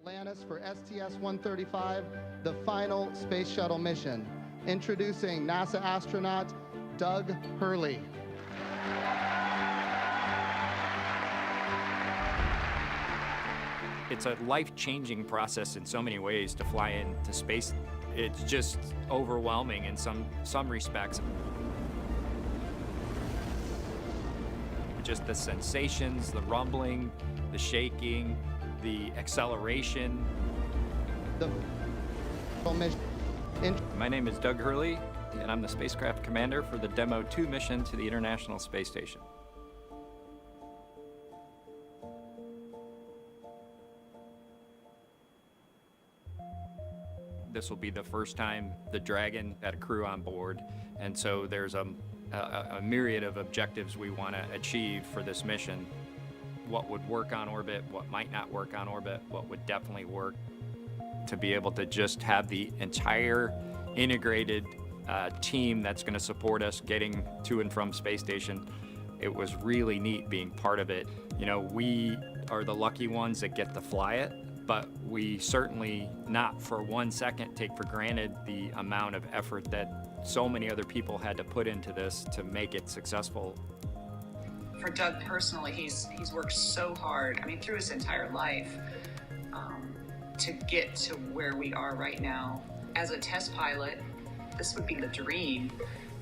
Atlantis for STS-135, the final space shuttle mission. Introducing NASA astronaut Doug Hurley. It's a life-changing process in so many ways to fly into space. It's just overwhelming in some respects. Just the sensations, the rumbling, the shaking, the acceleration. My name is Doug Hurley, and I'm the spacecraft commander for the Demo 2 mission to the International Space Station. This will be the first time the Dragon had a crew on board, and so there's a myriad of objectives we want to achieve for this mission. What would work on orbit, what might not work on orbit, what would definitely work. To be able to just have the entire integrated team that's going to support us getting to and from space station, it was really neat being part of it. You know, we are the lucky ones that get to fly it, but we certainly not for 1 second take for granted the amount of effort that so many other people had to put into this to make it successful. For Doug personally, he's worked so hard, I mean, through his entire life, to get to where we are right now. As a test pilot, this would be the dream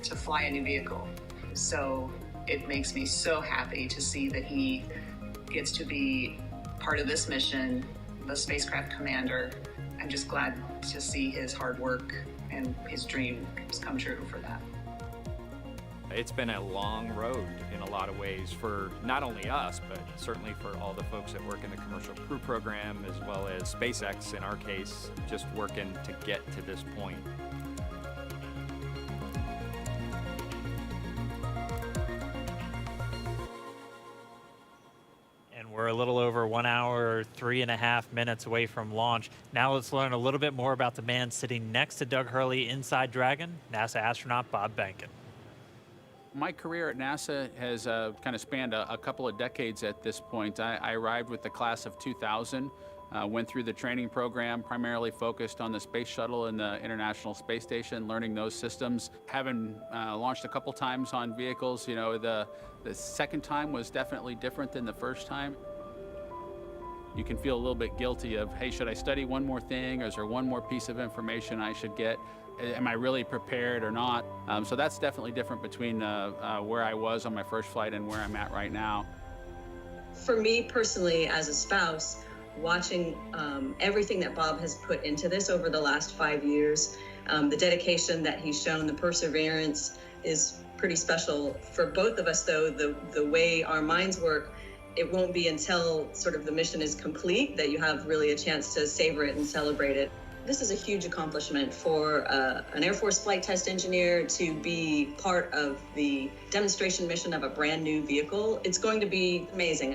to fly a new vehicle. So it makes me so happy to see that he gets to be part of this mission, the spacecraft commander. I'm just glad to see his hard work and his dreams come true for that. It's been a long road in a lot of ways for not only us, but certainly for all the folks that work in the commercial crew program, as well as SpaceX in our case, just working to get to this point. We're a little over 1 hour, 3.5 minutes away from launch. Now let's learn a little bit more about the man sitting next to Doug Hurley inside Dragon, NASA astronaut Bob Behnken. My career at NASA has kind of spanned a couple of decades at this point. I arrived with the class of 2000, went through the training program, primarily focused on the space shuttle and the International Space Station, learning those systems. Having launched a couple times on vehicles, you know, the second time was definitely different than the first time. You can feel a little bit guilty of, hey, should I study one more thing, or is there one more piece of information I should get? Am I really prepared or not? So that's definitely different between where I was on my first flight and where I'm at right now. For me personally, as a spouse, watching everything that Bob has put into this over the last 5 years, the dedication that he's shown, the perseverance is pretty special. For both of us, though, the way our minds work, it won't be until sort of the mission is complete that you have really a chance to savor it and celebrate it. This is a huge accomplishment for an Air Force flight test engineer to be part of the demonstration mission of a brand new vehicle. It's going to be amazing.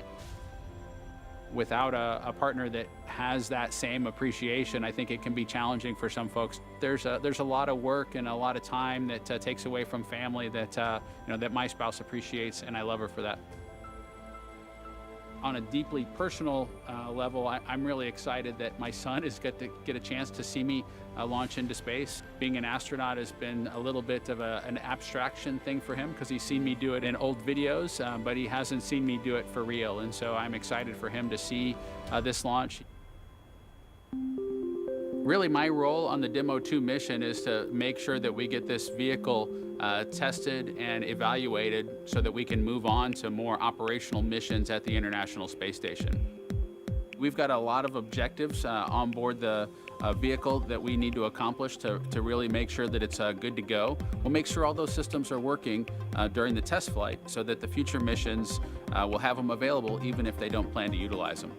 Without a partner that has that same appreciation, I think it can be challenging for some folks. There's a lot of work and a lot of time that takes away from family that that my spouse appreciates, and I love her for that. On a deeply personal level, I'm really excited that my son is going to get a chance to see me launch into space. Being an astronaut has been a little bit of an abstraction thing for him because he's seen me do it in old videos, but he hasn't seen me do it for real. And so I'm excited for him to see this launch. Really, my role on the Demo 2 mission is to make sure that we get this vehicle tested and evaluated so that we can move on to more operational missions at the International Space Station. We've got a lot of objectives on board the vehicle that we need to accomplish to really make sure that it's good to go. We'll make sure all those systems are working during the test flight so that the future missions will have them available even if they don't plan to utilize them.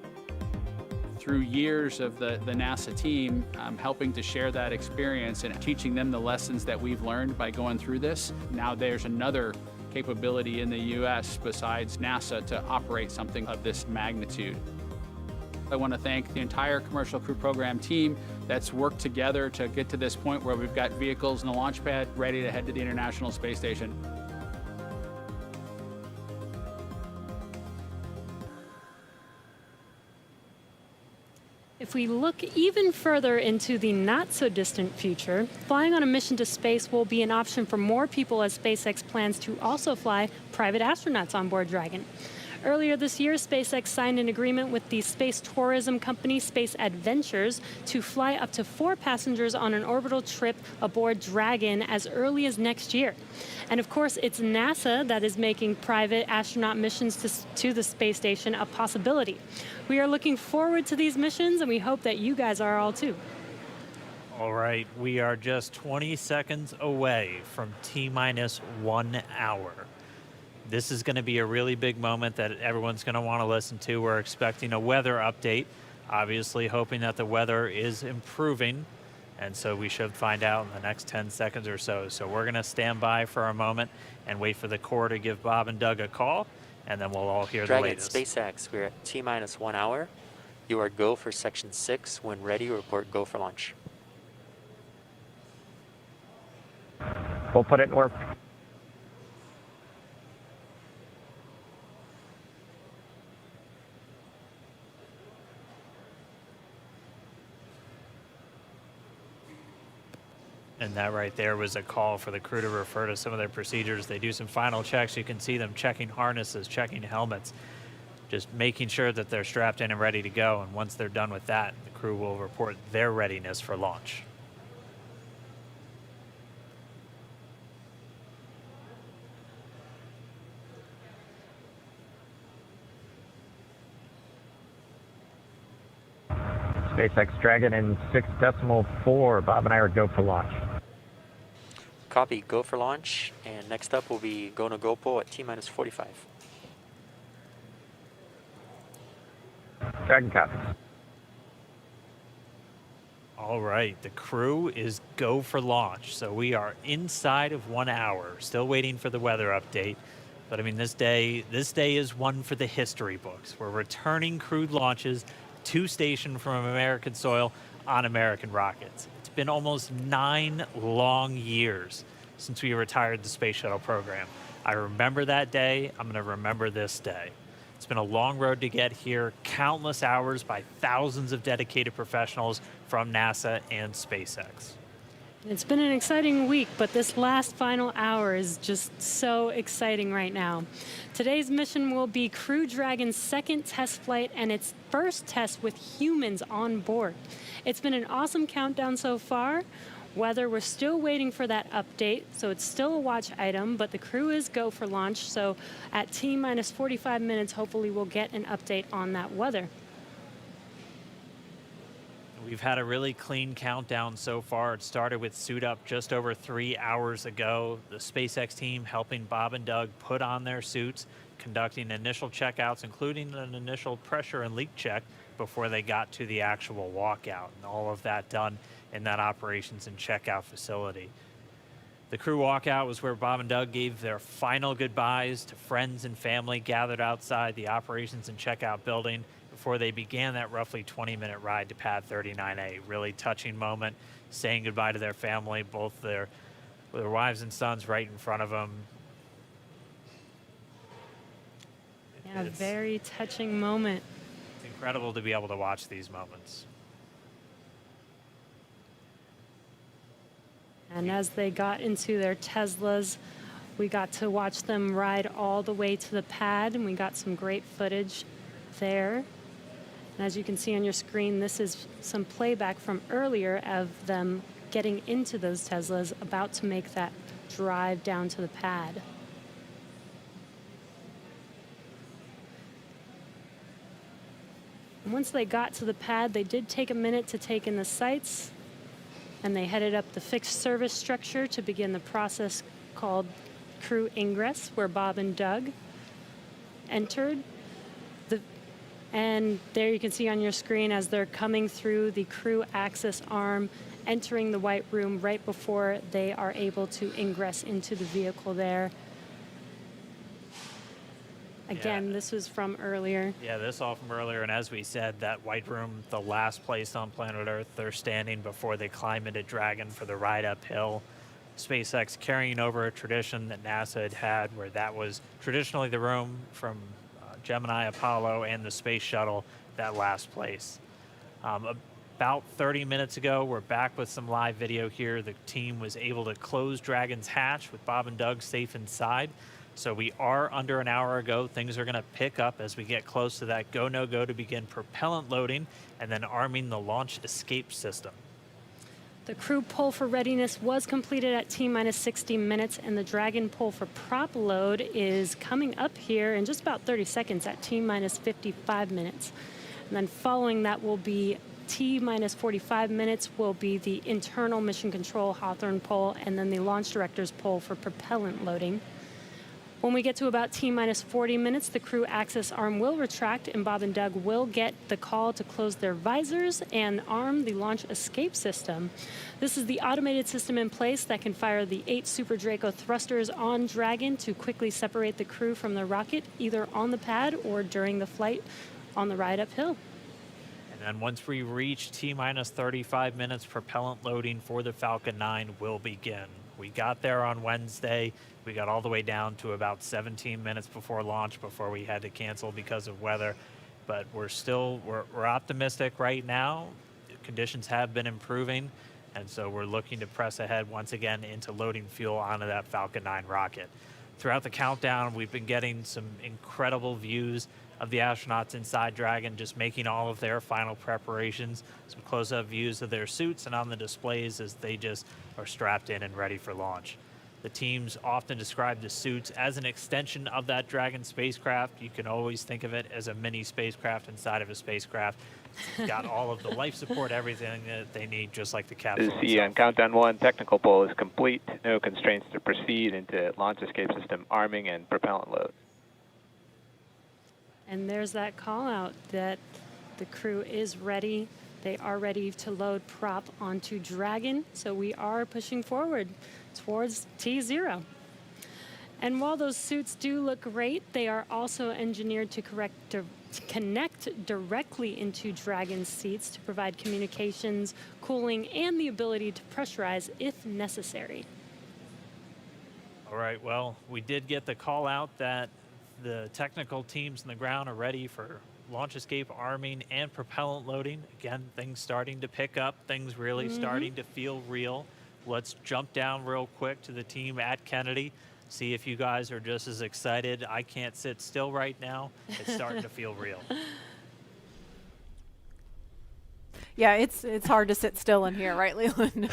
Through years of the NASA team, helping to share that experience and teaching them the lessons that we've learned by going through this. Now there's another capability in the U.S. besides NASA to operate something of this magnitude. I want to thank the entire commercial crew program team that's worked together to get to this point where we've got vehicles and a launch pad ready to head to the International Space Station. If we look even further into the not-so-distant future, flying on a mission to space will be an option for more people as SpaceX plans to also fly private astronauts on board Dragon. Earlier this year, SpaceX signed an agreement with the space tourism company Space Adventures to fly up to 4 passengers on an orbital trip aboard Dragon as early as next year. And of course, it's NASA that is making private astronaut missions to the space station a possibility. We are looking forward to these missions, and we hope that you guys are all too. All right, we are just 20 seconds away from T-minus 1 hour. This is going to be a really big moment that everyone's going to want to listen to. We're expecting a weather update, obviously hoping that the weather is improving. And so we should find out in the next 10 seconds or so. So we're going to stand by for a moment and wait for the Corps to give Bob and Doug a call, and then we'll all hear the latest. Dragon, SpaceX, we're at T-minus 1 hour. You are go for Section 6. When ready, report go for launch. We'll put it in work. And that right there was a call for the crew to refer to some of their procedures. They do some final checks. You can see them checking harnesses, checking helmets, just making sure that they're strapped in and ready to go. And once they're done with that, the crew will report their readiness for launch. SpaceX Dragon in 6.4. Bob and I are go for launch. Copy, go for launch. And next up will be go no GoPro at T-minus 45. Dragon copies. All right, the crew is go for launch. So we are inside of 1 hour, still waiting for the weather update. But I mean, this day is one for the history books. We're returning crewed launches to station from American soil on American rockets. It's been almost 9 long years since we retired the space shuttle program. I remember that day. I'm going to remember this day. It's been a long road to get here, countless hours by thousands of dedicated professionals from NASA and SpaceX. It's been an exciting week, but this last final hour is just so exciting right now. Today's mission will be Crew Dragon's second test flight and its first test with humans on board. It's been an awesome countdown so far. Weather, we're still waiting for that update, so it's still a watch item, but the crew is go for launch, so at T-minus 45 minutes, hopefully we'll get an update on that weather. We've had a really clean countdown so far. It started with suit up just over 3 hours ago. The SpaceX team helping Bob and Doug put on their suits, conducting initial checkouts, including an initial pressure and leak check before they got to the actual walkout. And all of that done in that operations and checkout facility. The crew walkout was where Bob and Doug gave their final goodbyes to friends and family gathered outside the operations and checkout building before they began that roughly 20-minute ride to pad 39A. Really touching moment, saying goodbye to their family, both their wives and sons right in front of them. Yeah, a very touching moment. It's incredible to be able to watch these moments. And as they got into their Teslas, we got to watch them ride all the way to the pad, and we got some great footage there. And as you can see on your screen, this is some playback from earlier of them getting into those Teslas, about to make that drive down to the pad. And once they got to the pad, they did take a minute to take in the sights, and they headed up the fixed service structure to begin the process called Crew Ingress, where Bob and Doug entered. And there you can see on your screen as they're coming through the crew access arm, entering the white room right before they are able to ingress into the vehicle there. Again, This was from earlier. Yeah, this all from earlier. And as we said, that white room, the last place on planet Earth they're standing before they climb into Dragon for the ride uphill. SpaceX carrying over a tradition that NASA had where that was traditionally the room from Gemini, Apollo, and the space shuttle, that last place. About 30 minutes ago, we're back with some live video here. The team was able to close Dragon's hatch with Bob and Doug safe inside. So we are under an hour ago. Things are going to pick up as we get close to that go, no go to begin propellant loading and then arming the launch escape system. The crew pull for readiness was completed at T-minus 60 minutes, and the Dragon pull for prop load is coming up here in just about 30 seconds at T-minus 55 minutes. And then following that will be T-minus 45 minutes will be the internal mission control Hawthorne pull, and then the launch director's pull for propellant loading. When we get to about T-minus 40 minutes, the crew access arm will retract, and Bob and Doug will get the call to close their visors and arm the launch escape system. This is the automated system in place that can fire the 8 Super Draco thrusters on Dragon to quickly separate the crew from the rocket, either on the pad or during the flight on the ride uphill. And then once we reach T-minus 35 minutes, propellant loading for the Falcon 9 will begin. We got there on Wednesday. We got all the way down to about 17 minutes before launch before we had to cancel because of weather. But we're optimistic right now. Conditions have been improving, and so we're looking to press ahead once again into loading fuel onto that Falcon 9 rocket. Throughout the countdown, we've been getting some incredible views of the astronauts inside Dragon, just making all of their final preparations, some close-up views of their suits and on the displays as they just are strapped in and ready for launch. The teams often describe the suits as an extension of that Dragon spacecraft. You can always think of it as a mini spacecraft inside of a spacecraft. It's got all of the life support, everything that they need, just like the capsule The itself. countdown 1 technical pull is complete. No constraints to proceed into launch escape system arming and propellant load. And there's that call out that the crew is ready. They are ready to load prop onto Dragon. So we are pushing forward towards T0. And while those suits do look great, they are also engineered to connect directly into Dragon's seats to provide communications, cooling, and the ability to pressurize if necessary. All right, well, we did get the call out that the technical teams on the ground are ready for launch escape arming and propellant loading. Again, things starting to pick up, things really starting to feel real. Let's jump down real quick to the team at Kennedy, see if you guys are just as excited. I can't sit still right now. It's starting to feel real. Yeah, it's hard to sit still in here, right, Leland?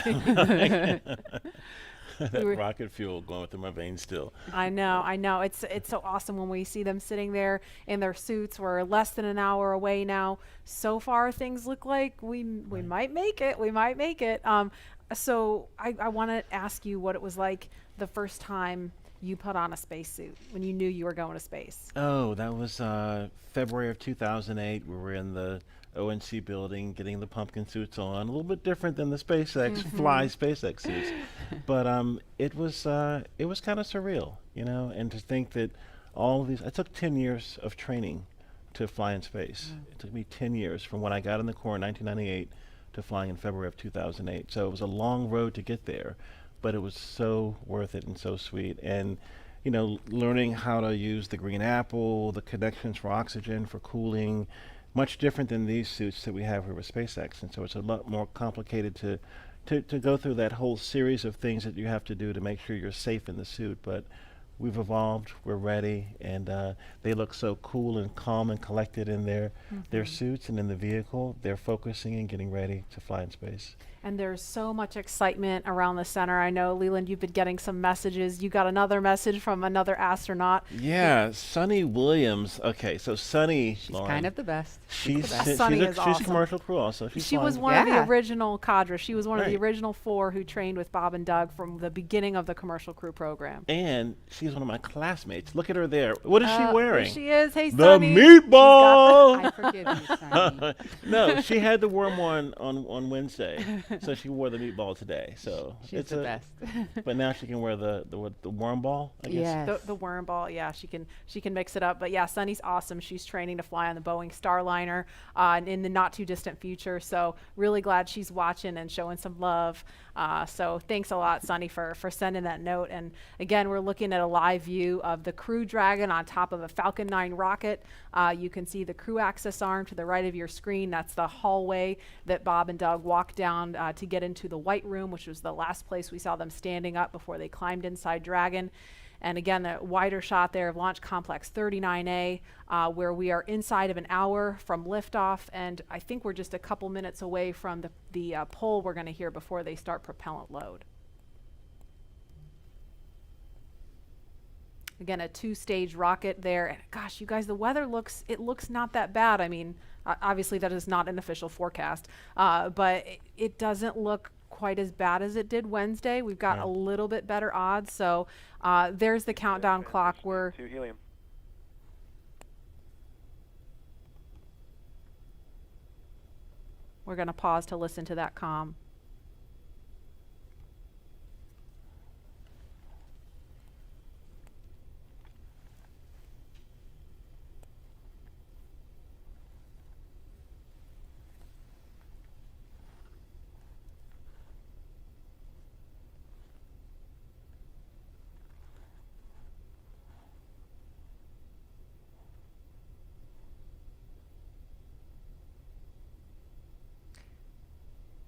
That rocket fuel going through my veins still. I know. It's so awesome when we see them sitting there in their suits. We're less than an hour away now. So far, things look like we might make it. We might make it. So I want to ask you what it was like the first time you put on a spacesuit, when you knew you were going to space. Oh, that was February of 2008. We were in the ONC building getting the pumpkin suits on. A little bit different than the SpaceX fly SpaceX suits. But it was kind of surreal, you know, and to think that all of these, I took 10 years of training to fly in space. It took me 10 years from when I got in the Corps in 1998 to flying in February of 2008. So it was a long road to get there, but it was so worth it and so sweet. And, you know, learning how to use the green apple, the connections for oxygen, for cooling, much different than these suits that we have here with SpaceX. And so it's a lot more complicated to go through that whole series of things that you have to do to make sure you're safe in the suit. But we've evolved, we're ready, and they look so cool and calm and collected in their suits and in the vehicle. They're focusing and getting ready to fly in space. And there's so much excitement around the center. I know, Leland, you've been getting some messages. You got another message from another astronaut. Yeah, Sonny Williams. Okay, so Sonny, She's kind of the best. She's Sonny is she's awesome. commercial crew also. She was one of the original cadre. She was one of the original 4 who trained with Bob and Doug from the beginning of the commercial crew program. And she's one of my classmates. Look at her there. What is she wearing? There she is. Hey, the Sonny. meatball. I forgive you, Sonny. No, she had the worm one on Wednesday, so she wore the meatball today. So She's it's the best. But now she can wear the worm ball, I guess. Yes. The worm ball, yeah, she can mix it up. But yeah, Sunny's awesome. She's training to fly on the Boeing Starliner in the not too distant future. So really glad she's watching and showing some love. So thanks a lot, Sonny, for sending that note. And again, we're looking at a live view of the Crew Dragon on top of a Falcon 9 rocket. You can see the crew access arm to the right of your screen. That's the hallway that Bob and Doug walked down to get into the White Room, which was the last place we saw them standing up before they climbed inside Dragon. And again, a wider shot there of Launch Complex 39A, where we are inside of an hour from liftoff, and I think we're just a couple minutes away from the pull we're going to hear before they start propellant load. Again, a 2-stage rocket there, and gosh, you guys, the weather looks not that bad. I mean, obviously that is not an official forecast, but it doesn't look quite as bad as it did Wednesday. We've got a little bit better odds. So there's the countdown clock. We're to helium. going to pause to listen to that comm.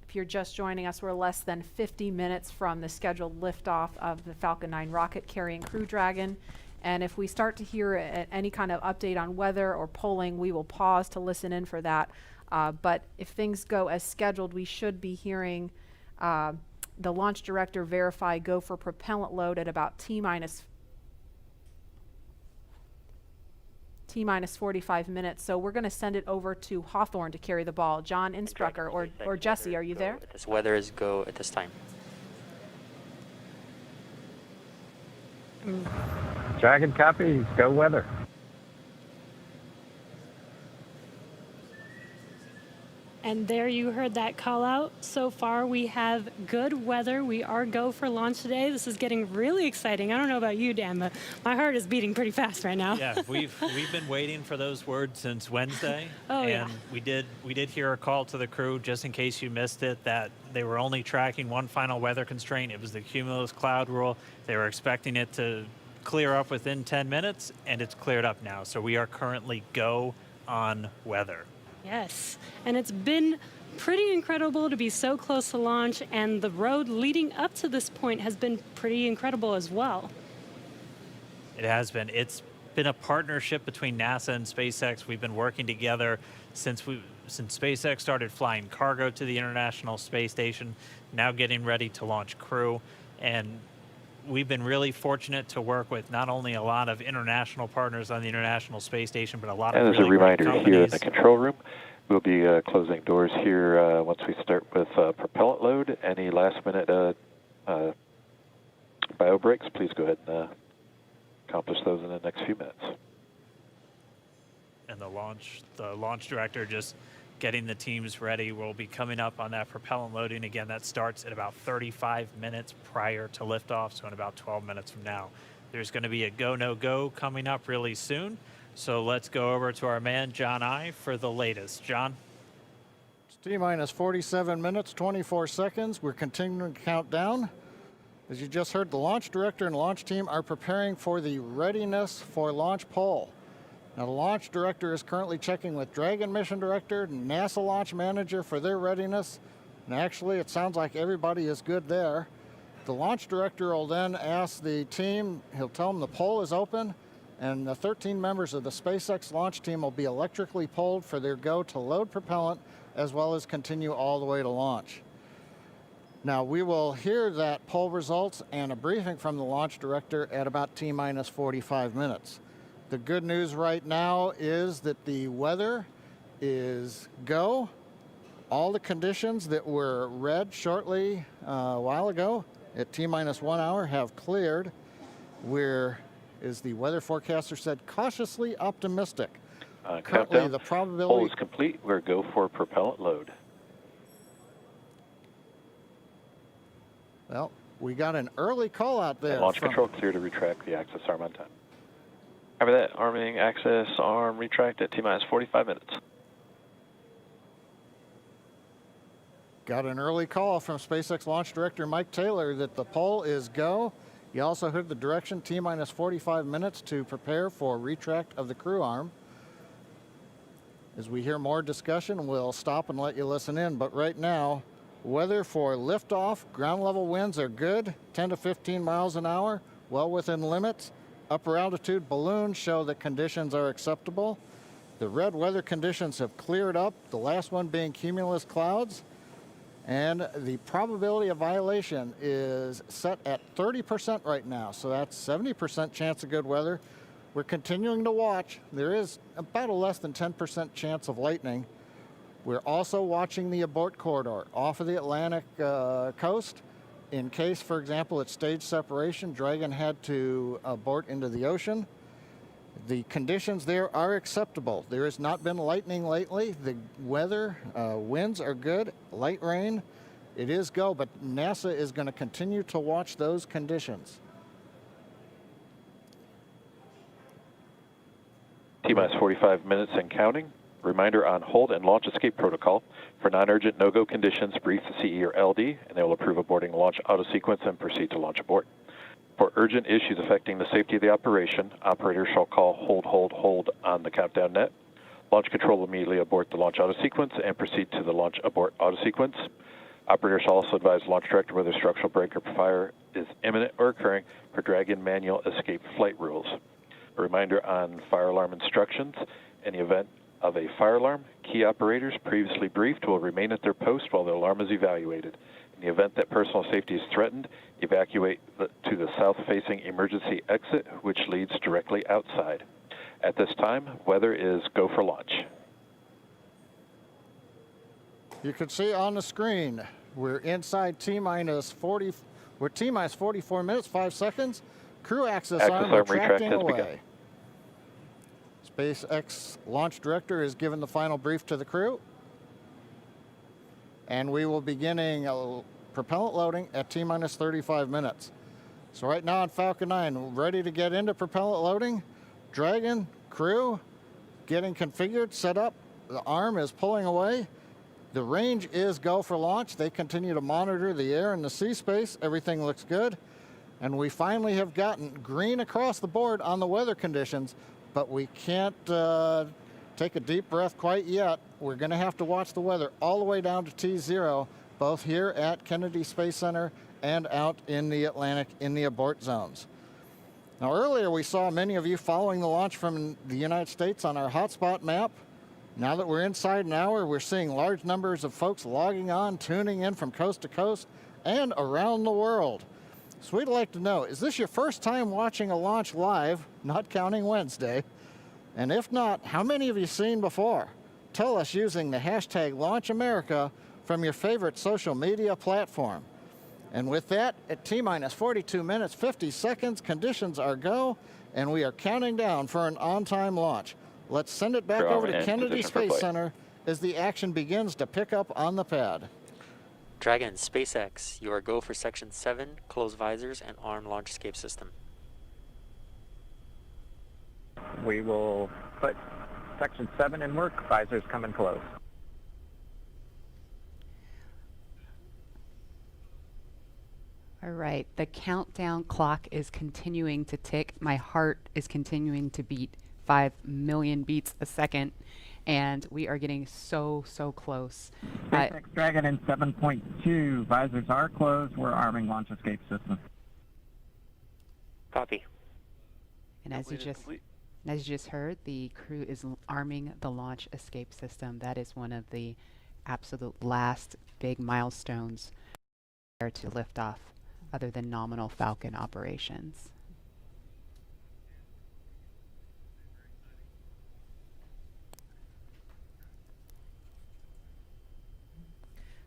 If you're just joining us, we're less than 50 minutes from the scheduled liftoff of the Falcon 9 rocket carrying Crew Dragon. And if we start to hear any kind of update on weather or polling, we will pause to listen in for that. But if things go as scheduled, we should be hearing the launch director verify go for propellant load at about T-minus 45 minutes. So we're going to send it over to Hawthorne to carry the ball. John Insprucker or Jesse, are you there? This weather is go at this time. Dragon copy, go weather. And there you heard that call out. So far we have good weather. We are go for launch today. This is getting really exciting. I don't know about you, Dan, but my heart is beating pretty fast right now. Yeah, we've been waiting for those words since Wednesday. Oh, and yeah. we did hear a call to the crew, just in case you missed it, that they were only tracking one final weather constraint. It was the cumulus cloud rule. They were expecting it to clear up within 10 minutes, and it's cleared up now. So we are currently go on weather. Yes, and it's been pretty incredible to be so close to launch, and the road leading up to this point has been pretty incredible as well. It has been. It's been a partnership between NASA and SpaceX. We've been working together since SpaceX started flying cargo to the International Space Station, now getting ready to launch crew. And we've been really fortunate to work with not only a lot of international partners on the International Space Station, but a lot of And as really a reminder, great here in companies. the control room, we'll be closing doors here once we start with propellant load. Any last-minute bio breaks, please go ahead and accomplish those in the next few minutes. And the launch director just getting the teams ready. We'll be coming up on that propellant loading. Again, that starts at about 35 minutes prior to liftoff, so in about 12 minutes from now. There's going to be a go, no go coming up really soon. So let's go over to our man, John I, for the latest. John? It's T-minus 47 minutes, 24 seconds. We're continuing to count down. As you just heard, the launch director and launch team are preparing for the readiness for launch poll. Now, the launch director is currently checking with Dragon mission director and NASA launch manager for their readiness. And actually, it sounds like everybody is good there. The launch director will then ask the team, he'll tell them the poll is open, and the 13 members of the SpaceX launch team will be electrically polled for their go to load propellant, as well as continue all the way to launch. Now, we will hear that poll results and a briefing from the launch director at about T-minus 45 minutes. The good news right now is that the weather is go. All the conditions that were read shortly a while ago at T-minus 1 hour have cleared. We're, as the weather forecaster said, cautiously optimistic. Currently, Countdown. the probability... Poll is complete. We're go for propellant load. Well, we got an early call out there. And launch control clear to retract the access arm on time. After that, arming access arm retract at T-minus 45 minutes. Got an early call from SpaceX launch director Mike Taylor that the poll is go. You also heard the direction, T-minus 45 minutes to prepare for retract of the crew arm. As we hear more discussion, we'll stop and let you listen in. But right now, weather for liftoff, ground level winds are good, 10 to 15 miles an hour, well within limits. Upper altitude balloons show that conditions are acceptable. The red weather conditions have cleared up, the last one being cumulus clouds. And the probability of violation is set at 30% right now, so that's 70% chance of good weather. We're continuing to watch. There is about a less than 10% chance of lightning. We're also watching the abort corridor off of the Atlantic coast. In case, for example, at stage separation, Dragon had to abort into the ocean. The conditions there are acceptable. There has not been lightning lately. The weather, winds are good, light rain. It is go, but NASA is going to continue to watch those conditions. T-minus 45 minutes and counting. Reminder on hold and launch escape protocol. For non-urgent no-go conditions, brief the CE or LD, and they will approve aborting launch auto-sequence and proceed to launch abort. For urgent issues affecting the safety of the operation, operators shall call hold on the countdown net. Launch control will immediately abort the launch auto-sequence and proceed to the launch abort auto-sequence. Operators shall also advise launch director whether structural break or fire is imminent or occurring per Dragon manual escape flight rules. A reminder on fire alarm instructions. In the event of a fire alarm, key operators previously briefed will remain at their post while the alarm is evaluated. In the event that personal safety is threatened, evacuate to the south-facing emergency exit, which leads directly outside. At this time, weather is go for launch. You can see on the screen, we're inside T-minus 40, we're T-minus 44 minutes, 5 seconds. Crew axis arm retracting away. SpaceX launch director is given the final brief to the crew. And we will be beginning propellant loading at T-minus 35 minutes. So right now on Falcon 9, ready to get into propellant loading. Dragon, crew, getting configured, set up. The arm is pulling away. The range is go for launch. They continue to monitor the air and the sea space. Everything looks good. And we finally have gotten green across the board on the weather conditions, but we can't take a deep breath quite yet. We're going to have to watch the weather all the way down to T0, both here at Kennedy Space Center and out in the Atlantic in the abort zones. Now earlier we saw many of you following the launch from the United States on our hotspot map. Now that we're inside an hour, we're seeing large numbers of folks logging on, tuning in from coast to coast and around the world. So we'd like to know, is this your first time watching a launch live, not counting Wednesday? And if not, how many have you seen before? Tell us using the hashtag LaunchAmerica from your favorite social media platform. And with that, at T-minus 42 minutes, 50 seconds, conditions are go, and we are counting down for an on-time launch. Let's send it back over to Kennedy Space Center as the action begins to pick up on the pad. Dragon, SpaceX, you are go for Section 7, close visors and arm launch escape system. We will put Section 7 in work, visors come in close. All right, the countdown clock is continuing to tick. My heart is continuing to beat 5 million beats a second, and we are getting so close. SpaceX Dragon in 7.2, visors are closed. We're arming launch escape system. Copy. And as you just heard, the crew is arming the launch escape system. That is one of the absolute last big milestones prior to liftoff, other than nominal Falcon operations.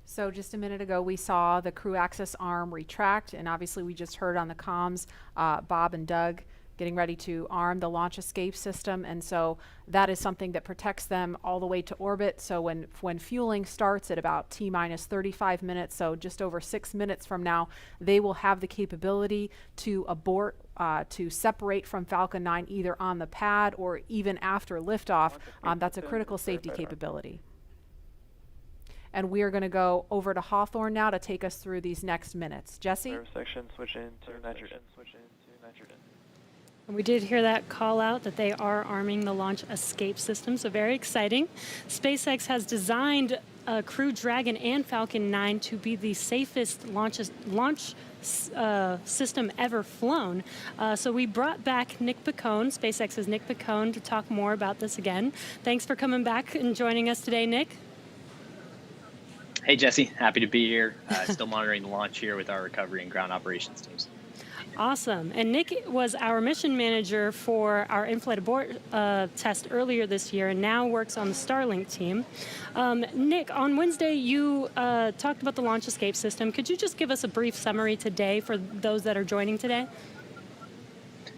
So just a minute ago, we saw the crew access arm retract, and obviously we just heard on the comms, Bob and Doug getting ready to arm the launch escape system, and so that is something that protects them all the way to orbit. So when fueling starts at about T-minus 35 minutes, so just over 6 minutes from now, they will have the capability to abort, to separate from Falcon 9 either on the pad or even after liftoff. That's a critical safety capability. and we are going to go over to Hawthorne now to take us through these next minutes. Jesse? Section, switch in to nitrogen. And we did hear that call out that they are arming the launch escape system, so very exciting. SpaceX has designed Crew Dragon and Falcon 9 to be the safest launch system ever flown. So we brought back Nick Picone, SpaceX's Nick Picone, to talk more about this again. Thanks for coming back and joining us today, Nick. Hey, Jesse. Happy to be here. Still monitoring the launch here with our recovery and ground operations teams. Awesome. And Nick was our mission manager for our in-flight abort test earlier this year and now works on the Starlink team. Nick, on Wednesday, you talked about the launch escape system. Could you just give us a brief summary today for those that are joining today?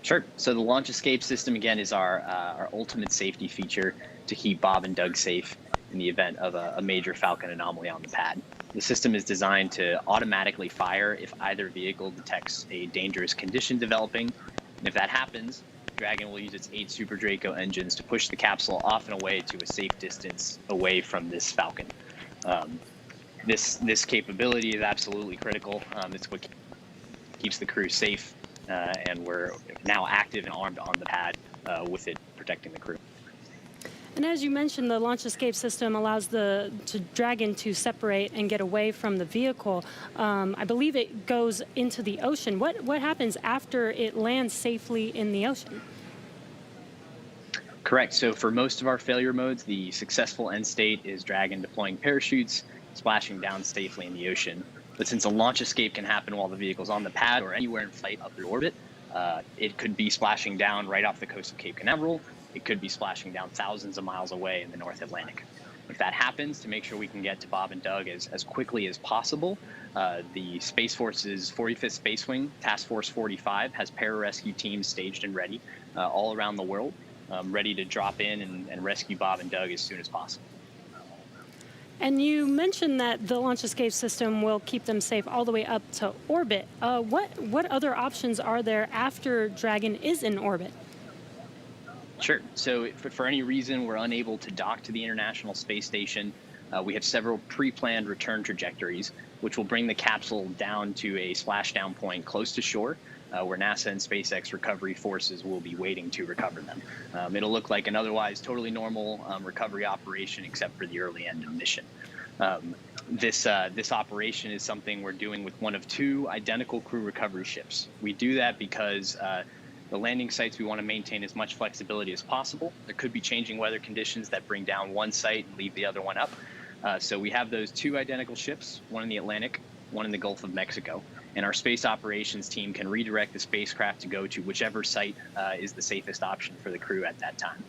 Sure. So the launch escape system, again, is our ultimate safety feature to keep Bob and Doug safe in the event of a major Falcon anomaly on the pad. The system is designed to automatically fire if either vehicle detects a dangerous condition developing. And if that happens, Dragon will use its 8 Super Draco engines to push the capsule off and away to a safe distance away from this Falcon. This capability is absolutely critical. It's what keeps the crew safe, and we're now active and armed on the pad with it protecting the crew. And as you mentioned, the launch escape system allows the Dragon to separate and get away from the vehicle. I believe it goes into the ocean. What happens after it lands safely in the ocean? Correct. So for most of our failure modes, the successful end state is Dragon deploying parachutes, splashing down safely in the ocean. But since a launch escape can happen while the vehicle's on the pad or anywhere in flight up through orbit, it could be splashing down right off the coast of Cape Canaveral. It could be splashing down thousands of miles away in the North Atlantic. If that happens, to make sure we can get to Bob and Doug as quickly as possible, the Space Force's 45th Space Wing, Task Force 45, has pararescue teams staged and ready all around the world, ready to drop in and rescue Bob and Doug as soon as possible. And you mentioned that the launch escape system will keep them safe all the way up to orbit. What other options are there after Dragon is in orbit? Sure. So if for any reason we're unable to dock to the International Space Station, we have several pre-planned return trajectories, which will bring the capsule down to a splashdown point close to shore, where NASA and SpaceX recovery forces will be waiting to recover them. It'll look like an otherwise totally normal recovery operation, except for the early end of mission. This operation is something we're doing with one of 2 identical crew recovery ships. We do that because the landing sites, we want to maintain as much flexibility as possible. There could be changing weather conditions that bring down one site and leave the other one up. So we have those 2 identical ships, one in the Atlantic, one in the Gulf of Mexico. And our space operations team can redirect the spacecraft to go to whichever site is the safest option for the crew at that time.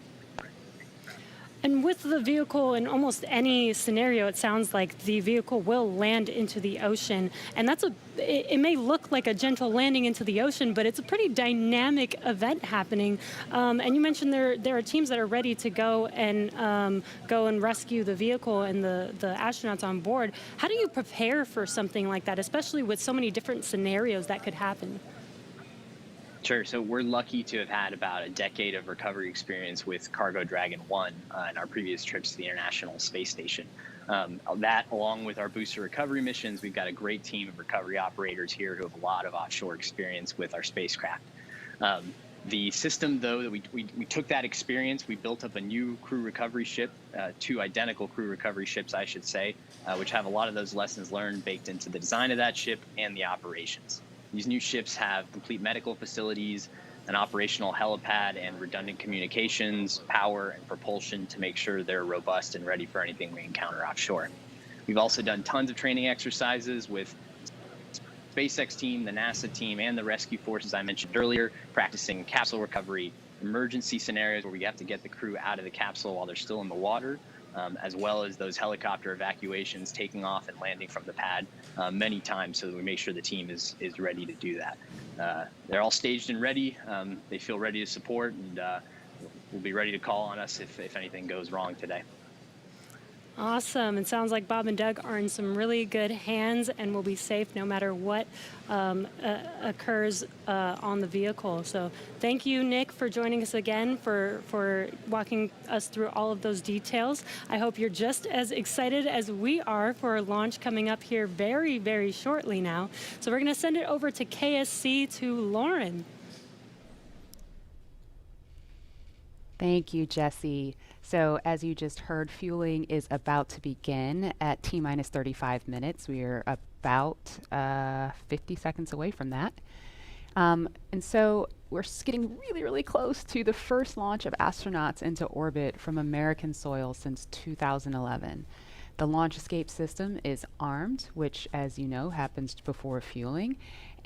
And with the vehicle, in almost any scenario, it sounds like the vehicle will land into the ocean. And it may look like a gentle landing into the ocean, but it's a pretty dynamic event happening. And you mentioned there are teams that are ready to go and rescue the vehicle and the astronauts on board. How do you prepare for something like that, especially with so many different scenarios that could happen? Sure. So we're lucky to have had about a decade of recovery experience with Cargo Dragon 1 in our previous trips to the International Space Station. That, along with our booster recovery missions, we've got a great team of recovery operators here who have a lot of offshore experience with our spacecraft. The system, though, that we took that experience, we built up a new crew recovery ship, 2 identical crew recovery ships, I should say, which have a lot of those lessons learned baked into the design of that ship and the operations. These new ships have complete medical facilities, an operational helipad, and redundant communications, power, and propulsion to make sure they're robust and ready for anything we encounter offshore. We've also done tons of training exercises with SpaceX team, the NASA team, and the rescue forces I mentioned earlier, practicing capsule recovery, emergency scenarios where we have to get the crew out of the capsule while they're still in the water, as well as those helicopter evacuations, taking off and landing from the pad many times so that we make sure the team is ready to do that. They're all staged and ready. They feel ready to support, and will be ready to call on us if anything goes wrong today. Awesome. It sounds like Bob and Doug are in some really good hands and will be safe no matter what occurs on the vehicle. So thank you, Nick, for joining us again, for walking us through all of those details. I hope you're just as excited as we are for a launch coming up here very, very shortly now. So we're going to send it over to KSC to Lauren. Thank you, Jesse. So as you just heard, fueling is about to begin at T-minus 35 minutes. We are about 50 seconds away from that. And so we're getting really, really close to the first launch of astronauts into orbit from American soil since 2011. The launch escape system is armed, which, as you know, happens before fueling.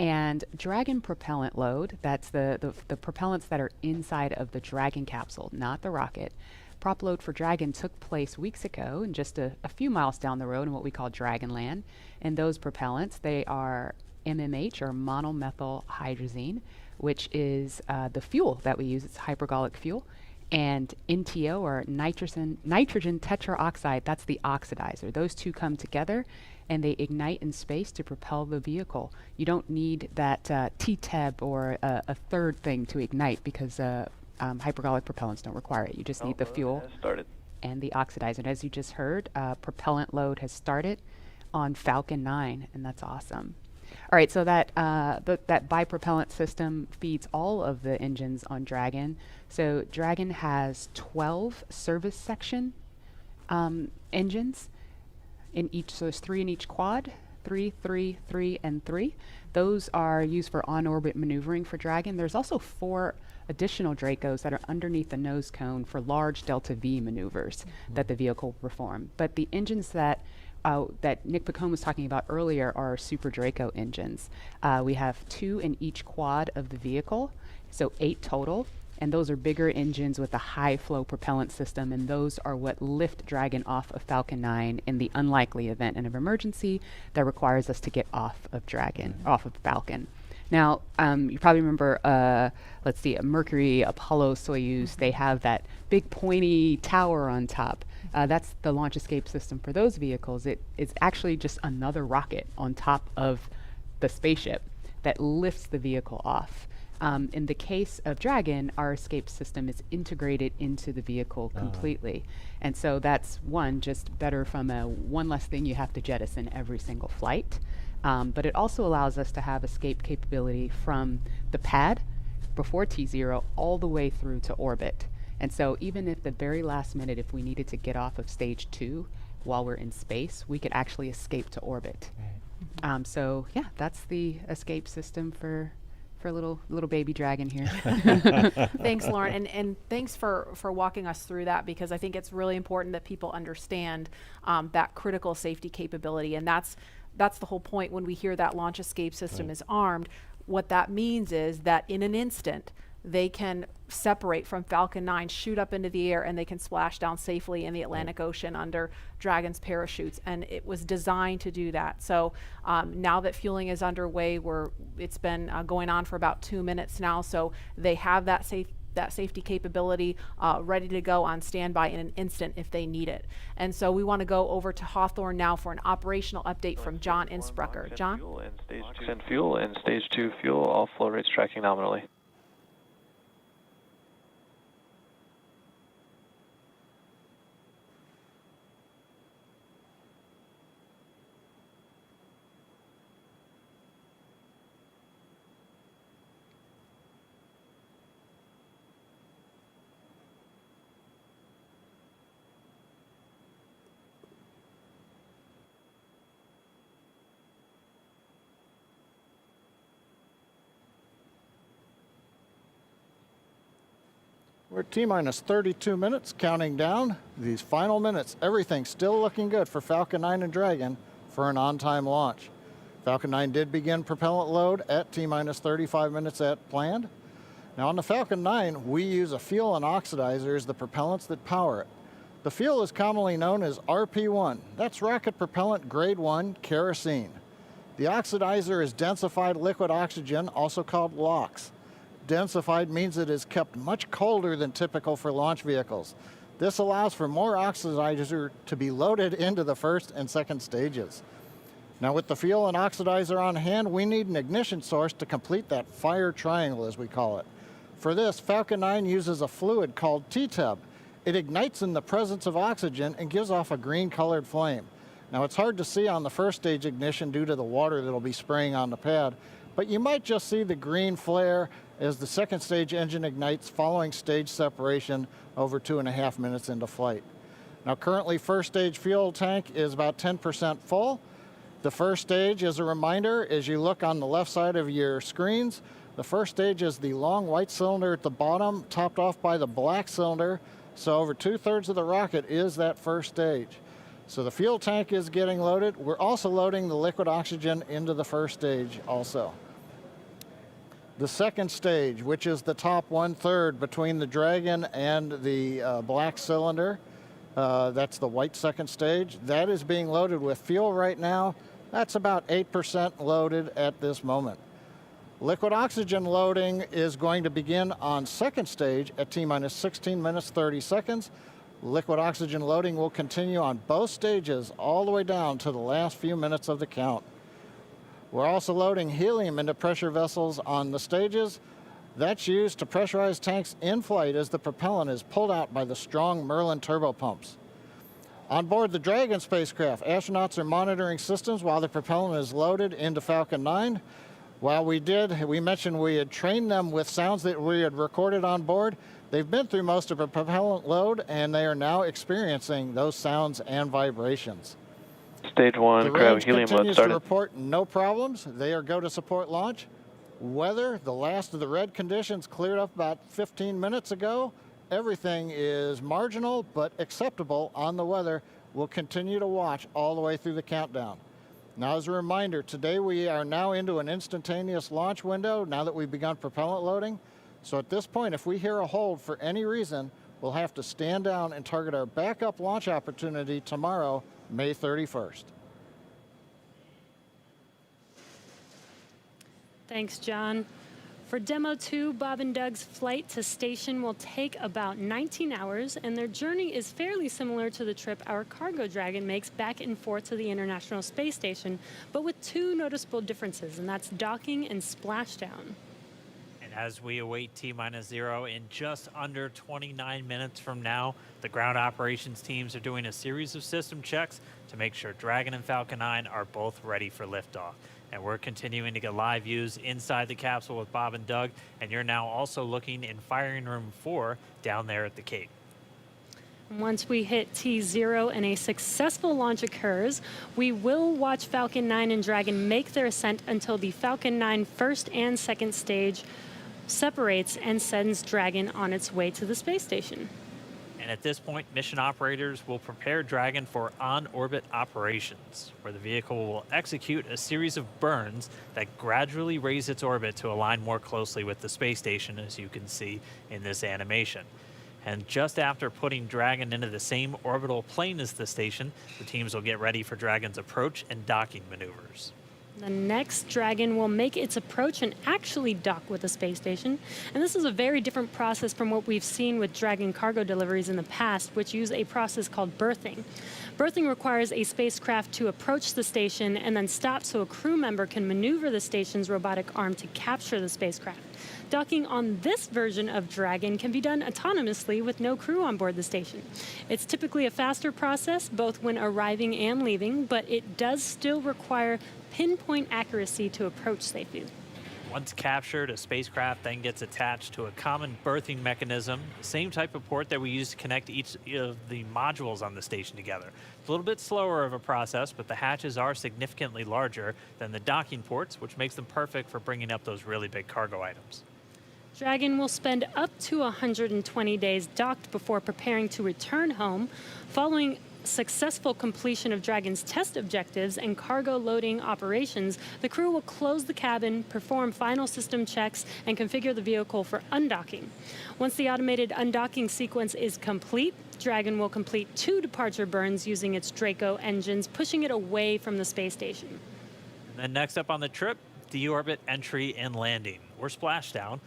And Dragon propellant load, that's the propellants that are inside of the Dragon capsule, not the rocket. Prop load for Dragon took place weeks ago and just a few miles down the road in what we call Dragonland. And those propellants, they are MMH, or monomethyl hydrazine, which is the fuel that we use. It's hypergolic fuel. And NTO, or nitrogen tetraoxide, that's the oxidizer. Those two come together and they ignite in space to propel the vehicle. You don't need that TTEB or a third thing to ignite because hypergolic propellants don't require it. You just need the fuel and the oxidizer. And as you just heard, propellant load has started on Falcon 9, and that's awesome. All right, so that bipropellant system feeds all of the engines on Dragon. So Dragon has 12 service section engines in each, so there's 3 in each quad, 3, 3, 3, and 3. Those are used for on-orbit maneuvering for Dragon. There's also 4 additional Dracos that are underneath the nose cone for large Delta V maneuvers that the vehicle will perform. But the engines that Nick Picone was talking about earlier are Super Draco engines. We have 2 in each quad of the vehicle, so 8 total. And those are bigger engines with a high flow propellant system, and those are what lift Dragon off of Falcon 9 in the unlikely event of emergency that requires us to get off of Dragon, off of Falcon. Now, you probably remember, let's see, Mercury, Apollo, Soyuz, they have that big pointy tower on top. That's the launch escape system for those vehicles. It's actually just another rocket on top of the spaceship that lifts the vehicle off. In the case of Dragon, our escape system is integrated into the vehicle completely. And so that's just better from one less thing you have to jettison every single flight. But it also allows us to have escape capability from the pad before T0 all the way through to orbit. And so even if the very last minute, if we needed to get off of stage 2 while we're in space, we could actually escape to orbit. So yeah, that's the escape system for little baby Dragon here. Thanks, Lauren, and thanks for walking us through that, because I think it's really important that people understand that critical safety capability, and that's the whole point when we hear that launch escape system is armed. What that means is that in an instant, they can separate from Falcon 9, shoot up into the air, and they can splash down safely in the Atlantic Ocean under Dragon's parachutes. And it was designed to do that. So now that fueling is underway, it's been going on for about 2 minutes now. So they have that safety capability ready to go on standby in an instant if they need it. And so we want to go over to Hawthorne now for an operational update from John Innsbrucker. John? Send fuel and stage 2 fuel, all flow rates tracking nominally. We're at T-minus 32 minutes, counting down. These final minutes, everything's still looking good for Falcon 9 and Dragon for an on-time launch. Falcon 9 did begin propellant load at T-minus 35 minutes at planned. Now on the Falcon 9, we use a fuel and oxidizer as the propellants that power it. The fuel is commonly known as RP1. That's rocket propellant grade 1 kerosene. The oxidizer is densified liquid oxygen, also called LOX. Densified means it is kept much colder than typical for launch vehicles. This allows for more oxidizer to be loaded into the first and second stages. Now with the fuel and oxidizer on hand, we need an ignition source to complete that fire triangle, as we call it. For this, Falcon 9 uses a fluid called T-Tub. It ignites in the presence of oxygen and gives off a green-colored flame. Now it's hard to see on the first stage ignition due to the water that'll be spraying on the pad, but you might just see the green flare as the second stage engine ignites following stage separation over 2.5 minutes into flight. Now currently first stage fuel tank is about 10% full. The first stage, as a reminder, as you look on the left side of your screens, the first stage is the long white cylinder at the bottom, topped off by the black cylinder. So over 2/3 of the rocket is that first stage. So the fuel tank is getting loaded. We're also loading the liquid oxygen into the first stage also. The second stage, which is the top 1/3 between the Dragon and the black cylinder, that's the white second stage, that is being loaded with fuel right now. That's about 8% loaded at this moment. Liquid oxygen loading is going to begin on second stage at T-minus 16 minutes 30 seconds. Liquid oxygen loading will continue on both stages all the way down to the last few minutes of the count. We're also loading helium into pressure vessels on the stages. That's used to pressurize tanks in flight as the propellant is pulled out by the strong Merlin turbopumps. On board the Dragon spacecraft, astronauts are monitoring systems while the propellant is loaded into Falcon 9. While we mentioned we had trained them with sounds that we had recorded on board. They've been through most of the propellant load, and they are now experiencing those sounds and vibrations. Stage 1, the grab range helium load continues started. to report no problems. They are go to support launch. Weather, the last of the red conditions cleared up about 15 minutes ago. Everything is marginal but acceptable on the weather. We'll continue to watch all the way through the countdown. Now, as a reminder, today we are now into an instantaneous launch window now that we've begun propellant loading. So at this point, if we hear a hold for any reason, we'll have to stand down and target our backup launch opportunity tomorrow, May 31st. Thanks, John. For Demo 2, Bob and Doug's flight to station will take about 19 hours, and their journey is fairly similar to the trip our Cargo Dragon makes back and forth to the International Space Station, but with two noticeable differences, and that's docking and splashdown. And as we await T-minus 0, in just under 29 minutes from now, the ground operations teams are doing a series of system checks to make sure Dragon and Falcon 9 are both ready for liftoff. And we're continuing to get live views inside the capsule with Bob and Doug, and you're now also looking in firing room 4 down there at the Cape. Once we hit T0 and a successful launch occurs, we will watch Falcon 9 and Dragon make their ascent until the Falcon 9 first and second stage separates and sends Dragon on its way to the space station. And at this point, mission operators will prepare Dragon for on-orbit operations, where the vehicle will execute a series of burns that gradually raise its orbit to align more closely with the space station, as you can see in this animation. And just after putting Dragon into the same orbital plane as the station, the teams will get ready for Dragon's approach and docking maneuvers. The next Dragon will make its approach and actually dock with the space station. And this is a very different process from what we've seen with Dragon cargo deliveries in the past, which use a process called berthing. Berthing requires a spacecraft to approach the station and then stop so a crew member can maneuver the station's robotic arm to capture the spacecraft. Docking on this version of Dragon can be done autonomously with no crew on board the station. It's typically a faster process, both when arriving and leaving, but it does still require pinpoint accuracy to approach safely. Once captured, a spacecraft then gets attached to a common berthing mechanism, the same type of port that we use to connect each of the modules on the station together. It's a little bit slower of a process, but the hatches are significantly larger than the docking ports, which makes them perfect for bringing up those really big cargo items. Dragon will spend up to 120 days docked before preparing to return home. Following successful completion of Dragon's test objectives and cargo loading operations, the crew will close the cabin, perform final system checks, and configure the vehicle for undocking. Once the automated undocking sequence is complete, Dragon will complete 2 departure burns using its Draco engines, pushing it away from the space station. And then next up on the trip, deorbit entry and landing, or splashdown,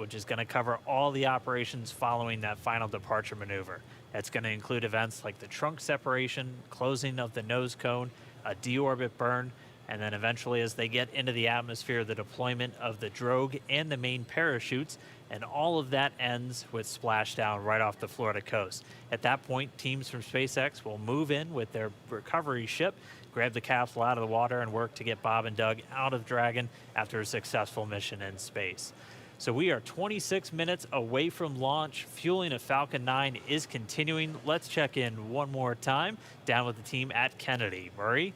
which is going to cover all the operations following that final departure maneuver. That's going to include events like the trunk separation, closing of the nose cone, a deorbit burn, and then eventually as they get into the atmosphere, the deployment of the drogue and the main parachutes, and all of that ends with splashdown right off the Florida coast. At that point, teams from SpaceX will move in with their recovery ship, grab the capsule out of the water, and work to get Bob and Doug out of Dragon after a successful mission in space. So we are 26 minutes away from launch. Fueling of Falcon 9 is continuing. Let's check in one more time down with the team at Kennedy. Murray?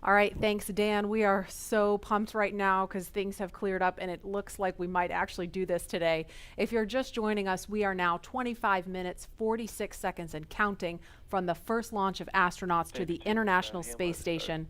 All right, thanks, Dan. We are so pumped right now because things have cleared up and it looks like we might actually do this today. If you're just joining us, we are now 25 minutes, 46 seconds and counting from the first launch of astronauts to the International Space Station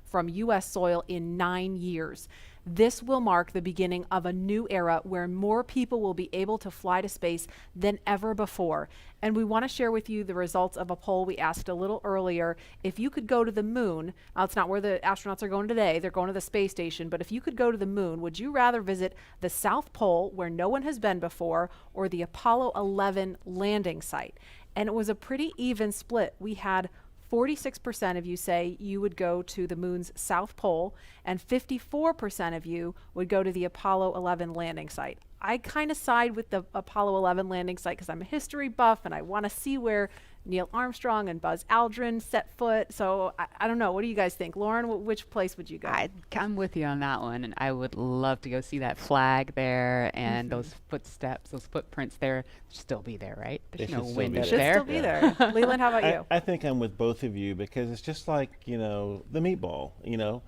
from U.S. soil in 9 years. This will mark the beginning of a new era where more people will be able to fly to space than ever before. And we want to share with you the results of a poll we asked a little earlier. If you could go to the moon, now it's not where the astronauts are going today, they're going to the space station, but if you could go to the moon, would you rather visit the South Pole where no one has been before or the Apollo 11 landing site? And it was a pretty even split. We had 46% of you say you would go to the moon's South Pole, and 54% of you would go to the Apollo 11 landing site. I kind of side with the Apollo 11 landing site because I'm a history buff and I want to see where Neil Armstrong and Buzz Aldrin set foot. So I don't know. What do you guys think? Lauren, which place would you go? I'm with you on that one. And I would love to go see that flag there and those footsteps, those footprints there. Still be there, right? There's no wind up there. Should still be there. Leland, how about you? I think I'm with both of you because it's just like, you know, the meatball, you know,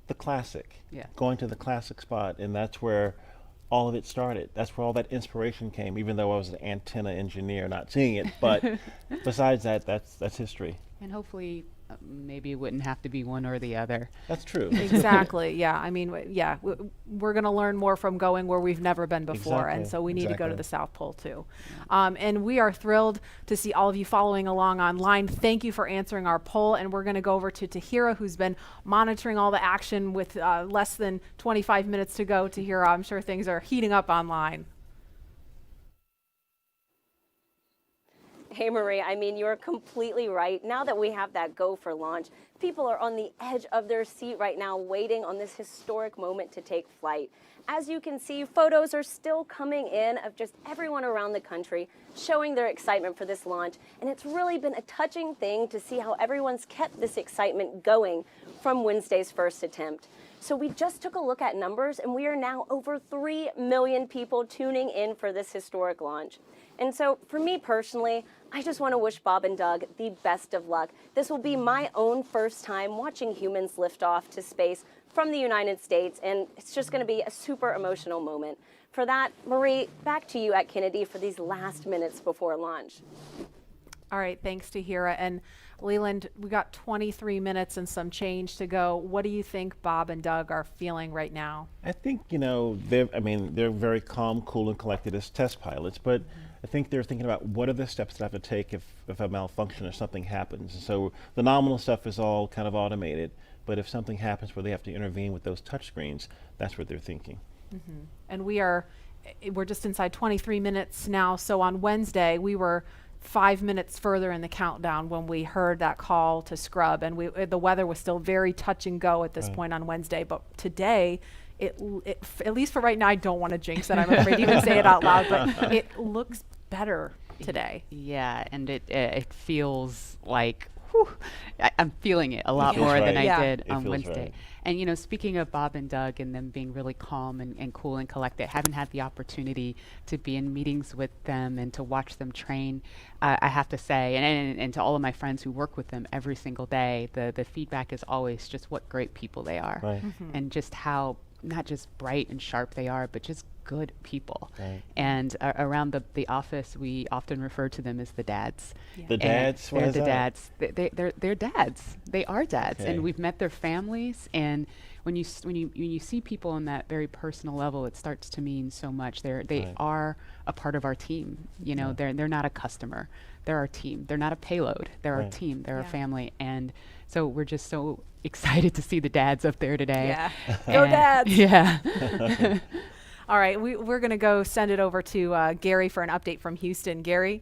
the classic. Yeah. Going to the classic spot. And that's where all of it started. That's where all that inspiration came, even though I was an antenna engineer not seeing it. But besides that, that's history. And hopefully maybe it wouldn't have to be one or the other. That's true. Exactly. Yeah. I mean, yeah, we're going to learn more from going where we've never been before. Exactly. And so we need to go to the South Pole too. And we are thrilled to see all of you following along online. Thank you for answering our poll. And we're going to go over to Tahira, who's been monitoring all the action with less than 25 minutes to go. Tahira, I'm sure things are heating up online. Hey, Marie, I mean, you're completely right. Now that we have that go for launch, people are on the edge of their seat right now waiting on this historic moment to take flight. As you can see, photos are still coming in of just everyone around the country showing their excitement for this launch. And it's really been a touching thing to see how everyone's kept this excitement going from Wednesday's first attempt. So we just took a look at numbers, and we are now over 3 million people tuning in for this historic launch. And so for me personally, I just want to wish Bob and Doug the best of luck. This will be my own first time watching humans lift off to space from the United States, and it's just going to be a super emotional moment. For that, Marie, back to you at Kennedy for these last minutes before launch. All right, thanks, Tahira. And Leland, we got 23 minutes and some change to go. What do you think Bob and Doug are feeling right now? I think, you know, they're very calm, cool, and collected as test pilots, but I think they're thinking about what are the steps that I have to take if a malfunction or something happens. And so the nominal stuff is all kind of automated, but if something happens where they have to intervene with those touch screens, that's what they're thinking. And we're just inside 23 minutes now. So on Wednesday, we were 5 minutes further in the countdown when we heard that call to scrub, and the weather was still very touch and go at this point on Wednesday. But today, it at least for right now, I don't want to jinx it. I'm afraid to even say it out loud, but it looks better today. Yeah, and it feels like I'm feeling it a lot more than I did on Wednesday. Right. And, you know, speaking of Bob and Doug and them being really calm and cool and collected, having had the opportunity to be in meetings with them and to watch them train, I have to say, and to all of my friends who work with them every single day, the feedback is always just what great people they are. Right. And just how not just bright and sharp they are, but just good people. Right. And around the office, we often refer to them as the dads. Yeah. The dads? They're the dads. They're dads. They are dads, Okay. and we've met their families. And when you see people on that very personal level, it starts to mean so much. They are a part of our team. You know, they're not a customer. They're our team. They're not a payload. They're our team. They're our family. And so we're just so excited to see the dads up there today. Yeah. Go dads. Yeah. All right, we're going to go send it over to Gary for an update from Houston. Gary?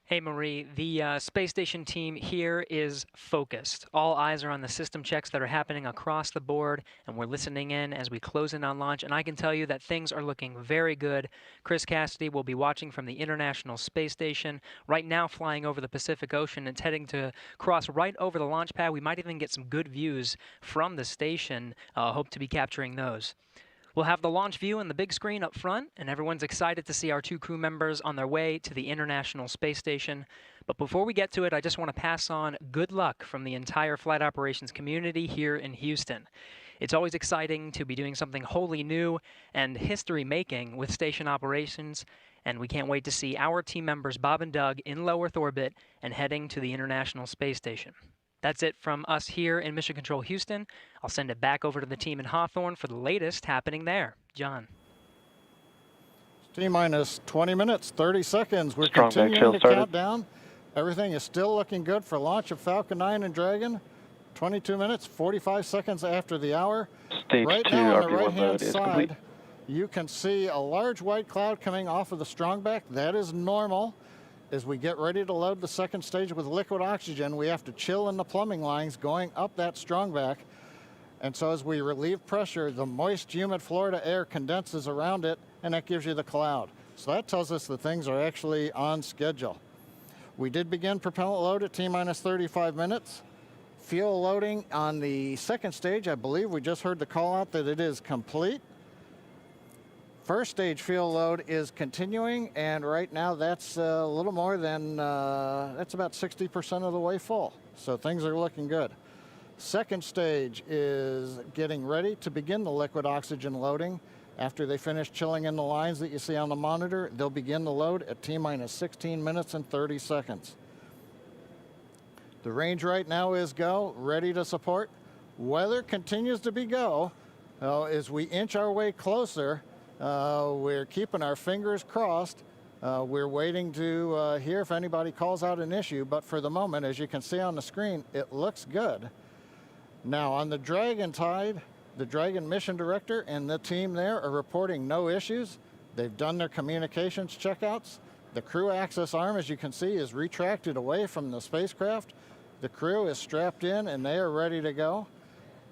Hey Marie, the space station team here is focused. All eyes are on the system checks that are happening across the board, and we're listening in as we close in on launch, and I can tell you that things are looking very good. Chris Cassidy will be watching from the International Space Station, right now flying over the Pacific Ocean and heading to cross right over the launch pad. We might even get some good views from the station. Hope to be capturing those. We'll have the launch view on the big screen up front, and everyone's excited to see our 2 crew members on their way to the International Space Station. But before we get to it, I just want to pass on good luck from the entire flight operations community here in Houston. It's always exciting to be doing something wholly new and history-making with station operations, and we can't wait to see our team members Bob and Doug in low Earth orbit and heading to the International Space Station. That's it from us here in Mission Control Houston. I'll send it back over to the team in Hawthorne for the latest happening there. John. T-minus 20 minutes, 30 seconds. We're Strong continuing to started. count down. Everything is still looking good for launch of Falcon 9 and Dragon. 22 minutes, 45 seconds after the hour. Stage right 2 now on the RB1 right-hand load is side, complete. you can see a large white cloud coming off of the strongback. That is normal. As we get ready to load the second stage with liquid oxygen, we have to chill in the plumbing lines going up that strongback. And so as we relieve pressure, the moist, humid Florida air condenses around it, and that gives you the cloud. So that tells us that things are actually on schedule. We did begin propellant load at T-minus 35 minutes. Fuel loading on the second stage, I believe we just heard the call out that it is complete. First stage fuel load is continuing, and right now that's a little more than, that's about 60% of the way full. So things are looking good. Second stage is getting ready to begin the liquid oxygen loading. After they finish chilling in the lines that you see on the monitor, they'll begin the load at T-minus 16 minutes and 30 seconds. The range right now is go, ready to support. Weather continues to be go. As we inch our way closer, we're keeping our fingers crossed. We're waiting to hear if anybody calls out an issue, but for the moment, as you can see on the screen, it looks good. Now on the Dragon side, the Dragon mission director and the team there are reporting no issues. They've done their communications checkouts. The crew access arm, as you can see, is retracted away from the spacecraft. The crew is strapped in and they are ready to go.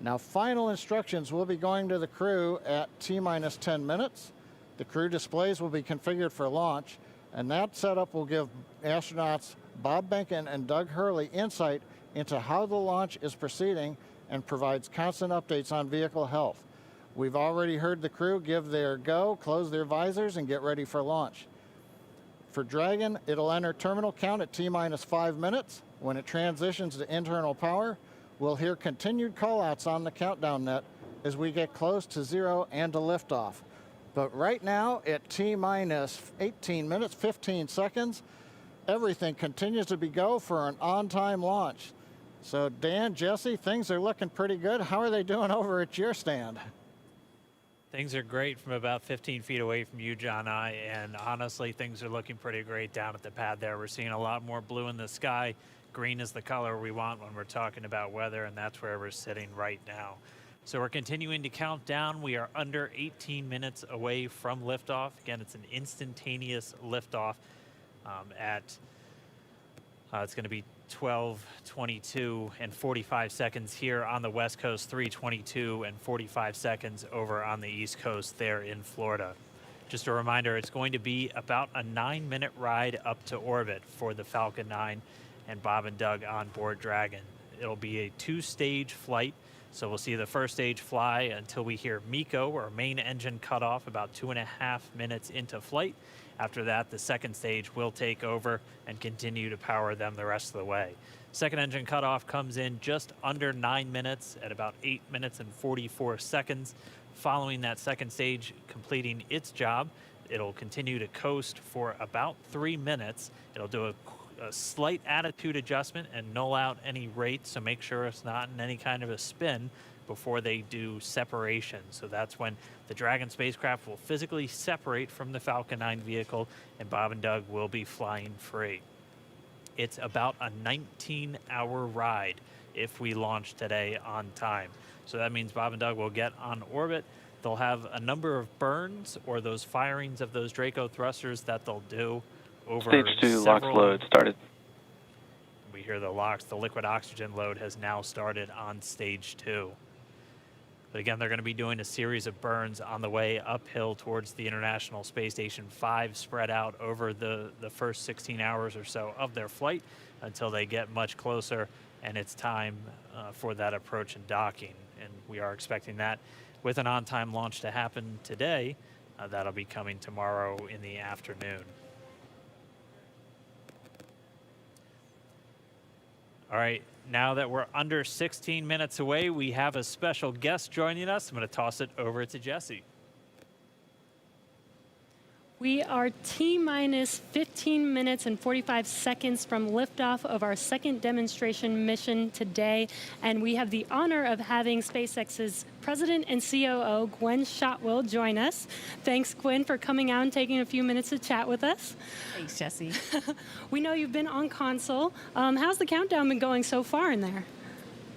Now, final instructions will be going to the crew at T-minus 10 minutes. The crew displays will be configured for launch, and that setup will give astronauts Bob Behnken and Doug Hurley insight into how the launch is proceeding and provides constant updates on vehicle health. We've already heard the crew give their go, close their visors, and get ready for launch. For Dragon, it'll enter terminal count at T-minus 5 minutes. When it transitions to internal power, we'll hear continued callouts on the countdown net as we get close to 0 and to liftoff. But right now, at T-minus 18 minutes, 15 seconds, everything continues to be go for an on-time launch. So Dan, Jesse, things are looking pretty good. How are they doing over at your stand? Things are great from about 15 feet away from you, John, and honestly, things are looking pretty great down at the pad there. We're seeing a lot more blue in the sky. Green is the color we want when we're talking about weather, and that's where we're sitting right now. So we're continuing to count down. We are under 18 minutes away from liftoff. Again, it's an instantaneous liftoff it's going to be 12:22 and 45 seconds here on the West Coast, 3:22 and 45 seconds over on the East Coast there in Florida. Just a reminder, it's going to be about a 9-minute ride up to orbit for the Falcon 9 and Bob and Doug on board Dragon. It'll be a 2-stage flight, so we'll see the first stage fly until we hear MECO, or main engine cutoff, about 2.5 minutes into flight. After that, the second stage will take over and continue to power them the rest of the way. Second engine cutoff comes in just under 9 minutes at about 8 minutes and 44 seconds. Following that second stage completing its job, it'll continue to coast for about 3 minutes. It'll do a slight attitude adjustment and null out any rates, so make sure it's not in any kind of a spin before they do separation. So that's when the Dragon spacecraft will physically separate from the Falcon 9 vehicle and Bob and Doug will be flying free. It's about a 19-hour ride if we launch today on time. So that means Bob and Doug will get on orbit. They'll have a number of burns or those firings of those Draco thrusters that they'll do over Stage 2 LOX load started. We hear the LOX. The liquid oxygen load has now started on stage 2. But again, they're going to be doing a series of burns on the way uphill towards the International Space Station, 5 spread out over the first 16 hours or so of their flight until they get much closer and it's time for that approach and docking. And we are expecting that with an on-time launch to happen today. That'll be coming tomorrow in the afternoon. All right, now that we're under 16 minutes away, we have a special guest joining us. I'm going to toss it over to Jesse. We are T-minus 15 minutes and 45 seconds from liftoff of our second demonstration mission today, and we have the honor of having SpaceX's President and COO, Gwen Shotwell, join us. Thanks, Gwen, for coming out and taking a few minutes to chat with us. Thanks, Jesse. We know you've been on console. How's the countdown been going so far in there?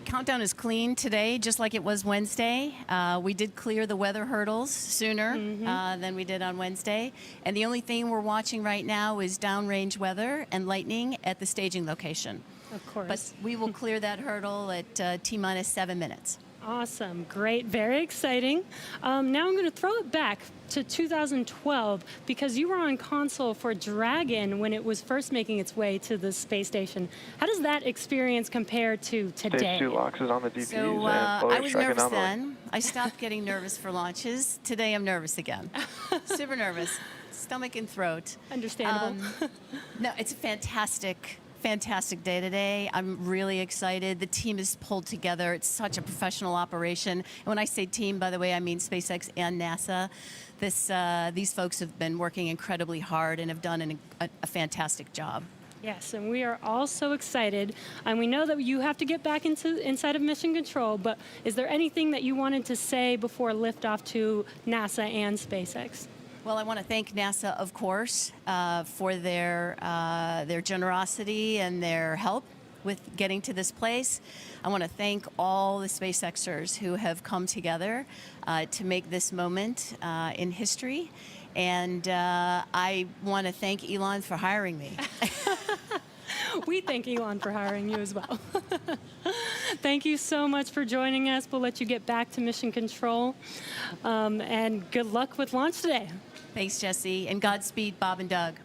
Countdown is clean today, just like it was Wednesday. We did clear the weather hurdles sooner than we did on Wednesday. And the only thing we're watching right now is downrange weather and lightning at the staging location. Of course. But we will clear that hurdle at T-minus 7 minutes. Awesome, great, very exciting. Now I'm going to throw it back to 2012 because you were on console for Dragon when it was first making its way to the space station. How does that experience compare to today? Stage 2 LOX is on the DPs So and I was Dragon nervous on the way. then. I stopped getting nervous for launches. Today I'm nervous again. Super nervous. Stomach and throat. Understandable. No, it's a fantastic day today. I'm really excited. The team is pulled together. It's such a professional operation. And when I say team, by the way, I mean SpaceX and NASA. These folks have been working incredibly hard and have done a fantastic job. Yes, and we are all so excited. And we know that you have to get back inside of Mission Control, but is there anything that you wanted to say before liftoff to NASA and SpaceX? Well, I want to thank NASA, of course, for their generosity and their help with getting to this place. I want to thank all the SpaceXers who have come together to make this moment in history. And I want to thank Elon for hiring me. We thank Elon for hiring you as well. Thank you so much for joining us. We'll let you get back to Mission Control. And good luck with launch today. Thanks, Jesse, and Godspeed, Bob and Doug.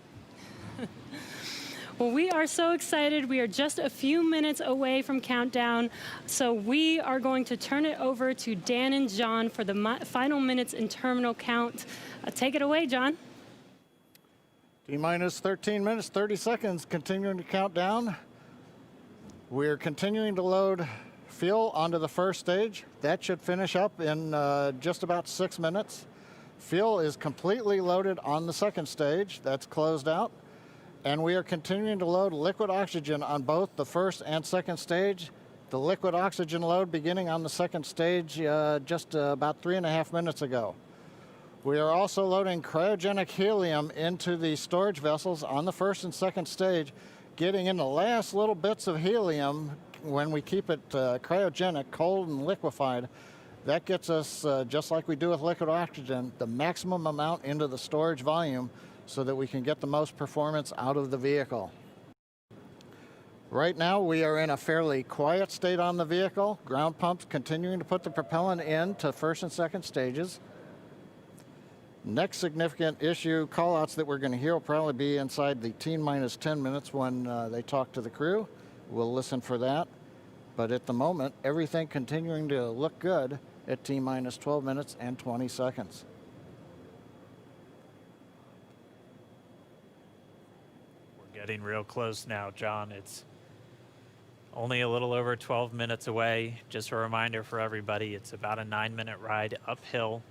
Well, we are so excited. We are just a few minutes away from countdown, so we are going to turn it over to Dan and John for the final minutes in terminal count. Take it away, John. T-minus 13 minutes, 30 seconds, continuing to count down. We're continuing to load fuel onto the first stage. That should finish up in just about 6 minutes. Fuel is completely loaded on the second stage. That's closed out. And we are continuing to load liquid oxygen on both the first and second stage. The liquid oxygen load beginning on the second stage just about 3.5 minutes ago. We are also loading cryogenic helium into the storage vessels on the first and second stage, getting in the last little bits of helium when we keep it cryogenic, cold and liquefied. That gets us, just like we do with liquid oxygen, the maximum amount into the storage volume so that we can get the most performance out of the vehicle. Right now, we are in a fairly quiet state on the vehicle. Ground pumps continuing to put the propellant in to first and second stages. Next significant issue, callouts that we're going to hear will probably be inside the T-minus 10 minutes when they talk to the crew. We'll listen for that. But at the moment, everything continuing to look good at T-minus 12 minutes and 20 seconds. We're getting real close now, John. It's only a little over 12 minutes away. Just a reminder for everybody, it's about a 9-minute ride uphill.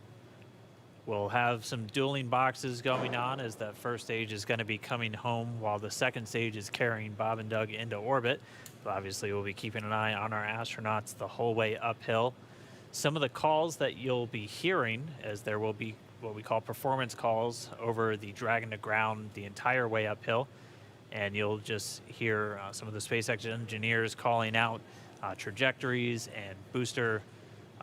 We'll have some dueling boxes going on as that first stage is going to be coming home while the second stage is carrying Bob and Doug into orbit. But obviously, we'll be keeping an eye on our astronauts the whole way uphill. Some of the calls that you'll be hearing, as there will be what we call performance calls over the Dragon to ground the entire way uphill. And you'll just hear some of the SpaceX engineers calling out trajectories and booster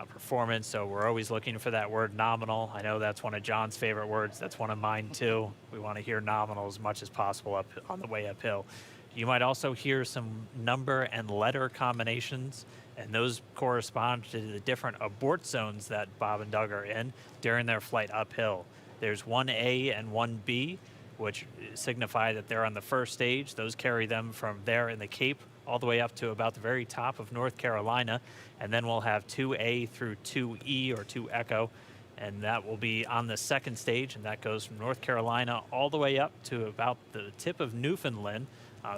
performance. So we're always looking for that word nominal. I know that's one of John's favorite words. That's one of mine too. We want to hear nominal as much as possible up on the way uphill. You might also hear some number and letter combinations, and those correspond to the different abort zones that Bob and Doug are in during their flight uphill. There's 1A and 1B, which signify that they're on the first stage. Those carry them from there in the Cape all the way up to about the very top of North Carolina. And then we'll have 2A through 2E or 2 Echo, and that will be on the second stage, and that goes from North Carolina all the way up to about the tip of Newfoundland,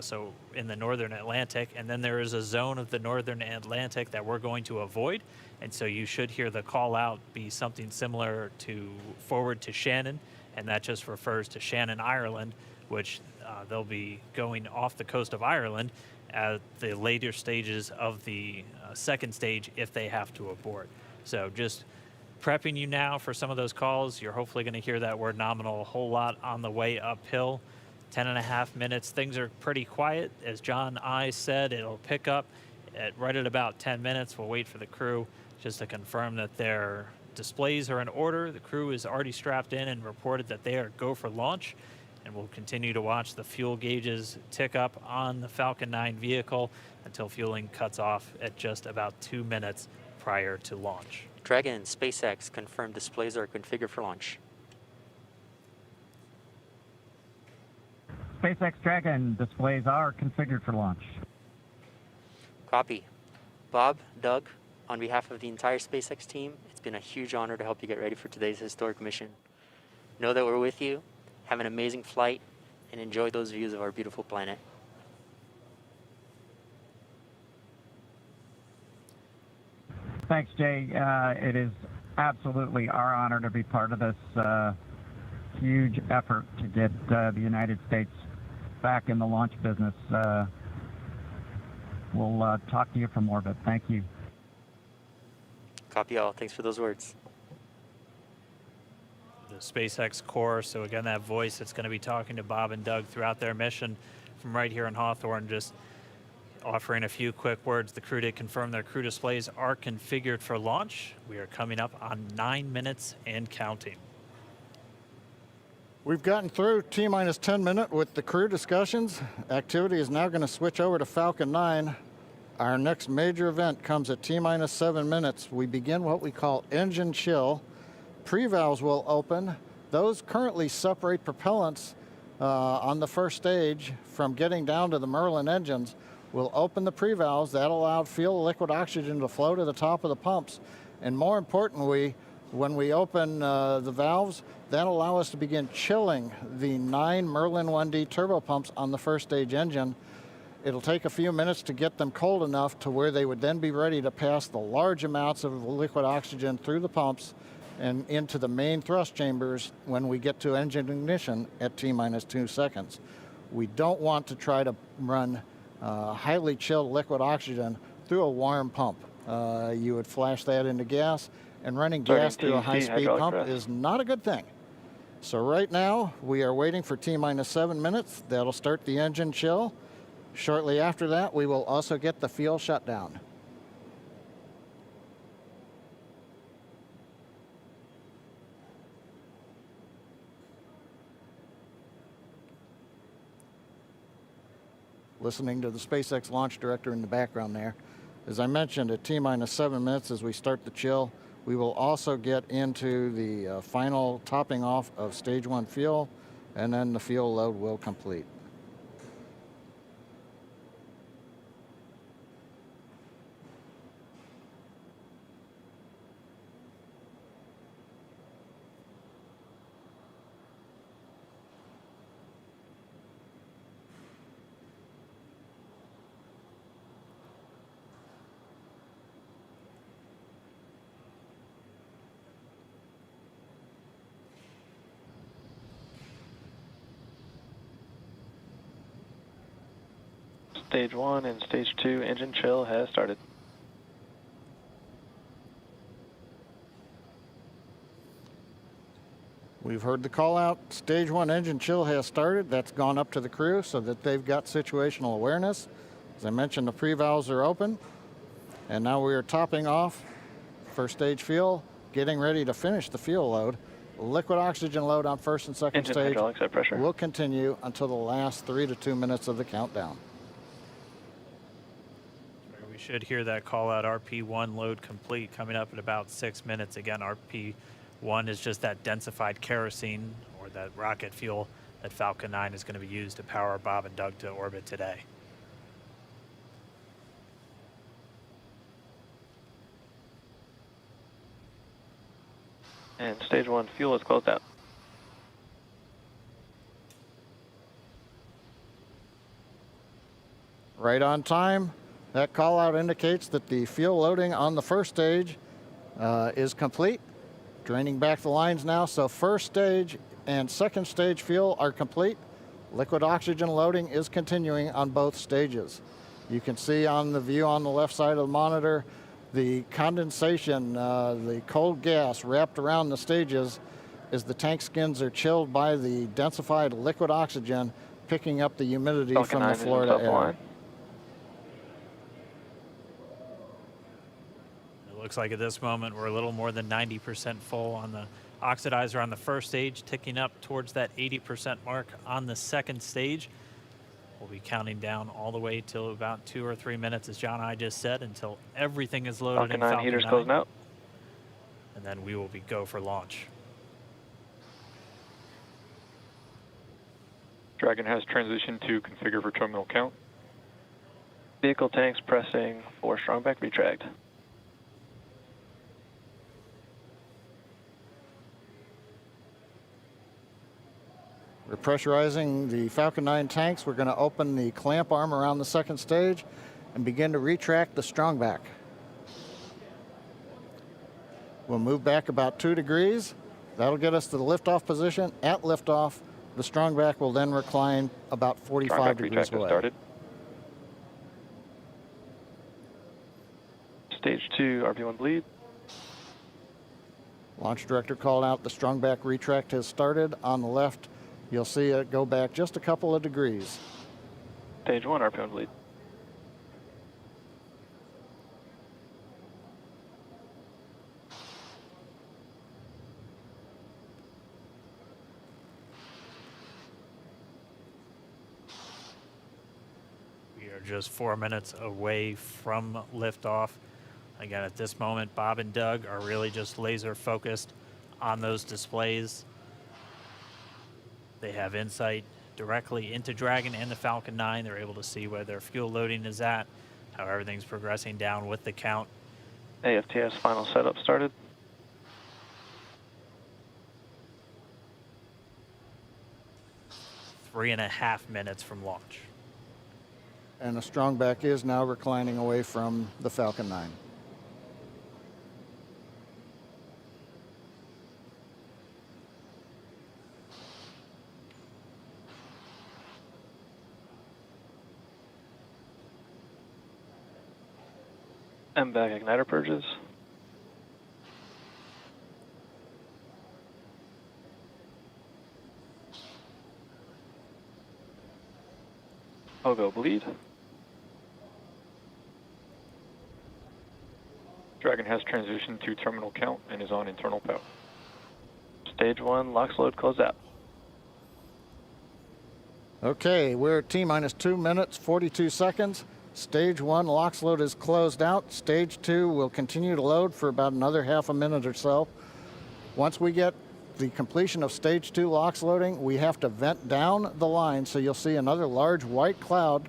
so in the northern Atlantic. And then there is a zone of the northern Atlantic that we're going to avoid, and so you should hear the call out be something similar to forward to Shannon, and that just refers to Shannon, Ireland, which they'll be going off the coast of Ireland at the later stages of the second stage if they have to abort. So just prepping you now for some of those calls. You're hopefully going to hear that word nominal a whole lot on the way uphill. 10.5 minutes. Things are pretty quiet. As John I said, it'll pick up right at about 10 minutes. We'll wait for the crew just to confirm that their displays are in order. The crew is already strapped in and reported that they are go for launch. And we'll continue to watch the fuel gauges tick up on the Falcon 9 vehicle until fueling cuts off at just about 2 minutes prior to launch. Dragon, SpaceX confirmed displays are configured for launch. SpaceX Dragon displays are configured for launch. Copy. Bob, Doug, on behalf of the entire SpaceX team, it's been a huge honor to help you get ready for today's historic mission. Know that we're with you. Have an amazing flight and enjoy those views of our beautiful planet. Thanks, Jay. It is absolutely our honor to be part of this huge effort to get the United States back in the launch business. We'll talk to you from orbit. Thank you. Copy all. Thanks for those words. The SpaceX core, so again, that voice that's going to be talking to Bob and Doug throughout their mission from right here in Hawthorne, just offering a few quick words. The crew did confirm their crew displays are configured for launch. We are coming up on 9 minutes and counting. We've gotten through T-minus 10 minute with the crew discussions. Activity is now going to switch over to Falcon 9. Our next major event comes at T-minus 7 minutes. We begin what we call engine chill. Pre-valves will open. Those currently separate propellants on the first stage from getting down to the Merlin engines. We'll open the pre-valves. That'll allow fuel liquid oxygen to flow to the top of the pumps. And more importantly, when we open the valves, that'll allow us to begin chilling the 9 Merlin 1D turbopumps on the first stage engine. It'll take a few minutes to get them cold enough to where they would then be ready to pass the large amounts of liquid oxygen through the pumps and into the main thrust chambers when we get to engine ignition at T-minus 2 seconds. We don't want to try to run highly chilled liquid oxygen through a warm pump. You would flash that into gas, and running gas through a high-speed pump is not a good thing. So right now, we are waiting for T-minus 7 minutes. That'll start the engine chill. Shortly after that, we will also get the fuel shutdown. Listening to the SpaceX launch director in the background there. As I mentioned, at T-minus 7 minutes as we start the chill, we will also get into the final topping off of stage 1 fuel, and then the fuel load will complete. Stage 1 and Stage 2 engine chill has started. We've heard the call out. Stage 1 engine chill has started. That's gone up to the crew so that they've got situational awareness. As I mentioned, the pre-valves are open. And now we are topping off first stage fuel, getting ready to finish the fuel load. Liquid oxygen load on first and second Engine stage hydraulics at pressure. will continue until the last 3 to 2 minutes of the countdown. We should hear that call out RP1 load complete coming up in about 6 minutes. Again, RP1 is just that densified kerosene or that rocket fuel that Falcon 9 is going to be used to power Bob and Doug to orbit today. And stage 1 fuel is closed out. Right on time. That call out indicates that the fuel loading on the first stage is complete. Draining back the lines now, so first stage and second stage fuel are complete. Liquid oxygen loading is continuing on both stages. You can see on the view on the left side of the monitor the condensation, the cold gas wrapped around the stages as the tank skins are chilled by the densified liquid oxygen, picking up the humidity Falcon from 9 the is in Florida air. line. It looks like at this moment we're a little more than 90% full on the oxidizer on the first stage, ticking up towards that 80% mark on the second stage. We'll be counting down all the way till about 2 or 3 minutes, as John and I just said, until everything is loaded Falcon in 9 Falcon heaters 9. closing out. And then we will be go for launch. Dragon has transitioned to configure for terminal count. Vehicle tanks pressing for strongback retract. We're pressurizing the Falcon 9 tanks. We're going to open the clamp arm around the second stage and begin to retract the strongback. We'll move back about 2 degrees. That'll get us to the liftoff position. At liftoff, the strongback will then recline about 45 Strongback degrees retract has away. started. Stage 2 RP1 bleed. Launch director called out the strongback retract has started. On the left, you'll see it go back just a couple of degrees. Stage 1 RP1 bleed. We are just 4 minutes away from liftoff. Again, at this moment, Bob and Doug are really just laser focused on those displays. They have insight directly into Dragon and the Falcon 9. They're able to see where their fuel loading is at, how everything's progressing down with the count. AFTS final setup started. Three and a half minutes from launch. And the strongback is now reclining away from the Falcon 9. MVAC igniter purges. Pogo bleed. Dragon has transitioned to terminal count and is on internal power. Stage 1 LOX load closed out. Okay, we're at T-minus 2 minutes, 42 seconds. Stage 1 LOX load is closed out. Stage 2 will continue to load for about another half a minute or so. Once we get the completion of Stage 2 LOX loading, we have to vent down the line, so you'll see another large white cloud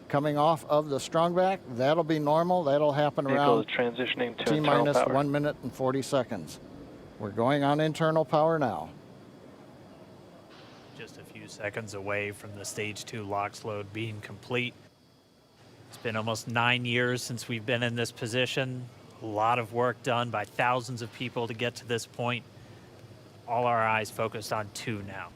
coming off of the strongback. That'll be normal. That'll happen Vehicle around is transitioning to internal T-minus power. 1 minute and 40 seconds. We're going on internal power now. Just a few seconds away from the Stage 2 LOX load being complete. It's been almost 9 years since we've been in this position. A lot of work done by thousands of people to get to this point. All our eyes focused on 2 now.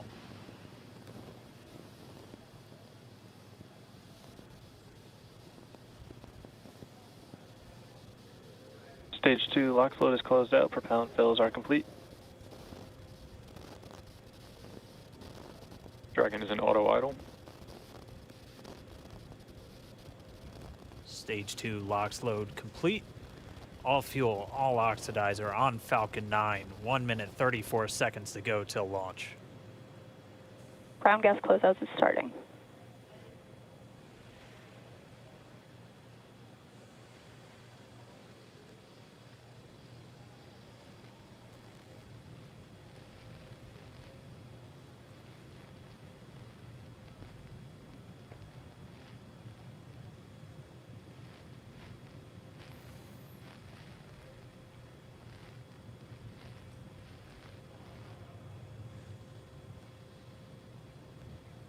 Stage 2 LOX load is closed out. Propellant fills are complete. Dragon is in auto idle. Stage 2 LOX load complete. All fuel, all oxidizer on Falcon 9. 1 minute 34 seconds to go till launch. Ground gas closeouts is starting.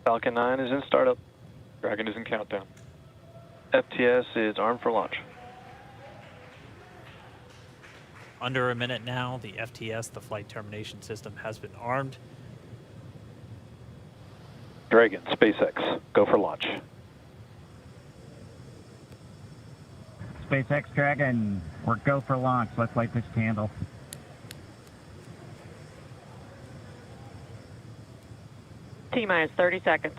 Falcon 9 is in startup. Dragon is in countdown. FTS is armed for launch. Under a minute now, the FTS, the flight termination system, has been armed. Dragon, SpaceX, go for launch. SpaceX Dragon, we're go for launch. Let's light this candle. T-minus 30 seconds.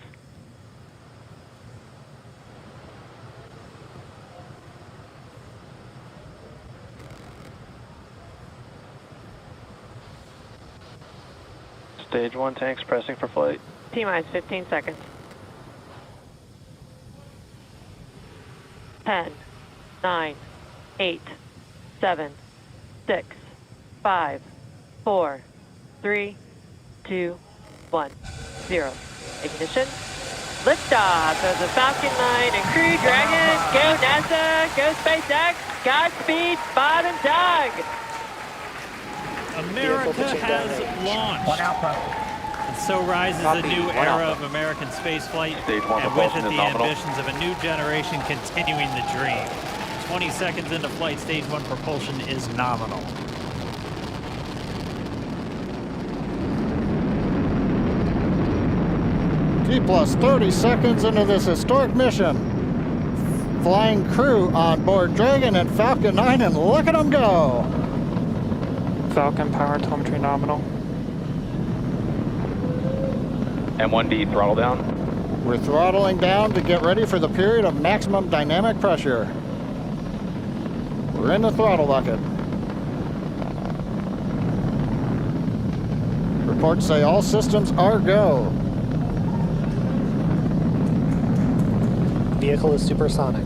Stage 1 tanks pressing for flight. T-minus 15 seconds. 10, 9, 8, 7, 6, 5, 4, 3, 2, 1, 0. Ignition. Liftoff of the Falcon 9 and Crew Dragon. Go NASA, go SpaceX, Godspeed, Bob and Doug. America has launched. And so rises a new era of American spaceflight, and with it the ambitions of a new generation continuing the dream. 20 seconds into flight, stage 1 propulsion is nominal. T plus 30 seconds into this historic mission. Flying crew on board Dragon and Falcon 9, and look at them go. Falcon power telemetry nominal. M1D throttle down. We're throttling down to get ready for the period of maximum dynamic pressure. We're in the throttle bucket. Reports say all systems are go. Vehicle is supersonic.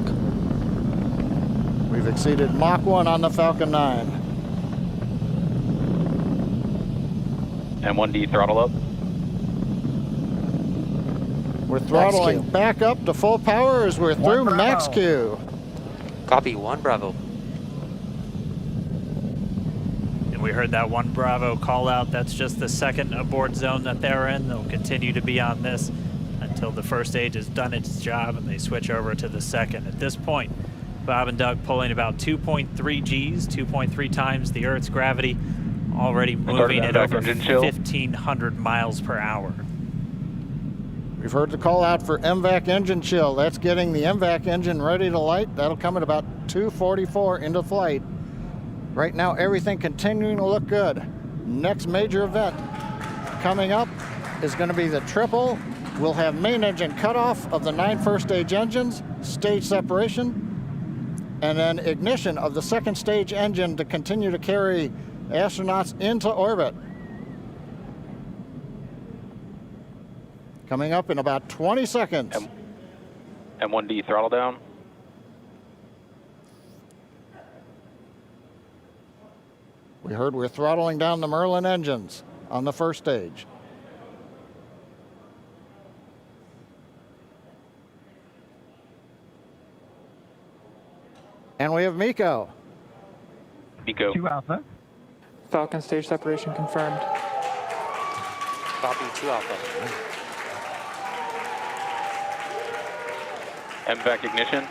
We've exceeded Mach 1 on the Falcon 9. M1D throttle up. We're throttling back up to full power as we're through max Q. Copy, 1 Bravo. And we heard that 1 Bravo call out. That's just the second abort zone that they're in. They'll continue to be on this until the first stage has done its job and they switch over to the second. At this point, Bob and Doug pulling about 2.3 Gs, 2.3 times the Earth's gravity, already moving at over 1,500 miles per hour. We've heard the call out for MVAC engine chill. That's getting the MVAC engine ready to light. That'll come at about 2:44 into flight. Right now, everything continuing to look good. Next major event coming up is going to be the triple. We'll have main engine cutoff of the 9 first stage engines, stage separation, and then ignition of the second stage engine to continue to carry astronauts into orbit. Coming up in about 20 seconds. M1D throttle down. We heard we're throttling down the Merlin engines on the first stage. And we have Miko. Miko. 2 Alpha. Falcon stage separation confirmed. Copy, 2 Alpha. MVAC ignition.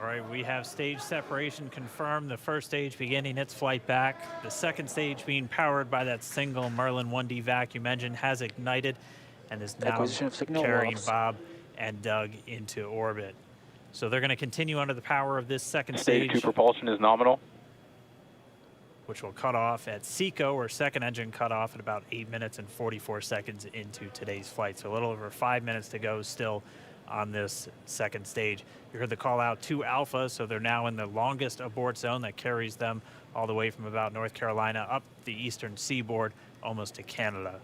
All right, we have stage separation confirmed. The first stage beginning its flight back. The second stage being powered by that single Merlin 1D vacuum engine has ignited and is now carrying Bob and Doug into orbit. So they're going to continue under the power of this second stage. Stage 2 propulsion is nominal. which will cut off at SECO, or second engine cut off at about 8 minutes and 44 seconds into today's flight. So a little over 5 minutes to go still on this second stage. You heard the call out to Alpha, so they're now in the longest abort zone that carries them all the way from about North Carolina up the eastern seaboard almost to Canada.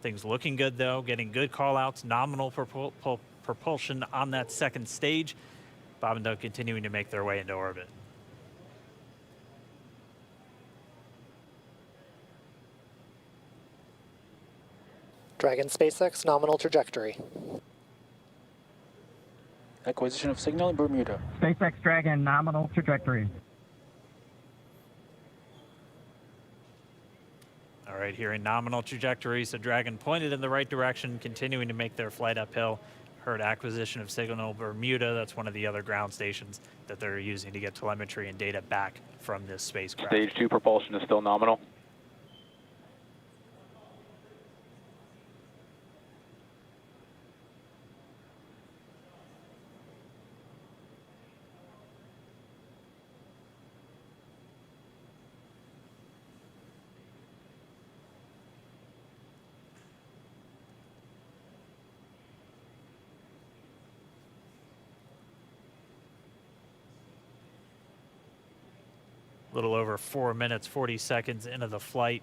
Things looking good though, getting good call outs, nominal propulsion on that second stage. Bob and Doug continuing to make their way into orbit. Dragon SpaceX nominal trajectory. Acquisition of signal in Bermuda. SpaceX Dragon nominal trajectory. All right, here in nominal trajectory, so Dragon pointed in the right direction, continuing to make their flight uphill. Heard acquisition of signal Bermuda. That's one of the other ground stations that they're using to get telemetry and data back from this spacecraft. Stage 2 propulsion is still nominal. A little over 4 minutes, 40 seconds into the flight.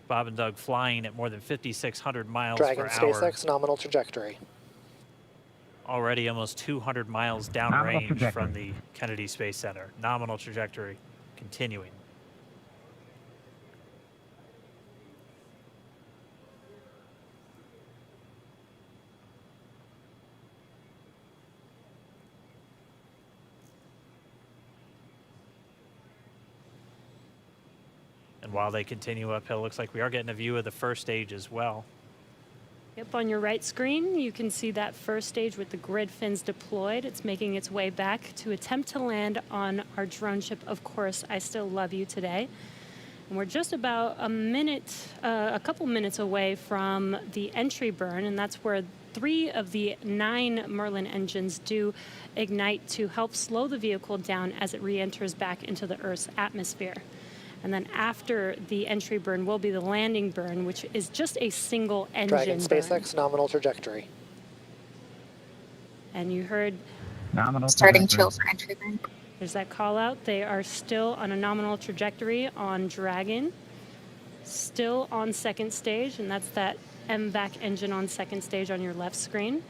Bob and Doug flying at more than 5,600 miles Dragon per hour. SpaceX nominal trajectory. Already almost 200 miles downrange from the Kennedy Space Center. Nominal trajectory continuing. And while they continue uphill, looks like we are getting a view of the first stage as well. Yep, on your right screen, you can see that first stage with the grid fins deployed. It's making its way back to attempt to land on our drone ship, Of Course, I Still Love You today. And we're just about a couple minutes away from the entry burn, and that's where 3 of the 9 Merlin engines do ignite to help slow the vehicle down as it re-enters back into the Earth's atmosphere. And then after the entry burn will be the landing burn, which is just a single engine Dragon SpaceX nominal trajectory. And you heard nominal starting chill for entry burn. There's that call out. They are still on a nominal trajectory on Dragon, still on second stage, and that's that MVAC engine on second stage on your left screen.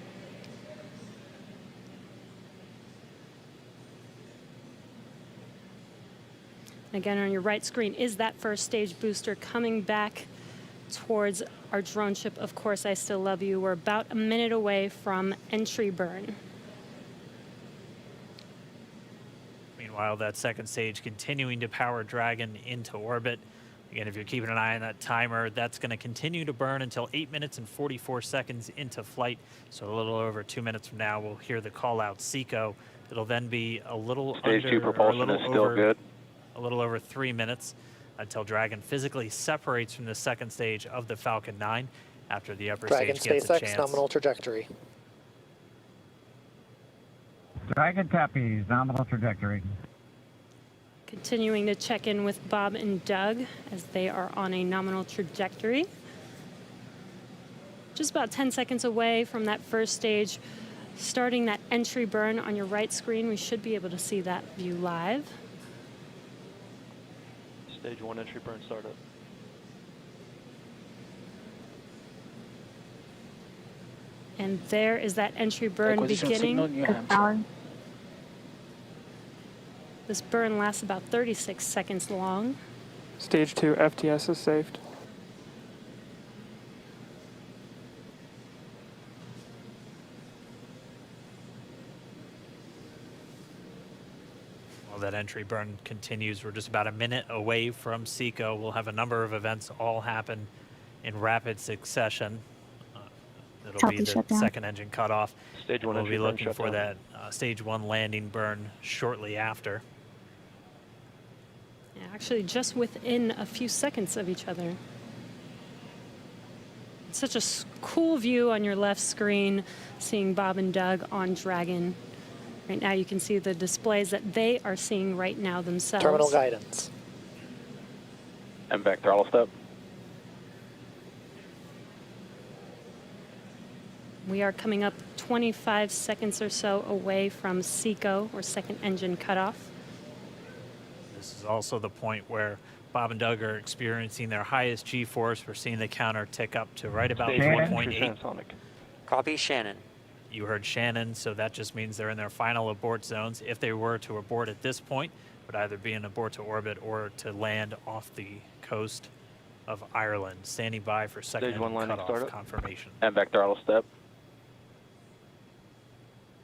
Again, on your right screen is that first stage booster coming back towards our drone ship, Of Course, I Still Love You. We're about a minute away from entry burn. Meanwhile, that second stage continuing to power Dragon into orbit. Again, if you're keeping an eye on that timer, that's going to continue to burn until 8 minutes and 44 seconds into flight. So a little over 2 minutes from now, we'll hear the call out SECO. It'll then be a little Stage under, 2 propulsion is still good. A little over 3 minutes until Dragon physically separates from the second stage of the Falcon 9 after the upper Dragon stage gets a SpaceX chance. nominal trajectory. Dragon copies, nominal trajectory. Continuing to check in with Bob and Doug as they are on a nominal trajectory. Just about 10 seconds away from that first stage, starting that entry burn on your right screen. We should be able to see that view live. Stage 1 entry burn startup. And there is that entry burn Acquisition beginning. signal, New Hampshire. This burn lasts about 36 seconds long. Stage 2 FTS is saved. While that entry burn continues, we're just about a minute away from SECO. We'll have a number of events all happen in rapid succession. It'll be the second engine cutoff. Stage 1 we'll entry be burn looking shut for down. that stage 1 landing burn shortly after. Yeah, actually, just within a few seconds of each other. It's such a cool view on your left screen, seeing Bob and Doug on Dragon. Right now, you can see the displays that they are seeing right now themselves. Terminal guidance. MVAC throttle step. We are coming up 25 seconds or so away from SECO, or second engine cutoff. This is also the point where Bob and Doug are experiencing their highest G-force. We're seeing the counter tick up to right about 1.8. Copy, Shannon. You heard Shannon, so that just means they're in their final abort zones. If they were to abort at this point, it would either be an abort to orbit or to land off the coast of Ireland. Standing by for second Stage 1 landing cutoff startup. confirmation. MVAC throttle step.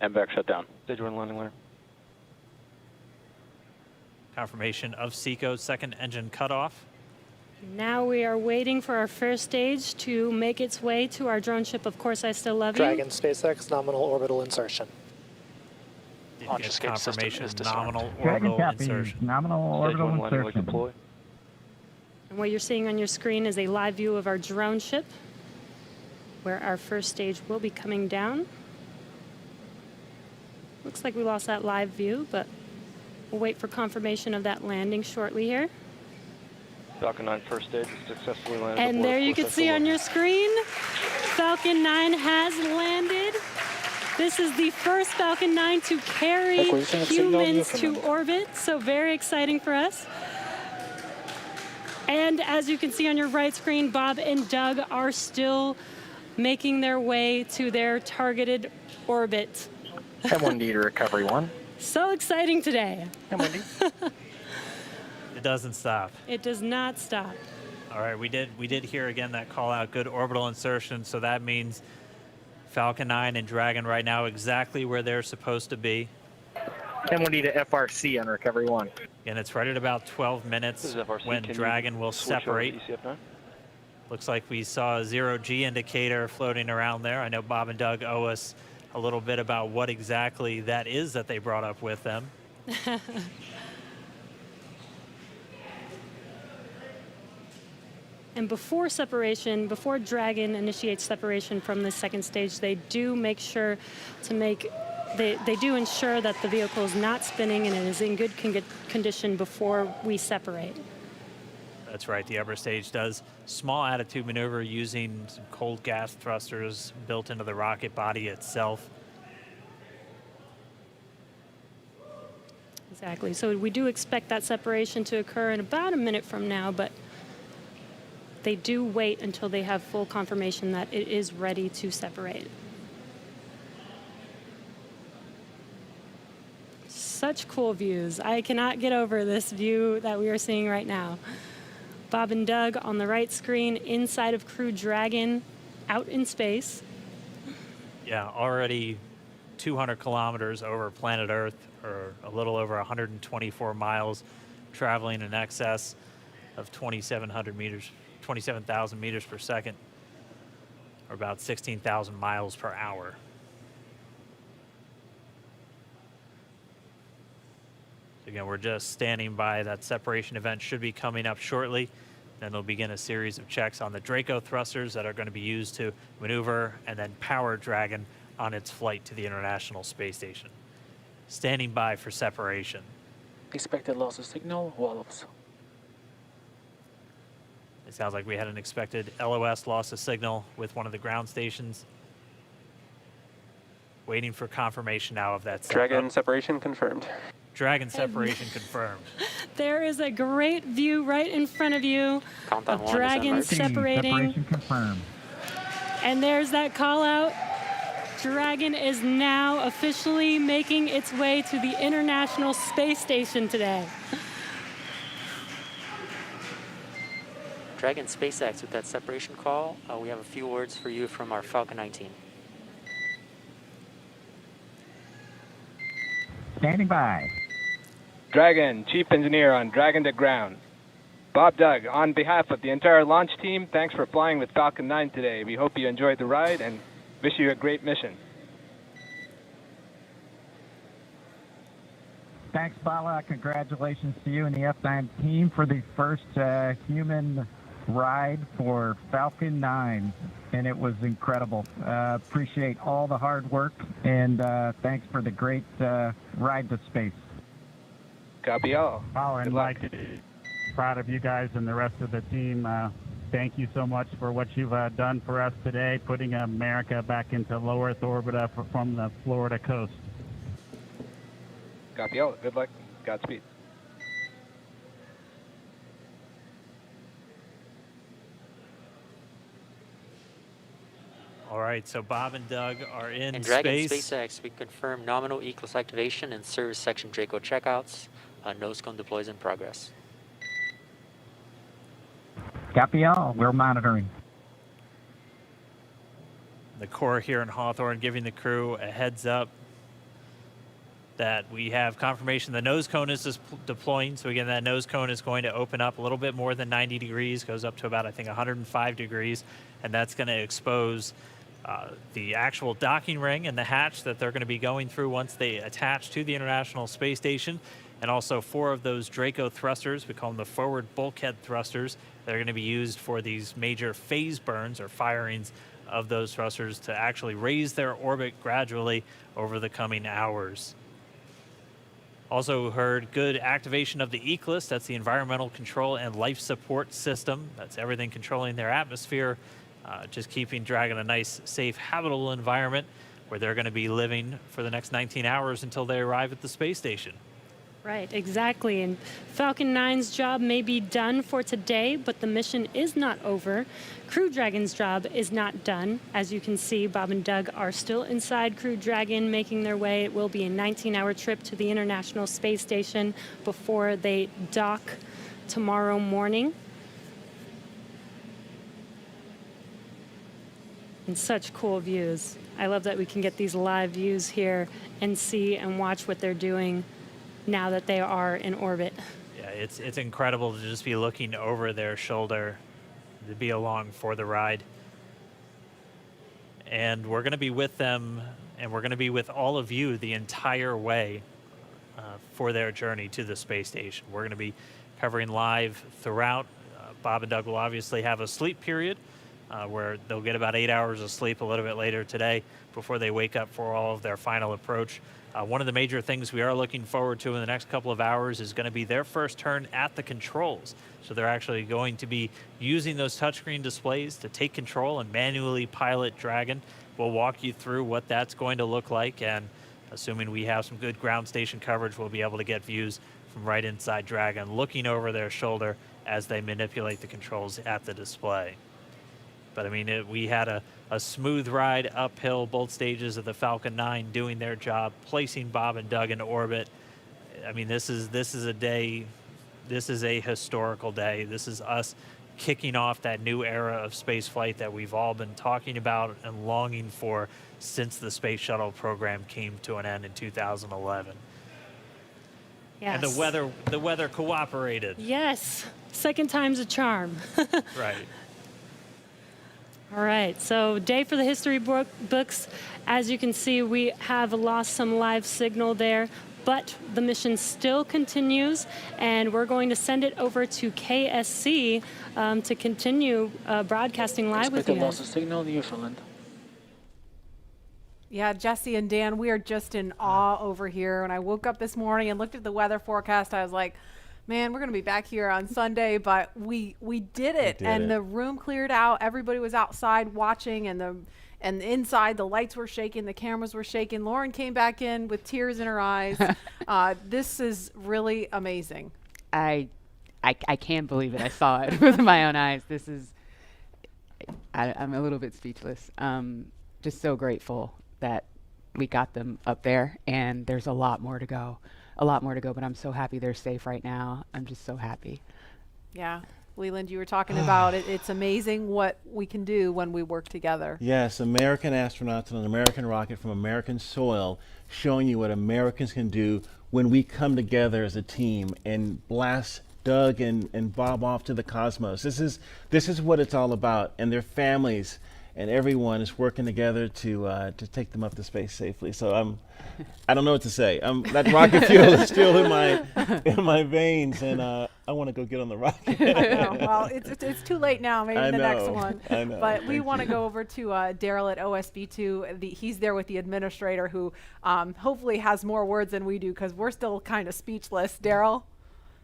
MVAC shut down. Stage 1 landing layer. Confirmation of SECO's second engine cutoff. Now we are waiting for our first stage to make its way to our drone ship. Of course, I still love Dragon you. SpaceX nominal orbital insertion. Did Launch get escape system confirmation is disarmed. nominal Dragon orbital copy. insertion. Nominal Stage orbital 1 landing leg insertion. deploy. And what you're seeing on your screen is a live view of our drone ship, where our first stage will be coming down. Looks like we lost that live view, but we'll wait for confirmation of that landing shortly here. Falcon 9 first stage is successfully landed. And aboard there you can see on your screen, Falcon 9 has landed. This is the first Falcon 9 to carry Acquisition of signal humans to Newfoundland. orbit, so very exciting for us. And as you can see on your right screen, Bob and Doug are still making their way to their targeted orbit. M1D to recovery 1. So exciting today. M1D. It doesn't stop. It does not stop. All right, we did hear again that call out, good orbital insertion, so that means Falcon 9 and Dragon right now exactly where they're supposed to be. M1D to FRC on recovery 1. And it's right at about 12 This minutes is FRC. when Can you Dragon will switch over to separate. ECF9? Looks like we saw a 0G indicator floating around there. I know Bob and Doug owe us a little bit about what exactly that is that they brought up with them. And before separation, before Dragon initiates separation from the second stage, they do make sure to make, they do ensure that the vehicle is not spinning and it is in good condition before we separate. That's right, the upper stage does small attitude maneuver using some cold gas thrusters built into the rocket body itself. Exactly, so we do expect that separation to occur in about a minute from now, but they do wait until they have full confirmation that it is ready to separate. Such cool views. I cannot get over this view that we are seeing right now. Bob and Doug on the right screen, inside of Crew Dragon, out in space. Yeah, already 200 kilometers over planet Earth, or a little over 124 miles, traveling in excess of 2,700 meters. 27,000 meters per second, or about 16,000 miles per hour. So again, we're just standing by. That separation event should be coming up shortly. Then they'll begin a series of checks on the Draco thrusters that are going to be used to maneuver and then power Dragon on its flight to the International Space Station. Standing by for separation. Expected loss of signal, wallops. It sounds like we had an expected LOS loss of signal with one of the ground stations. Waiting for confirmation now of that. Dragon separation confirmed. Dragon separation confirmed. There is a great view right in front of you Countdown of one, Dragon December. separating. Separation confirmed. And there's that call out. Dragon is now officially making its way to the International Space Station today. Dragon SpaceX, with that separation call, we have a few words for you from our Falcon 19. Standing by. Dragon, Chief Engineer on Dragon to Ground. Bob Doug, on behalf of the entire launch team, thanks for flying with Falcon 9 today. We hope you enjoyed the ride and wish you a great mission. Thanks, Bala. Congratulations to you and the F9 team for the first human ride for Falcon 9, and it was incredible. Appreciate all the hard work, and thanks for the great ride to space. Copy all. Oh, Good and luck. proud of you guys and the rest of the team. Thank you so much for what you've done for us today, putting America back into low Earth orbit from the Florida coast. Copy all. Good luck. Godspeed. All right, so Bob and Doug are in And Dragon space. SpaceX, we confirm nominal Eclipse activation and service section Draco checkouts. Nose cone deploys in progress. Copy all. We're monitoring. The Corps here in Hawthorne giving the crew a heads up that we have confirmation the nose cone is deploying. So again, that nose cone is going to open up a little bit more than 90 degrees, goes up to about, I think, 105 degrees, and that's going to expose the actual docking ring and the hatch that they're going to be going through once they attach to the International Space Station, and also 4 of those Draco thrusters, we call them the forward bulkhead thrusters, that are going to be used for these major phase burns or firings of those thrusters to actually raise their orbit gradually over the coming hours. Also heard good activation of the Eclipse, that's the environmental control and life support system. That's everything controlling their atmosphere, just keeping Dragon a nice, safe, habitable environment where they're going to be living for the next 19 hours until they arrive at the space station. Right, exactly. And Falcon 9's job may be done for today, but the mission is not over. Crew Dragon's job is not done. As you can see, Bob and Doug are still inside Crew Dragon, making their way. It will be a 19-hour trip to the International Space Station before they dock tomorrow morning. And such cool views. I love that we can get these live views here and see and watch what they're doing now that they are in orbit. Yeah, it's incredible to just be looking over their shoulder, to be along for the ride. And we're going to be with them, and we're going to be with all of you the entire way for their journey to the space station. We're going to be covering live throughout. Bob and Doug will obviously have a sleep period where they'll get about 8 hours of sleep a little bit later today before they wake up for all of their final approach. One of the major things we are looking forward to in the next couple of hours is going to be their first turn at the controls. So they're actually going to be using those touchscreen displays to take control and manually pilot Dragon. We'll walk you through what that's going to look like, and assuming we have some good ground station coverage, we'll be able to get views from right inside Dragon, looking over their shoulder as they manipulate the controls at the display. But I mean, we had a smooth ride uphill, both stages of the Falcon 9 doing their job, placing Bob and Doug in orbit. I mean, this is a day, this is a historical day. This is us kicking off that new era of space flight that we've all been talking about and longing for since the Space Shuttle program came to an end in 2011. Yes. And the weather cooperated. Yes, second time's a charm. Right. All right, so day for the history books. As you can see, we have lost some live signal there, but the mission still continues, and we're going to send it over to KSC to continue broadcasting live with you. Loss of signal in Newfoundland. Yeah, Jesse and Dan, we are just in awe over here. When I woke up this morning and looked at the weather forecast, I was like, man, we're going to be back here on Sunday, but we did it. The room cleared out. Everybody was outside watching, and inside the lights were shaking, the cameras were shaking. Lauren came back in with tears in her eyes. This is really amazing. I can't believe it. I saw it with my own eyes. This is, I'm a little bit speechless. Just so grateful that we got them up there, and there's a lot more to go. But I'm so happy they're safe right now. I'm just so happy. Yeah. Leland, you were talking about it. It's amazing what we can do when we work together. Yes, American astronauts on an American rocket from American soil, showing you what Americans can do when we come together as a team and blast Doug and Bob off to the cosmos. This is what it's all about, and their families and everyone is working together to take them up to space safely. So I don't know what to say. That rocket fuel is still in my veins, and I want to go get on the rocket. I know. Well, it's too late now. Maybe the next one. I know. But we want to go over to Daryl at OSB2. He's there with the administrator, who hopefully has more words than we do, because we're still kind of speechless. Daryl.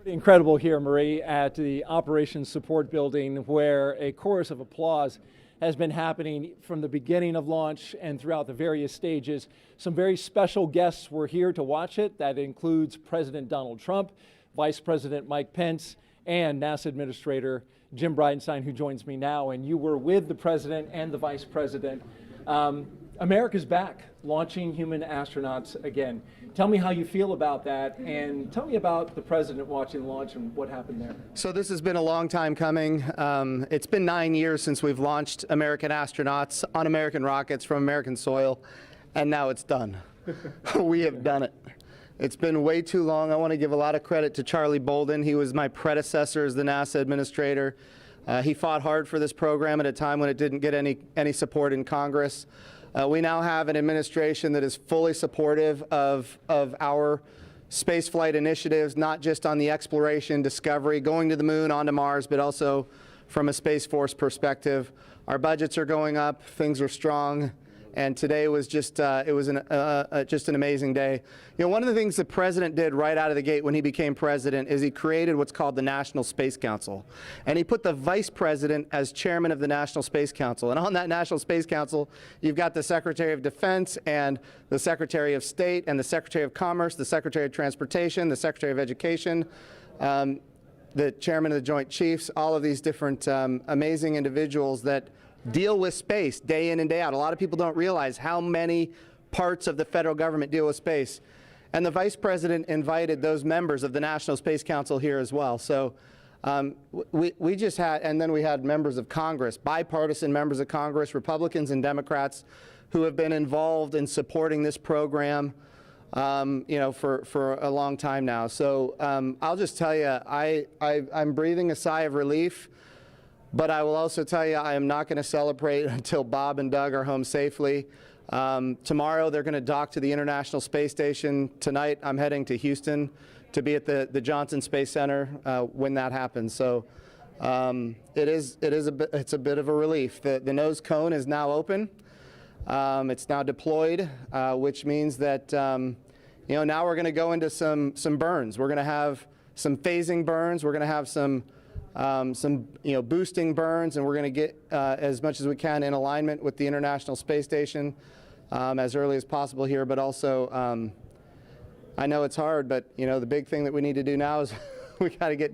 Pretty incredible here, Marie, at the Operations Support Building, where a chorus of applause has been happening from the beginning of launch and throughout the various stages. Some very special guests were here to watch it. That includes President Donald Trump, Vice President Mike Pence, and NASA Administrator Jim Bridenstine, who joins me now. And you were with the President and the Vice President. America's back, launching human astronauts again. Tell me how you feel about that, and tell me about the President watching the launch and what happened there. So this has been a long time coming. It's been 9 years since we've launched American astronauts on American rockets from American soil, and now it's done. We have done it. It's been way too long. I want to give a lot of credit to Charlie Bolden. He was my predecessor as the NASA administrator. He fought hard for this program at a time when it didn't get any support in Congress. We now have an administration that is fully supportive of our spaceflight initiatives, not just on the exploration, discovery, going to the moon, onto Mars, but also from a Space Force perspective. Our budgets are going up, things are strong, and today was just just an amazing day. You know, one of the things the President did right out of the gate when he became President is he created what's called the National Space Council, and he put the Vice President as chairman of the National Space Council. And on that National Space Council, you've got the Secretary of Defense and the Secretary of State and the Secretary of Commerce, the Secretary of Transportation, the Secretary of Education, the Chairman of the Joint Chiefs, all of these different amazing individuals that deal with space day in and day out. A lot of people don't realize how many parts of the federal government deal with space. And the Vice President invited those members of the National Space Council here as well. So we just had, and then we had members of Congress, bipartisan members of Congress, Republicans and Democrats, who have been involved in supporting this program you know, for a long time now. So I'll just tell you, I'm breathing a sigh of relief. But I will also tell you, I am not going to celebrate until Bob and Doug are home safely. Tomorrow, they're going to dock to the International Space Station. Tonight, I'm heading to Houston to be at the Johnson Space Center when that happens. So it's a bit of a relief. The nose cone is now open. It's now deployed, which means that you know, now we're going to go into some burns. We're going to have some phasing burns. We're going to have some you know, boosting burns, and we're going to get as much as we can in alignment with the International Space Station as early as possible here. But also, I know it's hard, but you know, the big thing that we need to do now is we got to get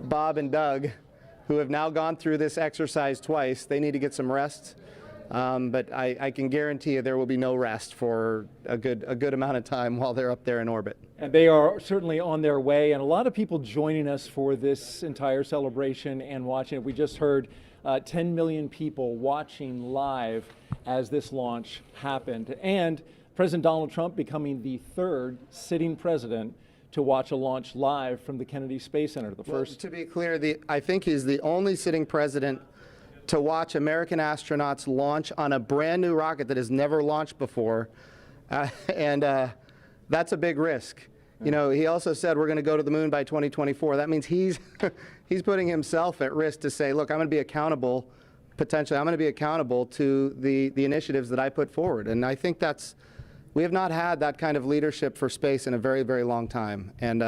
Bob and Doug, who have now gone through this exercise twice. They need to get some rest. But I can guarantee you there will be no rest for a good amount of time while they're up there in orbit. And they are certainly on their way, and a lot of people joining us for this entire celebration and watching it. We just heard 10 million people watching live as this launch happened, and President Donald Trump becoming the third sitting president to watch a launch live from the Kennedy Space Center. The first. To be clear, I think he's the only sitting president to watch American astronauts launch on a brand new rocket that has never launched before, and that's a big risk. You know, he also said we're going to go to the moon by 2024. That means he's putting himself at risk to say, look, I'm going to be accountable, potentially, I'm going to be accountable to the initiatives that I put forward. And I think we have not had that kind of leadership for space in a very, very long time, and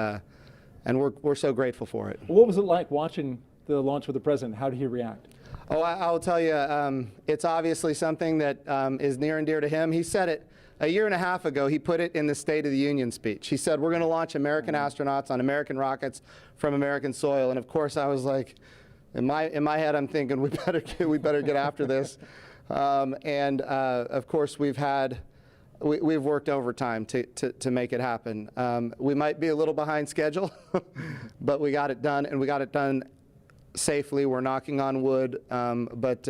we're so grateful for it. What was it like watching the launch with the president? How did he react? Oh, I'll tell you, it's obviously something that is near and dear to him. He said it a year and a half ago. He put it in the State of the Union speech. He said, we're going to launch American astronauts on American rockets from American soil. And of course, I was like, in my head, I'm thinking, we better get after this. Of course, we've worked overtime to make it happen. We might be a little behind schedule, but we got it done, and we got it done safely. We're knocking on wood, but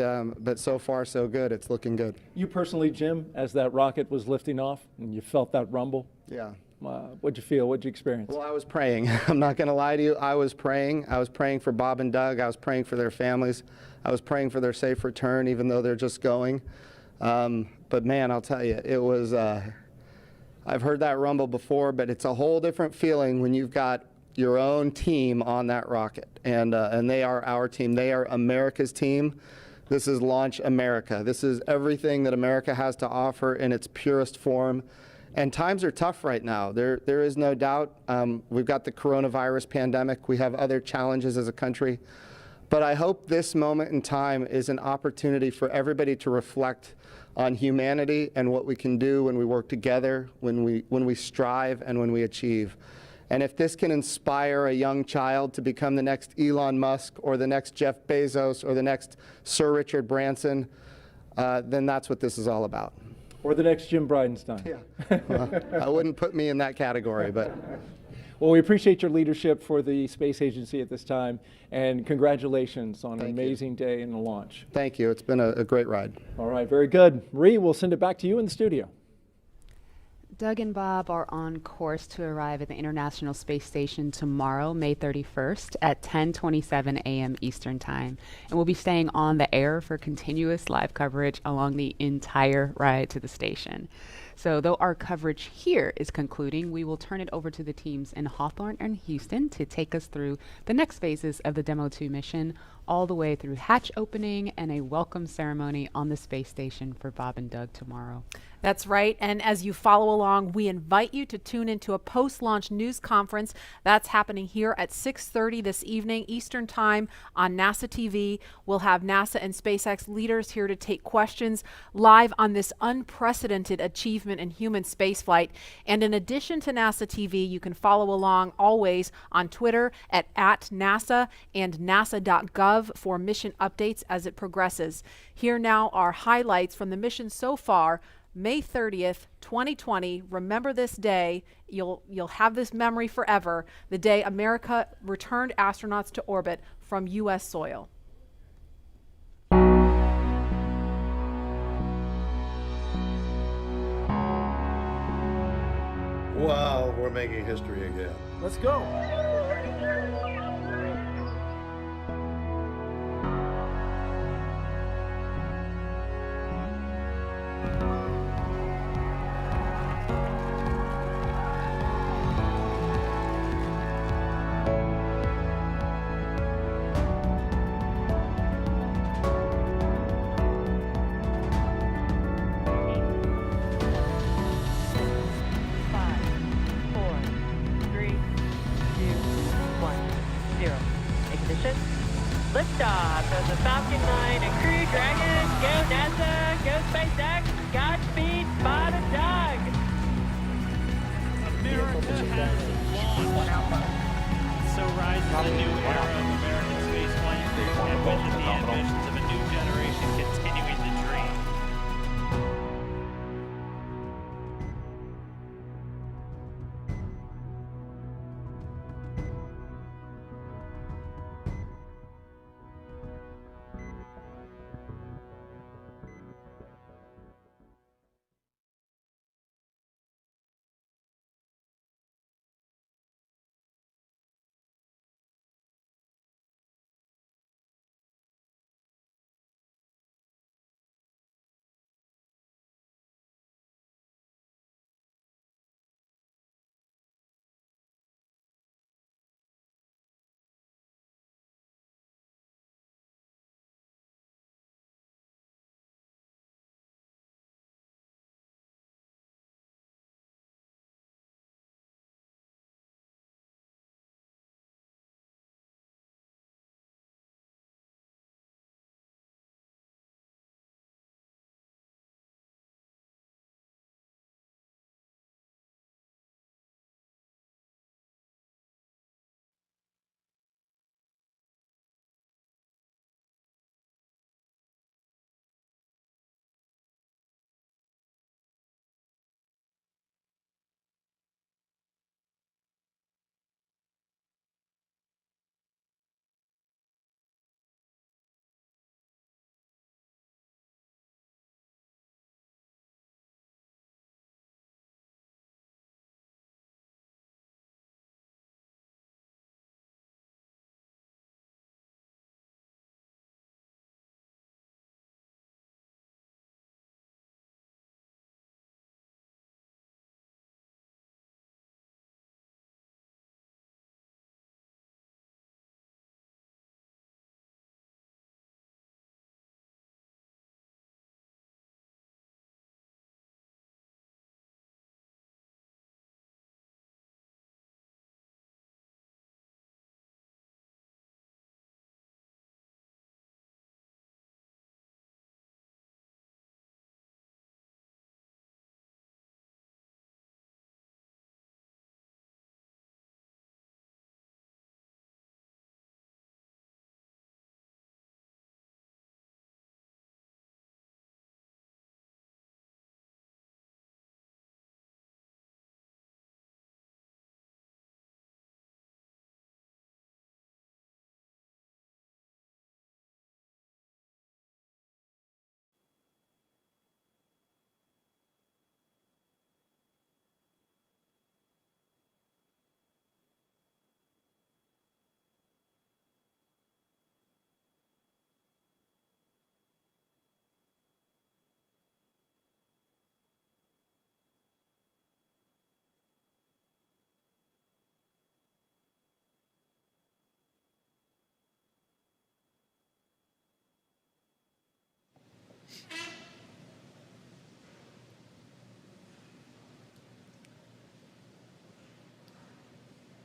so far so good. It's looking good. You personally, Jim, as that rocket was lifting off and you felt that rumble? Yeah. What'd you feel? What'd you experience? Well, I was praying. I'm not going to lie to you. I was praying. I was praying for Bob and Doug. I was praying for their families. I was praying for their safe return, even though they're just going. But man, I'll tell you, it was, I've heard that rumble before, but it's a whole different feeling when you've got your own team on that rocket, and they are our team. They are America's team. This is Launch America. This is everything that America has to offer in its purest form, And times are tough right now. There is no doubt. We've got the coronavirus pandemic. We have other challenges as a country. But I hope this moment in time is an opportunity for everybody to reflect on humanity and what we can do when we work together, when we strive, and when we achieve. And if this can inspire a young child to become the next Elon Musk or the next Jeff Bezos or the next Sir Richard Branson, then that's what this is all about. Or the next Jim Bridenstine. Yeah. Well, I wouldn't put me in that category, but. Well, we appreciate your leadership for the space agency at this time, and congratulations on an amazing day in the launch. Thank you. It's been a great ride. All right, very good. Marie, we'll send it back to you in the studio. Doug and Bob are on course to arrive at the International Space Station tomorrow, May 31st at 10:27 a.m. Eastern Time. And we'll be staying on the air for continuous live coverage along the entire ride to the station. So though our coverage here is concluding, we will turn it over to the teams in Hawthorne and Houston to take us through the next phases of the Demo 2 mission, all the way through hatch opening and a welcome ceremony on the space station for Bob and Doug tomorrow. That's right. And as you follow along, we invite you to tune into a post-launch news conference that's happening here at 6:30 this evening Eastern Time on NASA TV. We'll have NASA and SpaceX leaders here to take questions live on this unprecedented achievement in human spaceflight. And in addition to NASA TV, you can follow along always on Twitter at @NASA and nasa.gov for mission updates as it progresses. Here now are highlights from the mission so far. May 30th, 2020. Remember this day. You'll have this memory forever. The day America returned astronauts to orbit from U.S. soil. Wow, we're making history again. Let's go. Liftoff of the Falcon 9 and Crew Dragon. Go NASA, go SpaceX, Godspeed, Bob and Doug. America has launched. So rises a new era of American spaceflight, and with it the ambitions of a new generation continuing the dream.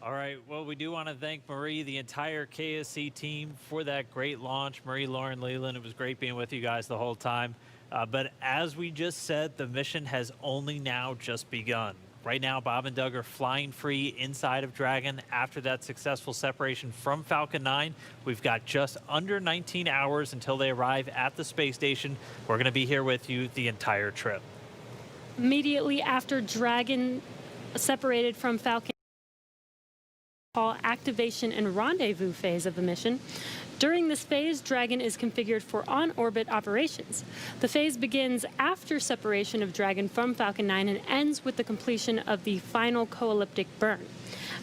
All right, well, we do want to thank Marie, the entire KSC team, for that great launch. Marie, Lauren, Leland, it was great being with you guys the whole time. But as we just said, the mission has only now just begun. Right now, Bob and Doug are flying free inside of Dragon after that successful separation from Falcon 9. We've got just under 19 hours until they arrive at the space station. We're going to be here with you the entire trip. Immediately after Dragon separated from Falcon, activation and rendezvous phase of the mission. During this phase, Dragon is configured for on-orbit operations. The phase begins after separation of Dragon from Falcon 9 and ends with the completion of the final co-elliptic burn.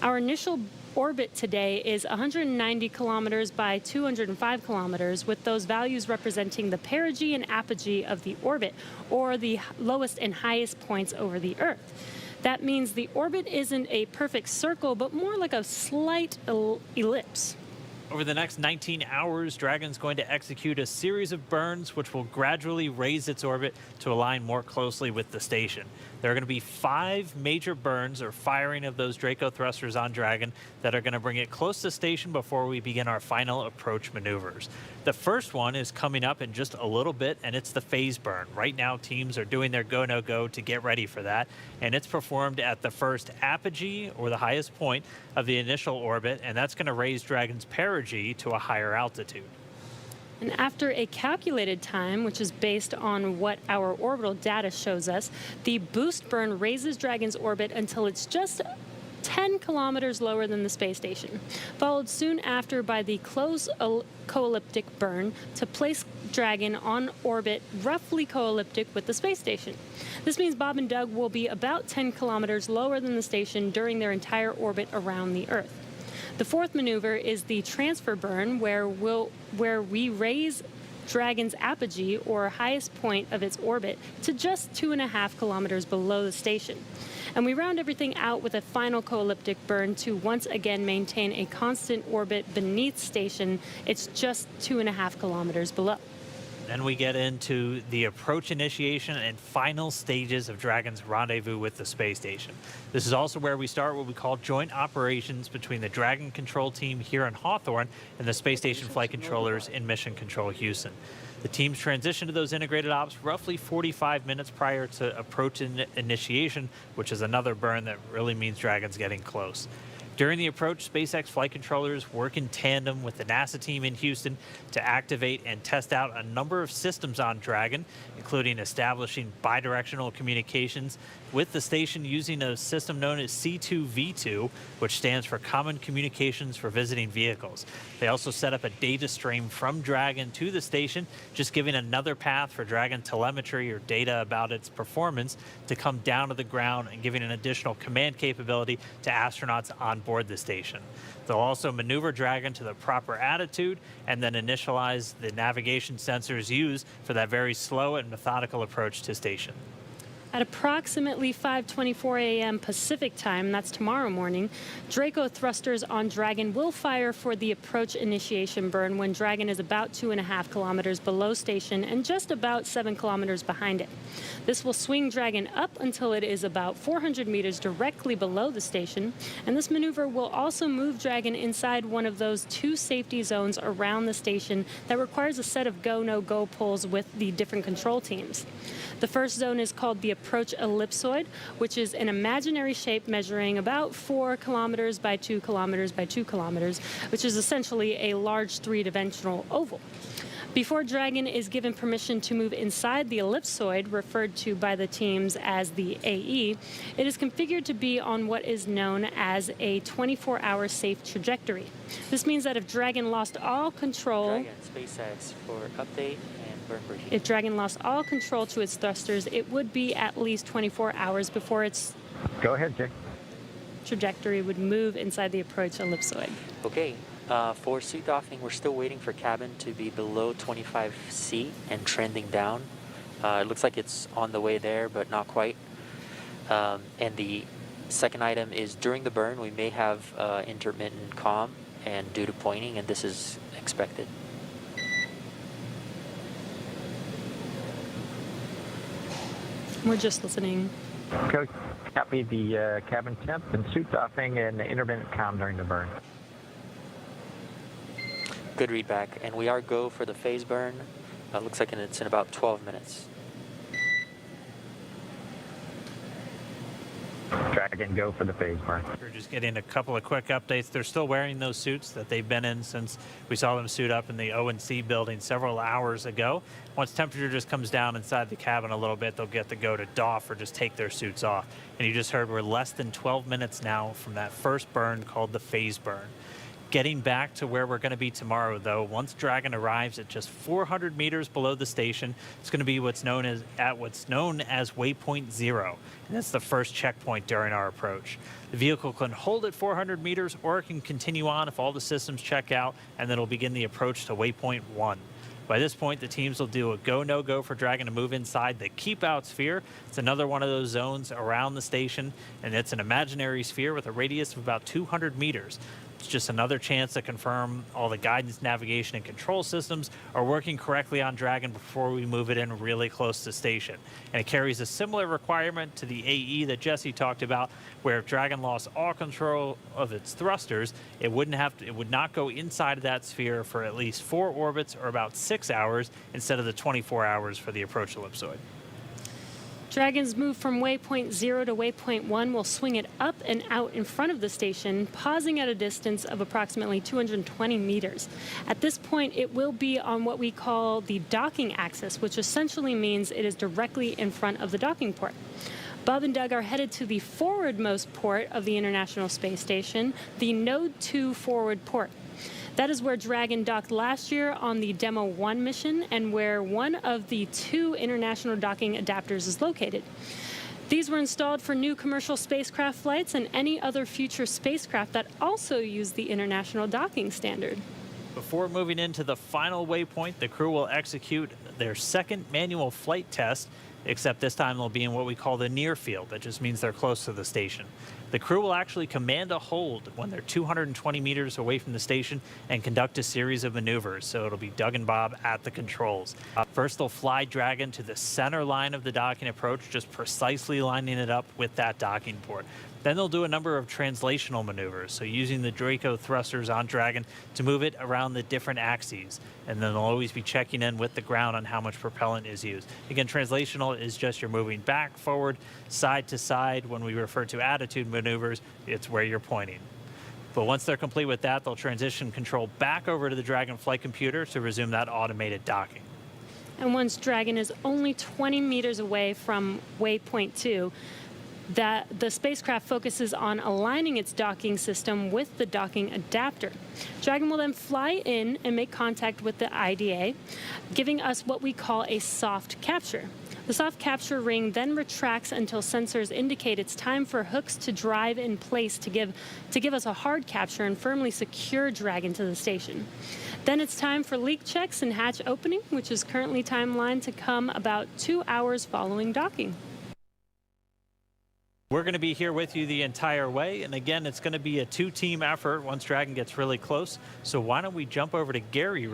Our initial orbit today is 190 kilometers by 205 kilometers, with those values representing the perigee and apogee of the orbit, or the lowest and highest points over the Earth. That means the orbit isn't a perfect circle, but more like a slight ellipse. Over the next 19 hours, Dragon's going to execute a series of burns which will gradually raise its orbit to align more closely with the station. There are going to be 5 major burns or firing of those Draco thrusters on Dragon that are going to bring it close to station before we begin our final approach maneuvers. The first one is coming up in just a little bit, and it's the phase burn. Right now, teams are doing their go-no-go to get ready for that, and it's performed at the first apogee, or the highest point, of the initial orbit, and that's going to raise Dragon's perigee to a higher altitude. And after a calculated time, which is based on what our orbital data shows us, the boost burn raises Dragon's orbit until it's just 10 kilometers lower than the space station, followed soon after by the close co-elliptic burn to place Dragon on orbit roughly co-elliptic with the space station. This means Bob and Doug will be about 10 kilometers lower than the station during their entire orbit around the Earth. The fourth maneuver is the transfer burn, where we raise Dragon's apogee, or highest point of its orbit, to just 2.5 kilometers below the station. And we round everything out with a final co-elliptic burn to once again maintain a constant orbit beneath station. It's just 2.5 kilometers below. Then we get into the approach initiation and final stages of Dragon's rendezvous with the space station. This is also where we start what we call joint operations between the Dragon control team here in Hawthorne and the space station flight controllers in Mission Control Houston. The teams transition to those integrated ops roughly 45 minutes prior to approach initiation, which is another burn that really means Dragon's getting close. During the approach, SpaceX flight controllers work in tandem with the NASA team in Houston to activate and test out a number of systems on Dragon, including establishing bidirectional communications with the station using a system known as C2V2, which stands for Common Communications for Visiting Vehicles. They also set up a data stream from Dragon to the station, just giving another path for Dragon telemetry or data about its performance to come down to the ground and giving an additional command capability to astronauts on board the station. They'll also maneuver Dragon to the proper attitude and then initialize the navigation sensors used for that very slow and methodical approach to station. At approximately 5:24 a.m. Pacific time, that's tomorrow morning, Draco thrusters on Dragon will fire for the approach initiation burn when Dragon is about 2.5 kilometers below station and just about 7 kilometers behind it. This will swing Dragon up until it is about 400 meters directly below the station, and this maneuver will also move Dragon inside one of those 2 safety zones around the station that requires a set of go-no-go pulls with the different control teams. The first zone is called the approach ellipsoid, which is an imaginary shape measuring about 4 kilometers by 2 kilometers by 2 kilometers, which is essentially a large 3-dimensional oval. Before Dragon is given permission to move inside the ellipsoid, referred to by the teams as the AE, it is configured to be on what is known as a 24-hour safe trajectory. This means that if Dragon lost all control... Dragon, SpaceX for update and burn briefing. If Dragon lost all control to its thrusters, it would be at least 24 hours before its... Go ahead, Jay. ...trajectory would move inside the approach ellipsoid. Okay. For suit doffing, we're still waiting for cabin to be below 25C and trending down. It looks like it's on the way there, but not quite. And the second item is during the burn, we may have intermittent comm and due to pointing, and this is expected. We're just listening. Coach, Copy the cabin temp and suit doffing and intermittent comm during the burn. Good read back, and we are go for the phase burn. Looks like it's in about 12 minutes. Dragon, go for the phase burn. We're just getting a couple of quick updates. They're still wearing those suits that they've been in since we saw them suit up in the O&C building several hours ago. Once temperature just comes down inside the cabin a little bit, they'll get to go to doff or just take their suits off. And you just heard we're less than 12 minutes now from that first burn called the phase burn. Getting back to where we're going to be tomorrow, though, once Dragon arrives at just 400 meters below the station, it's going to be what's known as Waypoint 0, and that's the first checkpoint during our approach. The vehicle can hold at 400 meters, or it can continue on if all the systems check out, and then it'll begin the approach to Waypoint 1. By this point, the teams will do a go, no-go for Dragon to move inside the keep-out sphere. It's another one of those zones around the station, and it's an imaginary sphere with a radius of about 200 meters. It's just another chance to confirm all the guidance, navigation, and control systems are working correctly on Dragon before we move it in really close to station. And it carries a similar requirement to the AE that Jesse talked about, where if Dragon lost all control of its thrusters, it would not go inside of that sphere for at least 4 orbits or about 6 hours instead of the 24 hours for the approach ellipsoid. Dragon's move from Waypoint 0 to Waypoint 1 will swing it up and out in front of the station, pausing at a distance of approximately 220 meters. At this point, it will be on what we call the docking axis, which essentially means it is directly in front of the docking port. Bob and Doug are headed to the forwardmost port of the International Space Station, the Node 2 forward port. That is where Dragon docked last year on the Demo 1 mission and where one of the 2 international docking adapters is located. These were installed for new commercial spacecraft flights and any other future spacecraft that also use the International Docking Standard. Before moving into the final waypoint, the crew will execute their second manual flight test, except this time they'll be in what we call the near field. That just means they're close to the station. The crew will actually command a hold when they're 220 meters away from the station and conduct a series of maneuvers. So it'll be Doug and Bob at the controls. First, they'll fly Dragon to the center line of the docking approach, just precisely lining it up with that docking port. Then they'll do a number of translational maneuvers, so using the Draco thrusters on Dragon to move it around the different axes. And then they'll always be checking in with the ground on how much propellant is used. Again, translational is just you're moving back, forward, side to side. When we refer to attitude maneuvers, it's where you're pointing. But once they're complete with that, they'll transition control back over to the Dragon flight computer to resume that automated docking. And once Dragon is only 20 meters away from Waypoint 2, that the spacecraft focuses on aligning its docking system with the docking adapter. Dragon will then fly in and make contact with the IDA, giving us what we call a soft capture. The soft capture ring then retracts until sensors indicate it's time for hooks to drive in place to give us a hard capture and firmly secure Dragon to the station. Then it's time for leak checks and hatch opening, which is currently timelined to come about 2 hours following docking. We're going to be here with you the entire way, and again, it's going to be a 2-team effort once Dragon gets really close. So why don't we jump over to Gary,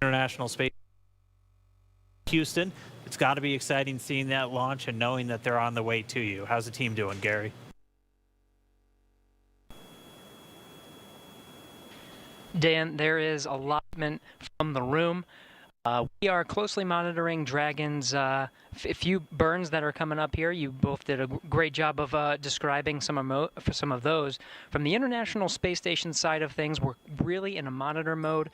International Space Houston. It's got to be exciting seeing that launch and knowing that they're on the way to you. How's the team doing, Gary? Dan, there is allotment from the room. We are closely monitoring Dragon's few burns that are coming up here. You both did a great job of describing some of those. From the International Space Station side of things, we're really in a monitor mode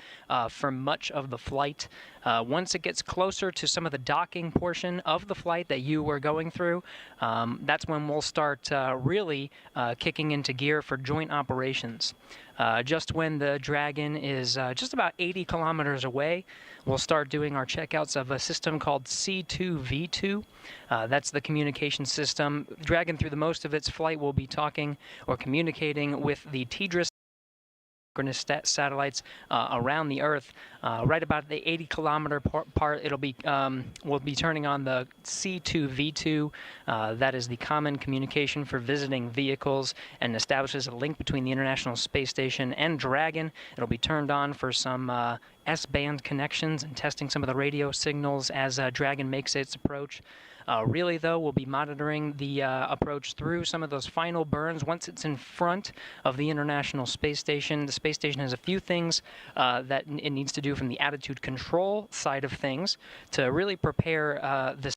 for much of the flight. Once it gets closer to some of the docking portion of the flight that you were going through, that's when we'll start really kicking into gear for joint operations. Just when the Dragon is just about 80 kilometers away, we'll start doing our checkouts of a system called C2V2. That's the communication system. Dragon, through the most of its flight, will be talking or communicating with the TDRS satellites around the Earth. Right about the 80-kilometer part, it'll be we'll be turning on the C2V2. That is the common communication for visiting vehicles and establishes a link between the International Space Station and Dragon. It'll be turned on for some S-band connections and testing some of the radio signals as Dragon makes its approach. Really, though, we'll be monitoring the approach through some of those final burns. Once it's in front of the International Space Station, the space station has a few things that it needs to do from the attitude control side of things to really prepare this.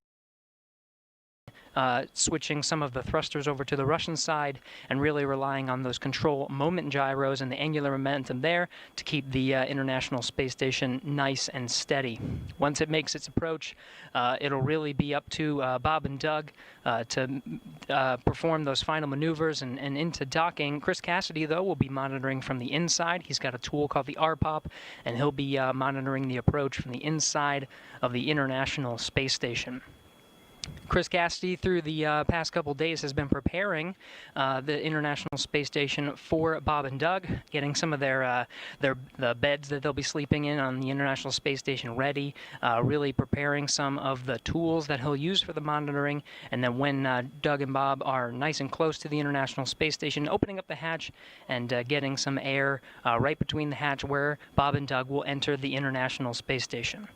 Switching some of the thrusters over to the Russian side and really relying on those control moment gyros and the angular momentum there to keep the International Space Station nice and steady. Once it makes its approach, it'll really be up to Bob and Doug to perform those final maneuvers and into docking. Chris Cassidy, though, will be monitoring from the inside. He's got a tool called the RPOP, and he'll be monitoring the approach from the inside of the International Space Station. Chris Cassidy, through the past couple days, has been preparing the International Space Station for Bob and Doug, getting some of the beds that they'll be sleeping in on the International Space Station ready, really preparing some of the tools that he'll use for the monitoring, and then when Doug and Bob are nice and close to the International Space Station, opening up the hatch and getting some air right between the hatch where Bob and Doug will enter the International Space Station.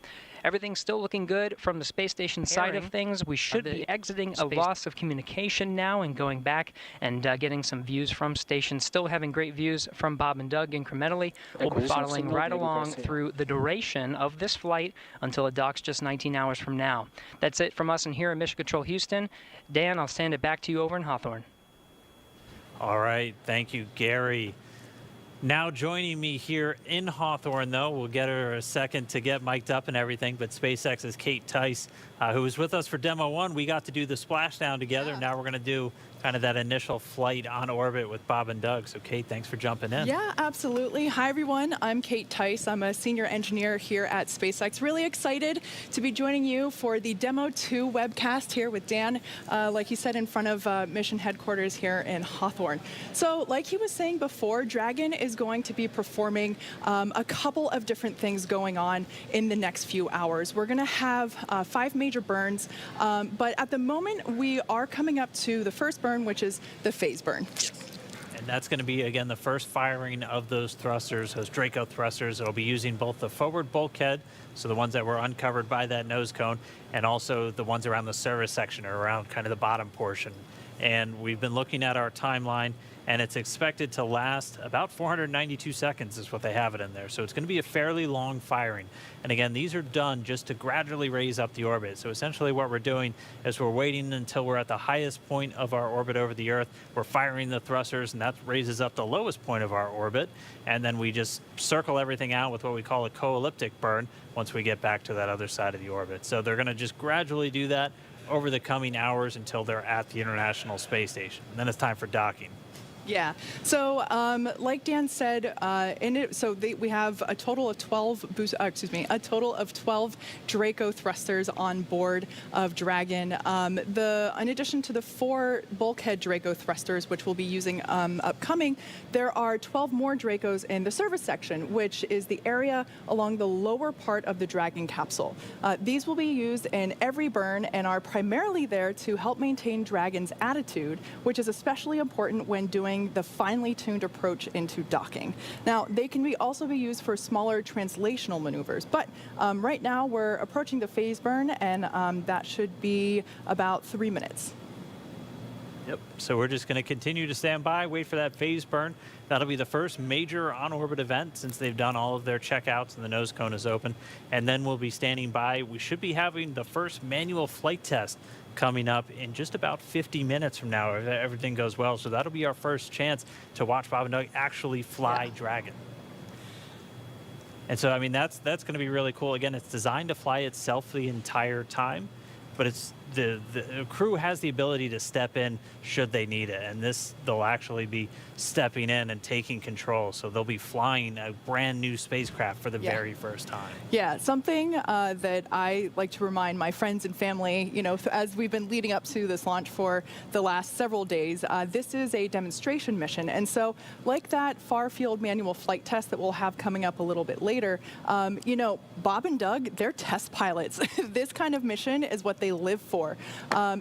Everything's still looking good from the space station side of things. We should be exiting a loss of communication now and going back and getting some views from station. Still having great views from Bob and Doug incrementally. We'll be following right along through the duration of this flight until it docks just 19 hours from now. That's it from us in here in Mission Control Houston. Dan, I'll send it back to you over in Hawthorne. All right. Thank you, Gary. Now joining me here in Hawthorne, though, we'll get her a second to get mic'd up and everything, but SpaceX's Kate Theis, who was with us for Demo 1, we got to do the splashdown together. Yeah. Now we're going to do kind of that initial flight on orbit with Bob and Doug. So, Kate, thanks for jumping in. Yeah, absolutely. Hi, everyone. I'm Kate Theis. I'm a senior engineer here at SpaceX. Really excited to be joining you for the Demo 2 webcast here with Dan, like he said, in front of mission headquarters here in Hawthorne. So, like he was saying before, Dragon is going to be performing a couple of different things going on in the next few hours. We're going to have 5 major burns, but at the moment, we are coming up to the first burn, which is the phase burn. And that's going to be, again, the first firing of those thrusters, those Draco thrusters. It'll be using both the forward bulkhead, so the ones that were uncovered by that nose cone, and also the ones around the service section or around kind of the bottom portion. And we've been looking at our timeline, and it's expected to last about 492 seconds is what they have it in there. So it's going to be a fairly long firing. And again, these are done just to gradually raise up the orbit. So essentially what we're doing is we're waiting until we're at the highest point of our orbit over the Earth. We're firing the thrusters, and that raises up the lowest point of our orbit. And then we just circle everything out with what we call a co-elliptic burn once we get back to that other side of the orbit. So they're going to just gradually do that over the coming hours until they're at the International Space Station. And then it's time for docking. Yeah. So, like Dan said, we have a total of 12 Draco thrusters on board of Dragon. In addition to the 4 bulkhead Draco thrusters, which we'll be using upcoming, there are 12 more Dracos in the service section, which is the area along the lower part of the Dragon capsule. These will be used in every burn and are primarily there to help maintain Dragon's attitude, which is especially important when doing the finely tuned approach into docking. Now, they can also be used for smaller translational maneuvers, but right now we're approaching the phase burn, and that should be about 3 minutes. Yep, so we're just going to continue to stand by, wait for that phase burn. That'll be the first major on-orbit event since they've done all of their checkouts and the nose cone is open. And then we'll be standing by. We should be having the first manual flight test coming up in just about 50 minutes from now, if everything goes well. So that'll be our first chance to watch Bob and Doug actually fly Dragon. And so, I mean, that's going to be really cool. Again, it's designed to fly itself the entire time, but it's the crew has the ability to step in should they need it, and they'll actually be stepping in and taking control. So they'll be flying a brand new spacecraft for the very first time. Yeah, something that I like to remind my friends and family, as we've been leading up to this launch for the last several days, this is a demonstration mission. And so like that far field manual flight test that we'll have coming up a little bit later, Bob and Doug, they're test pilots. This kind of mission is what they live for. for.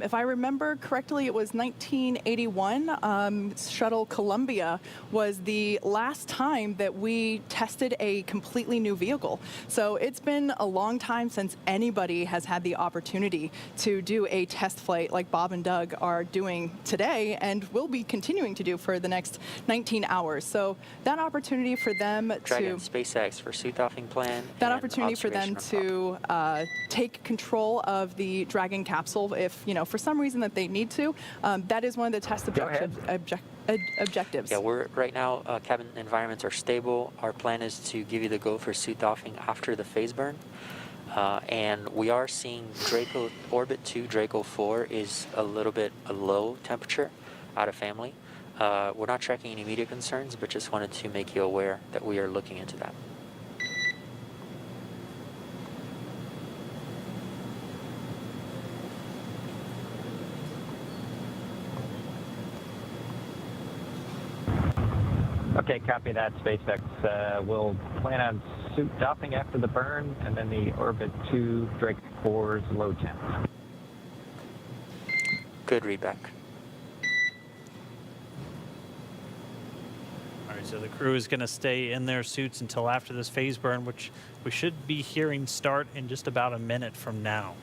If I remember correctly, it was 1981. Shuttle Columbia was the last time that we tested a completely new vehicle. So it's been a long time since anybody has had the opportunity to do a test flight like Bob and Doug are doing today and will be continuing to do for the next 19 hours. So that opportunity for them Dragon to SpaceX for suit doffing plan. that and opportunity for them observation on top. to take control of the Dragon capsule if, for some reason that they need to, that is one of the test objectives. Yeah, we're right now, cabin environments are stable. Our plan is to give you the go for suit doffing after the phase burn. And we are seeing Draco Orbit 2, Draco 4 is a little bit a low temperature out of family. We're not tracking any immediate concerns, but just wanted to make you aware that we are looking into that. Okay, copy that, SpaceX. We'll plan on suit doffing after the burn, and then the Orbit 2 Drake 4's low temp. Good readback. All right, so the crew is going to stay in their suits until after this phase burn, which we should be hearing start in just about a minute from now.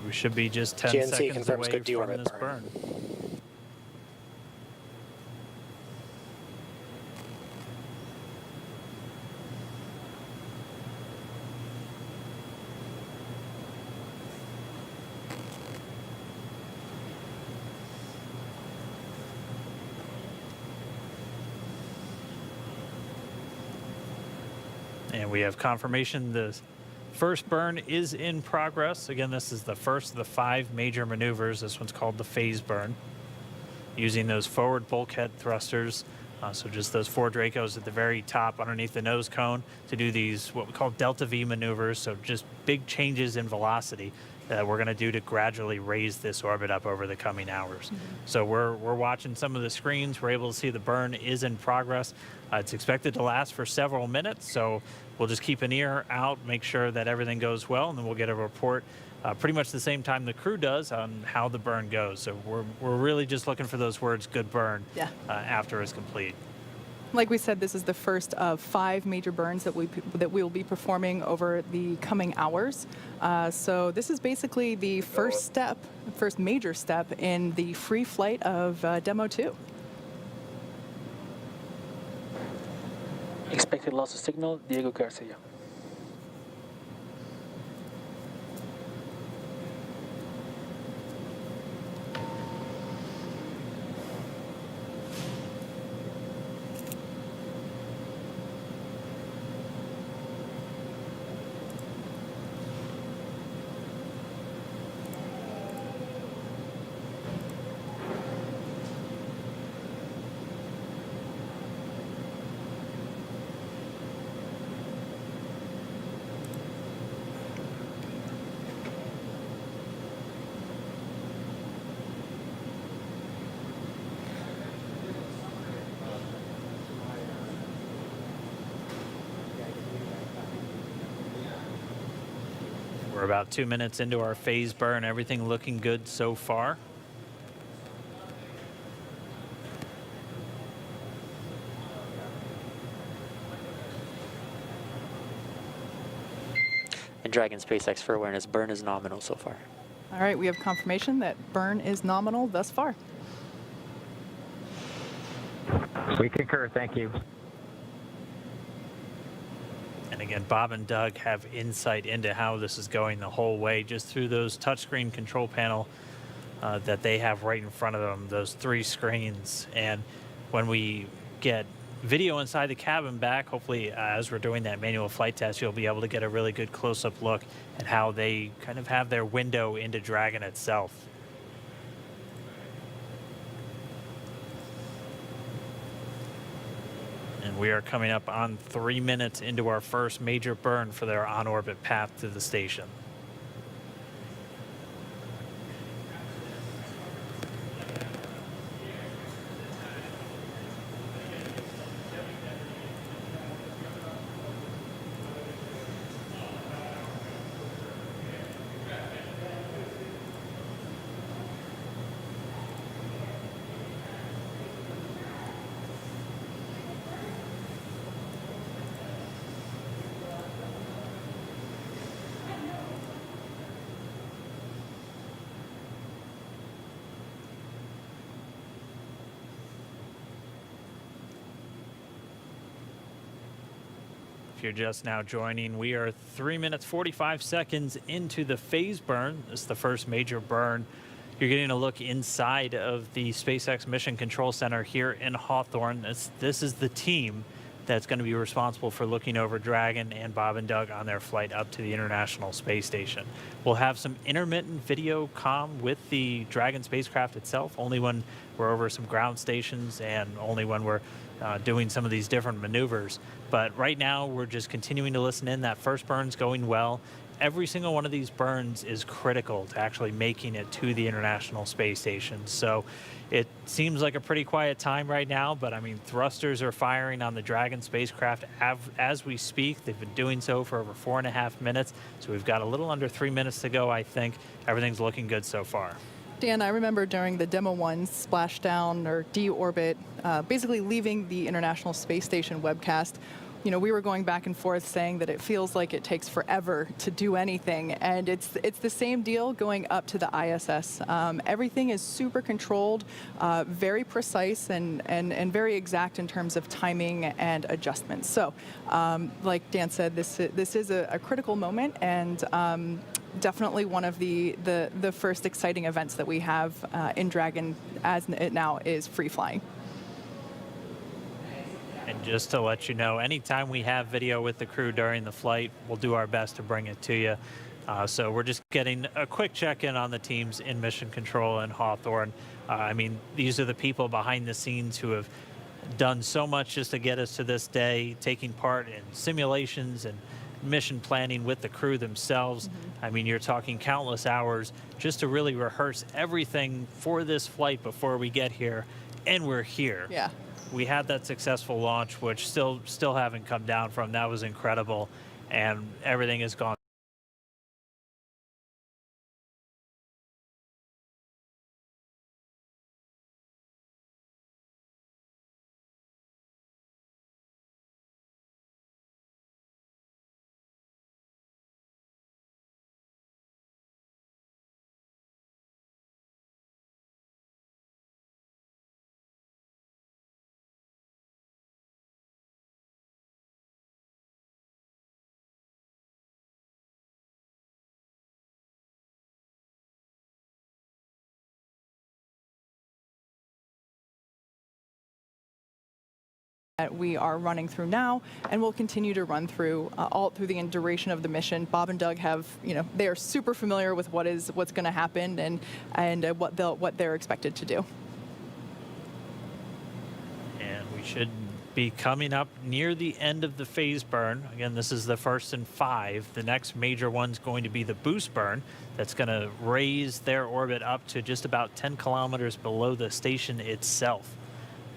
We should be just 10 GNC seconds confirms away good from deorbit this burn. burn. And we have confirmation the first burn is in progress. Again, this is the first of the 5 major maneuvers. This one's called the phase burn, using those forward bulkhead thrusters. So just those 4 Dracos at the very top underneath the nose cone to do these what we call delta V maneuvers. So just big changes in velocity that we're going to do to gradually raise this orbit up over the coming hours. So we're watching some of the screens. We're able to see the burn is in progress. It's expected to last for several minutes. So we'll just keep an ear out, make sure that everything goes well, and then we'll get a report pretty much the same time the crew does on how the burn goes. So we're really just looking for those words, good burn, after it's complete. Like we said, this is the first of 5 major burns that we will be performing over the coming hours. So this is basically the first major step in the free flight of Demo 2. Expected loss of signal, Diego Garcia. We're about 2 minutes into our phase burn. Everything looking good so far. And Dragon SpaceX for awareness, burn is nominal so far. All right, we have confirmation that burn is nominal thus far. We concur, thank you. And again, Bob and Doug have insight into how this is going the whole way, just through those touchscreen control panel that they have right in front of them, those 3 screens. And when we get video inside the cabin back, hopefully as we're doing that manual flight test, you'll be able to get a really good close-up look at how they kind of have their window into Dragon itself. And we are coming up on 3 minutes into our first major burn for their on-orbit path to the station. If you're just now joining, we are 3 minutes 45 seconds into the phase burn. This is the first major burn. You're getting a look inside of the SpaceX Mission Control Center here in Hawthorne. This is the team that's going to be responsible for looking over Dragon and Bob and Doug on their flight up to the International Space Station. We'll have some intermittent video comm with the Dragon spacecraft itself, only when we're over some ground stations and only when we're doing some of these different maneuvers. But right now, we're just continuing to listen in. That first burn's going well. Every single one of these burns is critical to actually making it to the International Space Station. So it seems like a pretty quiet time right now, but I mean, thrusters are firing on the Dragon spacecraft as we speak. They've been doing so for over 4.5 minutes. So we've got a little under 3 minutes to go, I think. Everything's looking good so far. Dan, I remember during the Demo 1 splashdown or deorbit, basically leaving the International Space Station webcast, you know, we were going back and forth saying that it feels like it takes forever to do anything, and it's the same deal going up to the ISS. Everything is super controlled, very precise, and very exact in terms of timing and adjustments. So, like Dan said, this is a critical moment, and definitely one of the first exciting events that we have in Dragon, as it now is free flying. And just to let you know, anytime we have video with the crew during the flight, we'll do our best to bring it to you. So we're just getting a quick check-in on the teams in Mission Control and Hawthorne. I mean, these are the people behind the scenes who have done so much just to get us to this day, taking part in simulations and mission planning with the crew themselves. I mean, you're talking countless hours just to really rehearse everything for this flight before we get here, and we're here. Yeah. We had that successful launch, which still haven't come down from. That was incredible, and everything has gone. That we are running through now, and we'll continue to run through all through the duration of the mission. Bob and Doug have, you know, they are super familiar with what's going to happen and what they're expected to do. And we should be coming up near the end of the phase burn. Again, this is the first in 5. The next major one's going to be the boost burn. That's going to raise their orbit up to just about 10 kilometers below the station itself.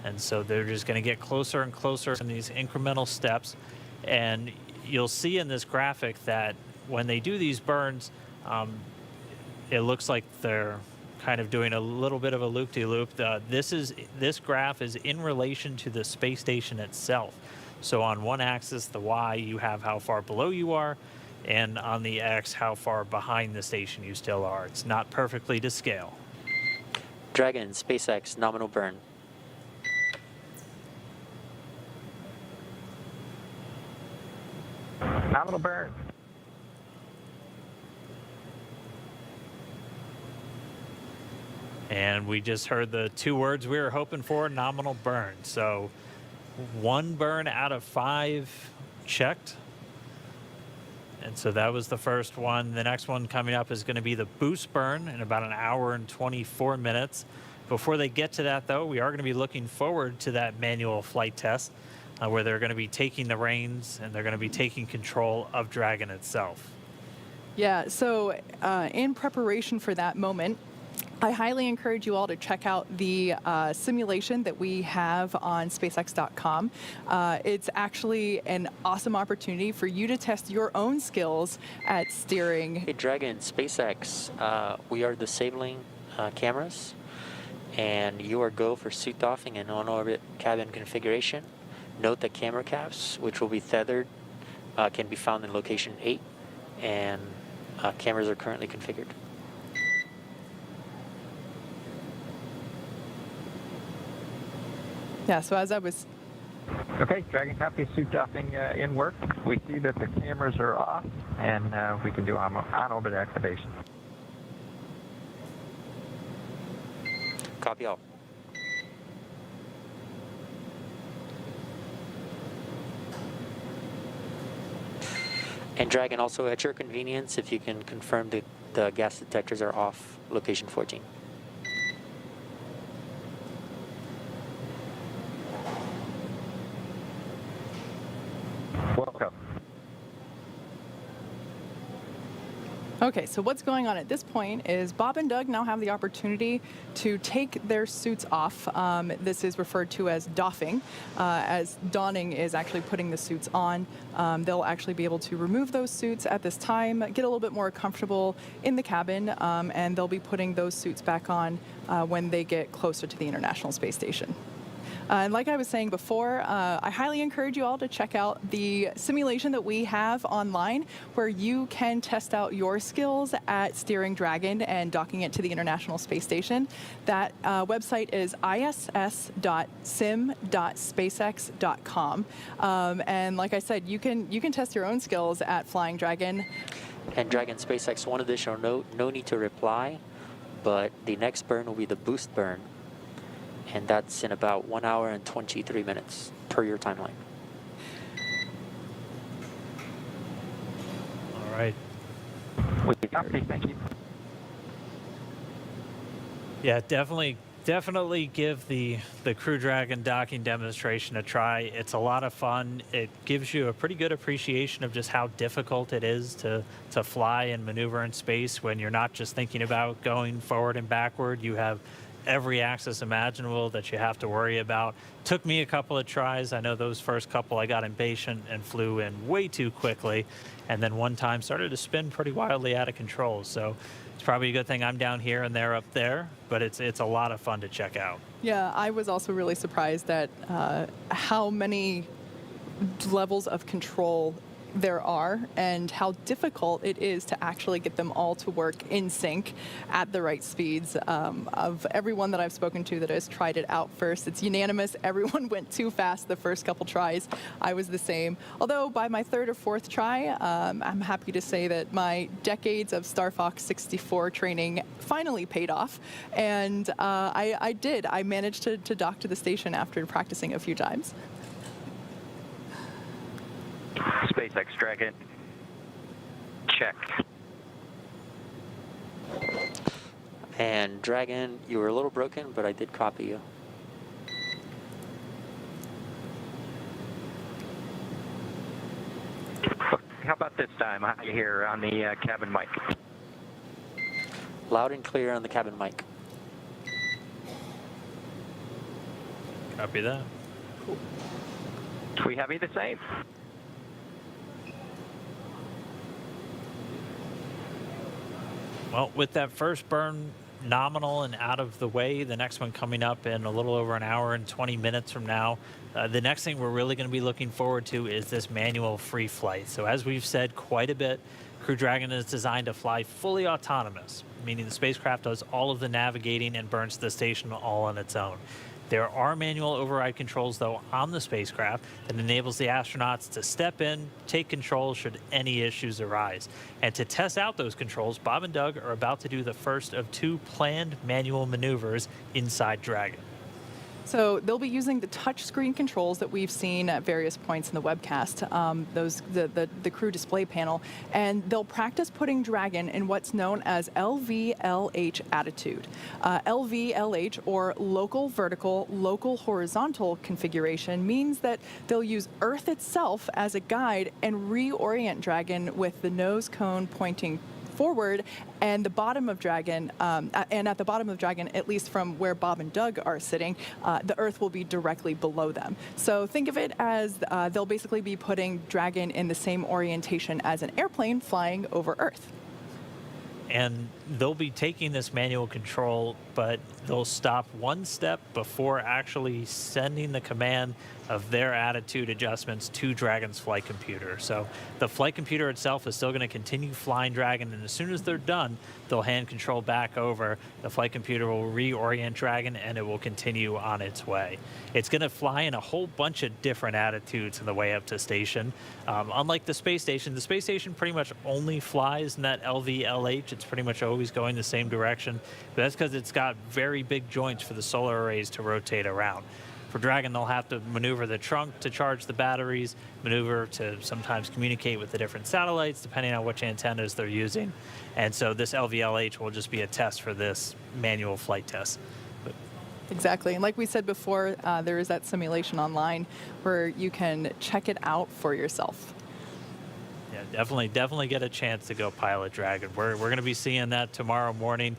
And so they're just going to get closer and closer in these incremental steps. And you'll see in this graphic that when they do these burns, it looks like they're kind of doing a little bit of a loop-de-loop. This graph is in relation to the space station itself. So on one axis, the Y, you have how far below you are, and on the X, how far behind the station you still are. It's not perfectly to scale. Dragon, SpaceX, nominal burn. Nominal burn. And we just heard the 2 words we were hoping for, nominal burn. So 1 burn out of 5 checked. And so that was the first one. The next one coming up is going to be the boost burn in about an hour and 24 minutes. Before they get to that, though, we are going to be looking forward to that manual flight test where they're going to be taking the reins and they're going to be taking control of Dragon itself. Yeah, so in preparation for that moment, I highly encourage you all to check out the simulation that we have on SpaceX.com. It's actually an awesome opportunity for you to test your own skills at steering. Hey, Dragon, SpaceX, we are disabling cameras, and you are go for suit doffing and on-orbit cabin configuration. Note that camera caps, which will be tethered, can be found in location 8, and cameras are currently configured. Yeah, so as I was... Okay, Dragon copy, suit doffing in work. We see that the cameras are off, and we can do on-orbit activation. Copy all. And Dragon, also at your convenience, if you can confirm the gas detectors are off location 14. Welcome. Okay, so what's going on at this point is Bob and Doug now have the opportunity to take their suits off. This is referred to as doffing, as donning is actually putting the suits on. They'll actually be able to remove those suits at this time, get a little bit more comfortable in the cabin, and they'll be putting those suits back on when they get closer to the International Space Station. And like I was saying before, I highly encourage you all to check out the simulation that we have online where you can test out your skills at steering and docking it to the International Space Station. That website is iss.sim.spacex.com. And like I said, you can test your own skills at flying Dragon. And Dragon SpaceX, one additional note, no need to reply, but the next burn will be the boost burn. And that's in about 1 hour and 23 minutes per your timeline. All right. Copy, thank you. Yeah, definitely give the Crew Dragon docking demonstration a try. It's a lot of fun. It gives you a pretty good appreciation of just how difficult it is to fly and maneuver in space when you're not just thinking about going forward and backward. You have every axis imaginable that you have to worry about. Took me a couple of tries. I know those first couple I got impatient and flew in way too quickly, and then one time started to spin pretty wildly out of control. So it's probably a good thing I'm down here and they're up there, but it's a lot of fun to check out. Yeah, I was also really surprised at how many levels of control there are and how difficult it is to actually get them all to work in sync at the right speeds. Of everyone that I've spoken to that has tried it out first, it's unanimous. Everyone went too fast the first couple tries. I was the same. Although by my 3rd or 4th try, I'm happy to say that my decades of Star Fox 64 training finally paid off. And I did. I managed to dock to the station after practicing a few times. SpaceX Dragon, check. And Dragon, you were a little broken, but I did copy you. How about this time? How you hear on the cabin mic? Loud and clear on the cabin mic. Copy that. We have you the same. Well, with that first burn nominal and out of the way, the next one coming up in a little over an hour and 20 minutes from now, the next thing we're really going to be looking forward to is this manual free flight. So as we've said quite a bit, Crew Dragon is designed to fly fully autonomous, meaning the spacecraft does all of the navigating and burns to the station all on its own. There are manual override controls, though, on the spacecraft that enables the astronauts to step in, take control should any issues arise. And to test out those controls, Bob and Doug are about to do the first of 2 planned manual maneuvers inside Dragon. So they'll be using the touchscreen controls that we've seen at various points in the webcast, the crew display panel, and they'll practice putting Dragon in what's known as LVLH attitude. LVLH, or local vertical, local horizontal configuration, means that they'll use Earth itself as a guide and reorient Dragon with the nose cone pointing forward, and the bottom of Dragon, and at the bottom of Dragon, at least from where Bob and Doug are sitting, the Earth will be directly below them. So think of it as they'll basically be putting Dragon in the same orientation as an airplane flying over Earth. And they'll be taking this manual control, but they'll stop one step before actually sending the command of their attitude adjustments to Dragon's flight computer. So the flight computer itself is still going to continue flying Dragon, and as soon as they're done, they'll hand control back over. The flight computer will reorient Dragon, and it will continue on its way. It's going to fly in a whole bunch of different attitudes on the way up to station. Unlike the space station pretty much only flies in that LVLH. It's pretty much always going the same direction, but that's because it's got very big joints for the solar arrays to rotate around. For Dragon, they'll have to maneuver the trunk to charge the batteries, maneuver to sometimes communicate with the different satellites, depending on which antennas they're using. And so this LVLH will just be a test for this manual flight test. Exactly. And like we said before, there is that simulation online where you can check it out for yourself. Yeah, definitely get a chance to go pilot Dragon. We're going to be seeing that tomorrow morning.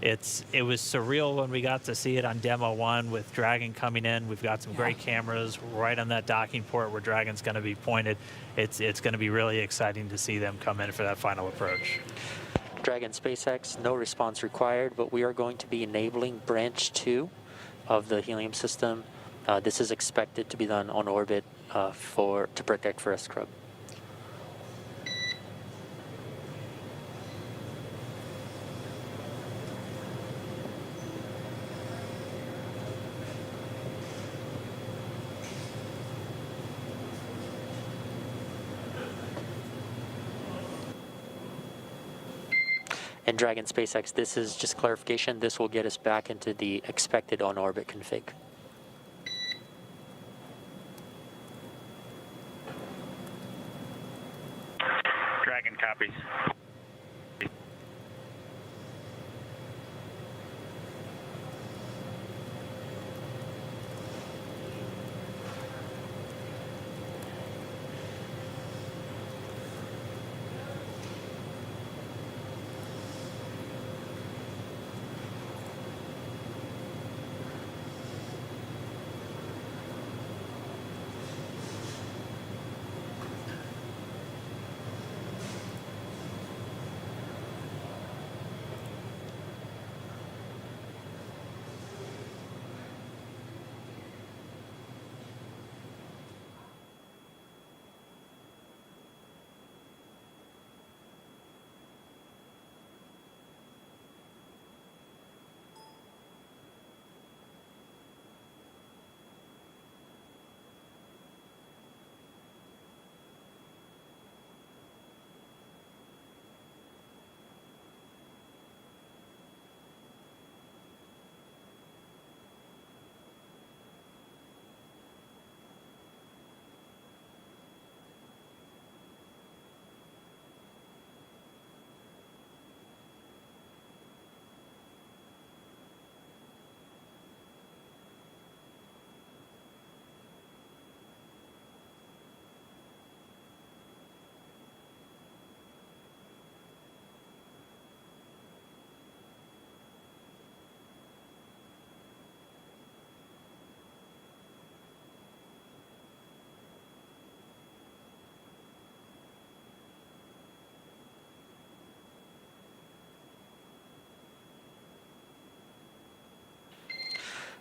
It was surreal when we got to see it on Demo 1 with Dragon coming in. We've got some great cameras right on that docking port where Dragon's going to be pointed. It's going to be really exciting to see them come in for that final approach. Dragon SpaceX, no response required, but we are going to be enabling branch 2 of the helium system. This is expected to be done on orbit to protect for a scrub. And Dragon SpaceX, this is just clarification. This will get us back into the expected on-orbit config. Dragon copies.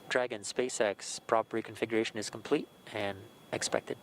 Dragon SpaceX prop reconfiguration is complete and expected.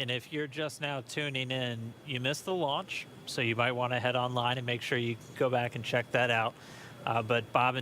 And if you're just now tuning in, you missed the launch, so you might want to head online and make sure you go back and check that out. But Bob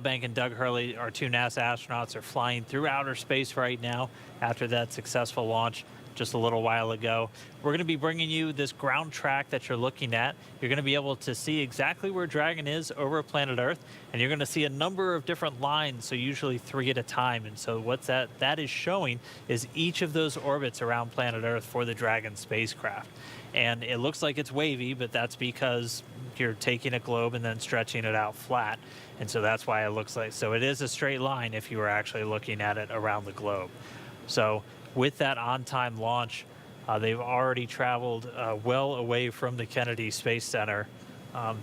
Bank and Doug Hurley, our 2 NASA astronauts, are flying through outer space right now after that successful launch just a little while ago. We're going to be bringing you this ground track that you're looking at. You're going to be able to see exactly where Dragon is over planet Earth, and you're going to see a number of different lines, so usually 3 at a time. And so what that is showing is each of those orbits around planet Earth for the Dragon spacecraft. And it looks like it's wavy, but that's because you're taking a globe and then stretching it out flat. And so that's why it looks like, so it is a straight line if you were actually looking at it around the globe. So with that on-time launch, they've already traveled well away from the Kennedy Space Center.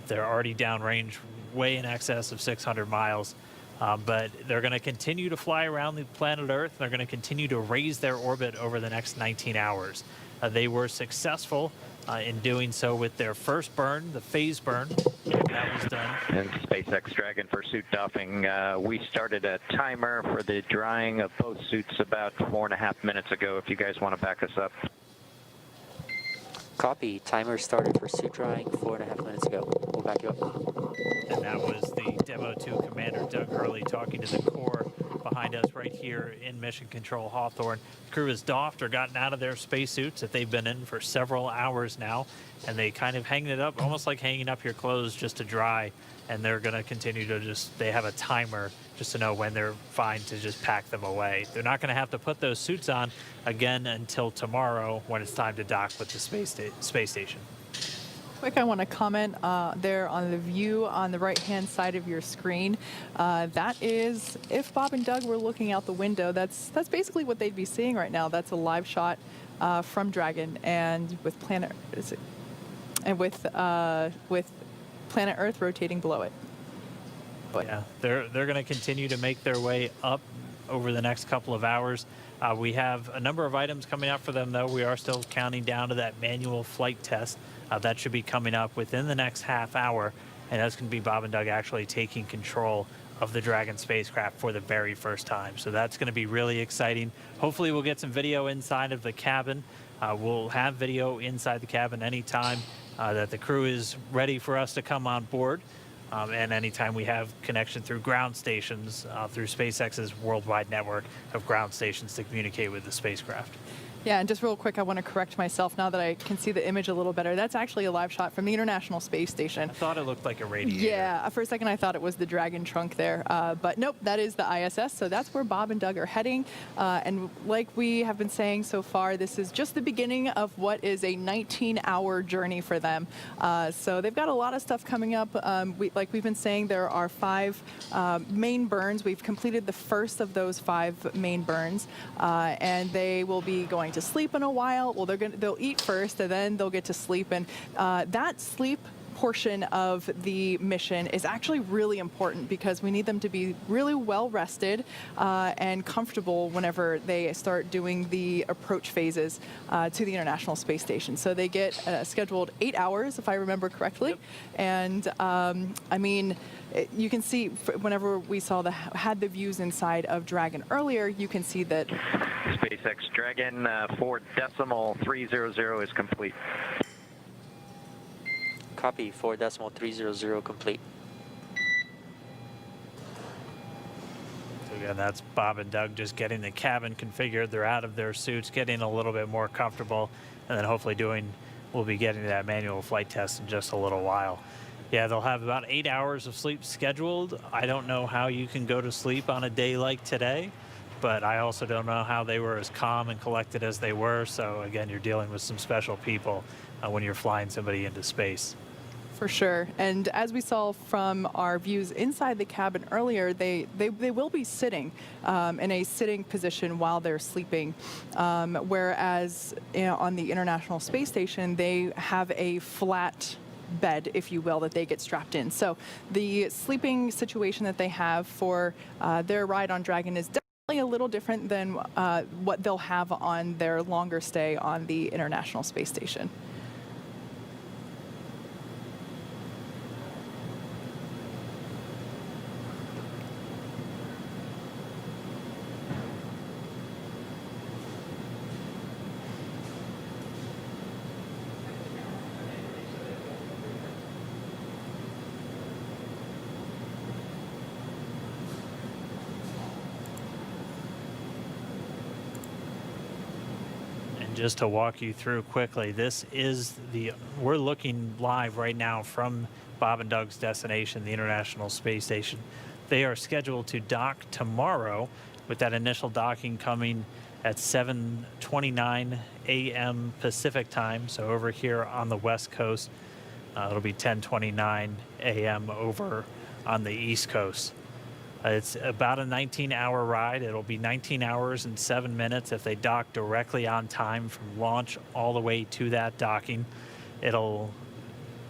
They're already downrange, way in excess of 600 miles. But they're going to continue to fly around the planet Earth. They're going to continue to raise their orbit over the next 19 hours. They were successful in doing so with their first burn, the phase burn. That was done. And SpaceX Dragon for suit doffing. We started a timer for the drying of both suits about 4.5 minutes ago, if you guys want to back us up. Copy. Timer started for suit drying 4.5 minutes ago. We'll back you up. And that was the Demo 2 Commander Doug Hurley talking to the core behind us right here in Mission Control Hawthorne. The crew has doffed or gotten out of their spacesuits that they've been in for several hours now, and they kind of hang it up, almost like hanging up your clothes just to dry, and they're going to continue to they have a timer just to know when they're fine to just pack them away. They're not going to have to put those suits on again until tomorrow when it's time to dock with the space station. Quick, I want to comment there on the view on the right-hand side of your screen. That is, if Bob and Doug were looking out the window, that's basically what they'd be seeing right now. That's a live shot from Dragon, and with planet Earth rotating below it. But yeah, they're going to continue to make their way up over the next couple of hours. We have a number of items coming up for them, though. We are still counting down to that manual flight test. That should be coming up within the next half hour, and that's going to be Bob and Doug actually taking control of the Dragon spacecraft for the very first time. So that's going to be really exciting. Hopefully we'll get some video inside of the cabin. We'll have video inside the cabin anytime that the crew is ready for us to come on board. And anytime we have connection through ground stations, through SpaceX's worldwide network of ground stations to communicate with the spacecraft. Yeah, and just real quick, I want to correct myself now that I can see the image a little better. That's actually a live shot from the International Space Station. I thought it looked like a radiator. Yeah, for a second I thought it was the Dragon trunk there. But nope, that is the ISS, so that's where Bob and Doug are heading. And like we have been saying so far, this is just the beginning of what is a 19-hour journey for them. So they've got a lot of stuff coming up. Like we've been saying, there are 5 main burns. We've completed the first of those 5 main burns, and they will be going to sleep in a while. Well, they'll eat first, and then they'll get to sleep. And that sleep portion of the mission is actually really important because we need them to be really well rested and comfortable whenever they start doing the approach phases to the International Space Station. So they get scheduled 8 hours, if I remember correctly. Yep. And I mean, you can see whenever we had the views inside of Dragon earlier, you can see that SpaceX Dragon 4.300 is complete. Copy. 4.300 complete. So again, that's Bob and Doug just getting the cabin configured. They're out of their suits, getting a little bit more comfortable, and then hopefully we'll be getting to that manual flight test in just a little while. Yeah, they'll have about 8 hours of sleep scheduled. I don't know how you can go to sleep on a day like today, but I also don't know how they were as calm and collected as they were. So again, you're dealing with some special people when you're flying somebody into space. For sure. And as we saw from our views inside the cabin earlier, they will be sitting in a sitting position while they're sleeping. Whereas on the International Space Station, they have a flat bed, if you will, that they get strapped in. So the sleeping situation that they have for their ride on Dragon is definitely a little different than what they'll have on their longer stay on the International Space Station. And just to walk you through quickly, we're looking live right now from Bob and Doug's destination, the International Space Station. They are scheduled to dock tomorrow, with that initial docking coming at 7:29 a.m. Pacific time. So over here on the West Coast, it'll be 10:29 a.m. over on the East Coast. It's about a 19-hour ride. It'll be 19 hours and 7 minutes if they dock directly on time from launch all the way to that docking. It'll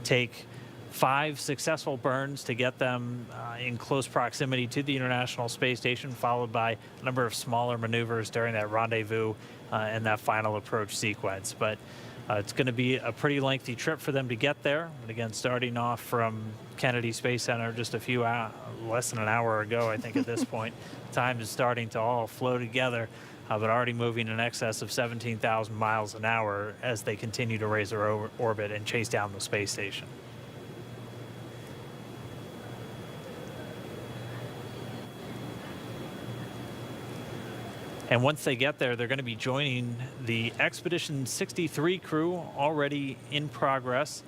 take 5 successful burns to get them in close proximity to the International Space Station, followed by a number of smaller maneuvers during that rendezvous and that final approach sequence. But it's going to be a pretty lengthy trip for them to get there. And again, starting off from Kennedy Space Center just a few less than an hour ago, I think at this point. Time is starting to all flow together, but already moving in excess of 17,000 miles an hour as they continue to raise their orbit and chase down the space station. And once they get there, they're going to be joining the Expedition 63 crew already in progress.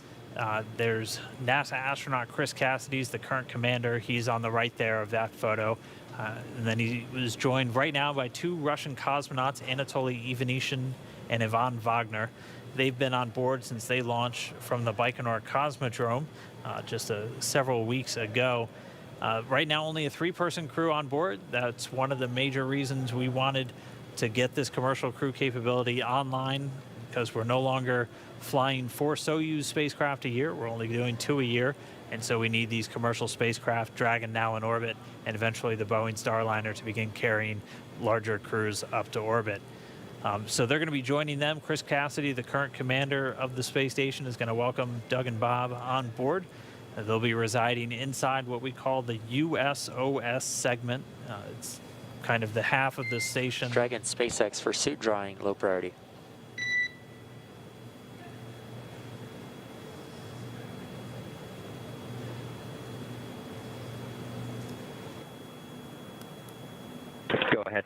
There's NASA astronaut Chris Cassidy's the current commander. He's on the right there of that photo. And then he was joined right now by 2 Russian cosmonauts, Anatoly Ivanishin and Ivan Wagner. They've been on board since they launched from the Baikonur Cosmodrome just several weeks ago. Right now, only a 3-person crew on board. That's one of the major reasons we wanted to get this commercial crew capability online, because we're no longer flying 4 Soyuz spacecraft a year. We're only doing 2 a year. And so we need these commercial spacecraft, Dragon now in orbit, and eventually the Boeing Starliner to begin carrying larger crews up to orbit. So they're going to be joining them. Chris Cassidy, the current commander of the space station, is going to welcome Doug and Bob on board. They'll be residing inside what we call the USOS segment. It's kind of the half of the station. Dragon SpaceX for suit drying, low priority. Go ahead.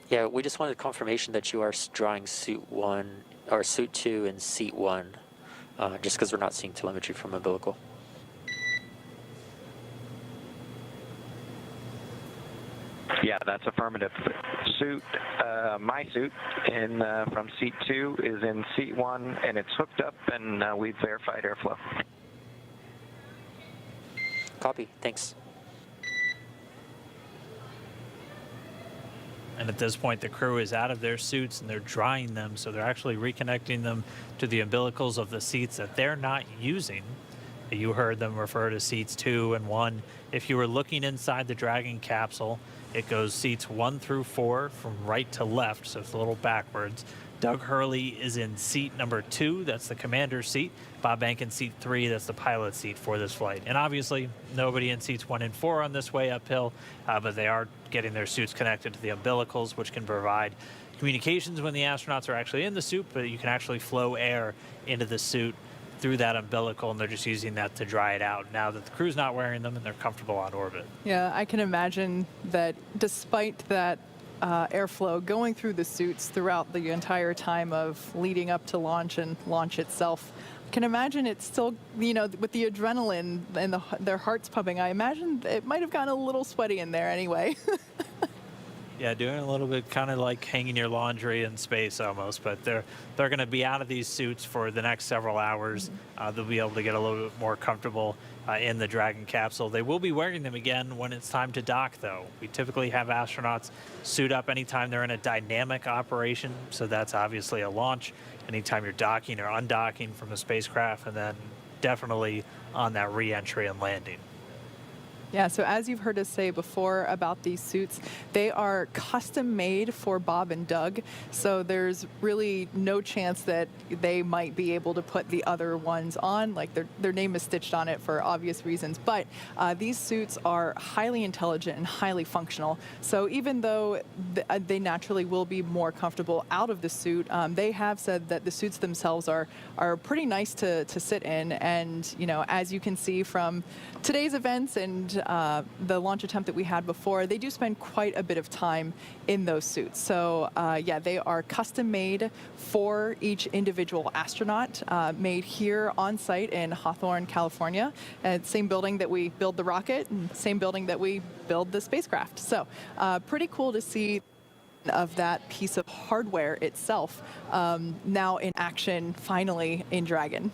Yeah, we just wanted confirmation that you are drawing suit 1 or suit 2 and seat 1. Just because we're not seeing telemetry from umbilical. Yeah, that's affirmative. Suit, my suit from seat 2 is in seat 1, and it's hooked up, and we've verified airflow. Copy, thanks. And at this point, the crew is out of their suits and they're drying them, so they're actually reconnecting them to the umbilicals of the seats that they're not using. You heard them refer to seats 2 and 1. If you were looking inside the Dragon capsule, it goes seats 1 through 4 from right to left, so it's a little backwards. Doug Hurley is in seat number 2, that's the commander's seat. Bob Behnken seat 3, that's the pilot's seat for this flight. And obviously, nobody in seats 1 and 4 on this way uphill, but they are getting their suits connected to the umbilicals, which can provide communications when the astronauts are actually in the suit, but you can actually flow air into the suit through that umbilical, and they're just using that to dry it out now that the crew's not wearing them and they're comfortable on orbit. Yeah, I can imagine that despite that airflow going through the suits throughout the entire time of leading up to launch and launch itself, I can imagine it's still, you know, with the adrenaline and their hearts pumping, I imagine it might have gotten a little sweaty in there anyway. Yeah, doing a little bit kind of like hanging your laundry in space almost, but they're going to be out of these suits for the next several hours. They'll be able to get a little bit more comfortable in the Dragon capsule. They will be wearing them again when it's time to dock, though. We typically have astronauts suit up anytime they're in a dynamic operation, so that's obviously a launch, anytime you're docking or undocking from a spacecraft, and then definitely on that re-entry and landing. Yeah, so as you've heard us say before about these suits, they are custom made for Bob and Doug, so there's really no chance that they might be able to put the other ones on, like their name is stitched on it for obvious reasons, but these suits are highly intelligent and highly functional, so even though they naturally will be more comfortable out of the suit, they have said that the suits themselves are pretty nice to sit in, and you know, as you can see from today's events and the launch attempt that we had before, they do spend quite a bit of time in those suits. So yeah, they are custom made for each individual astronaut, made here on site in Hawthorne, California. Same building that we build the rocket, and same building that we build the spacecraft. So pretty cool to see of that piece of hardware itself now in action finally in Dragon.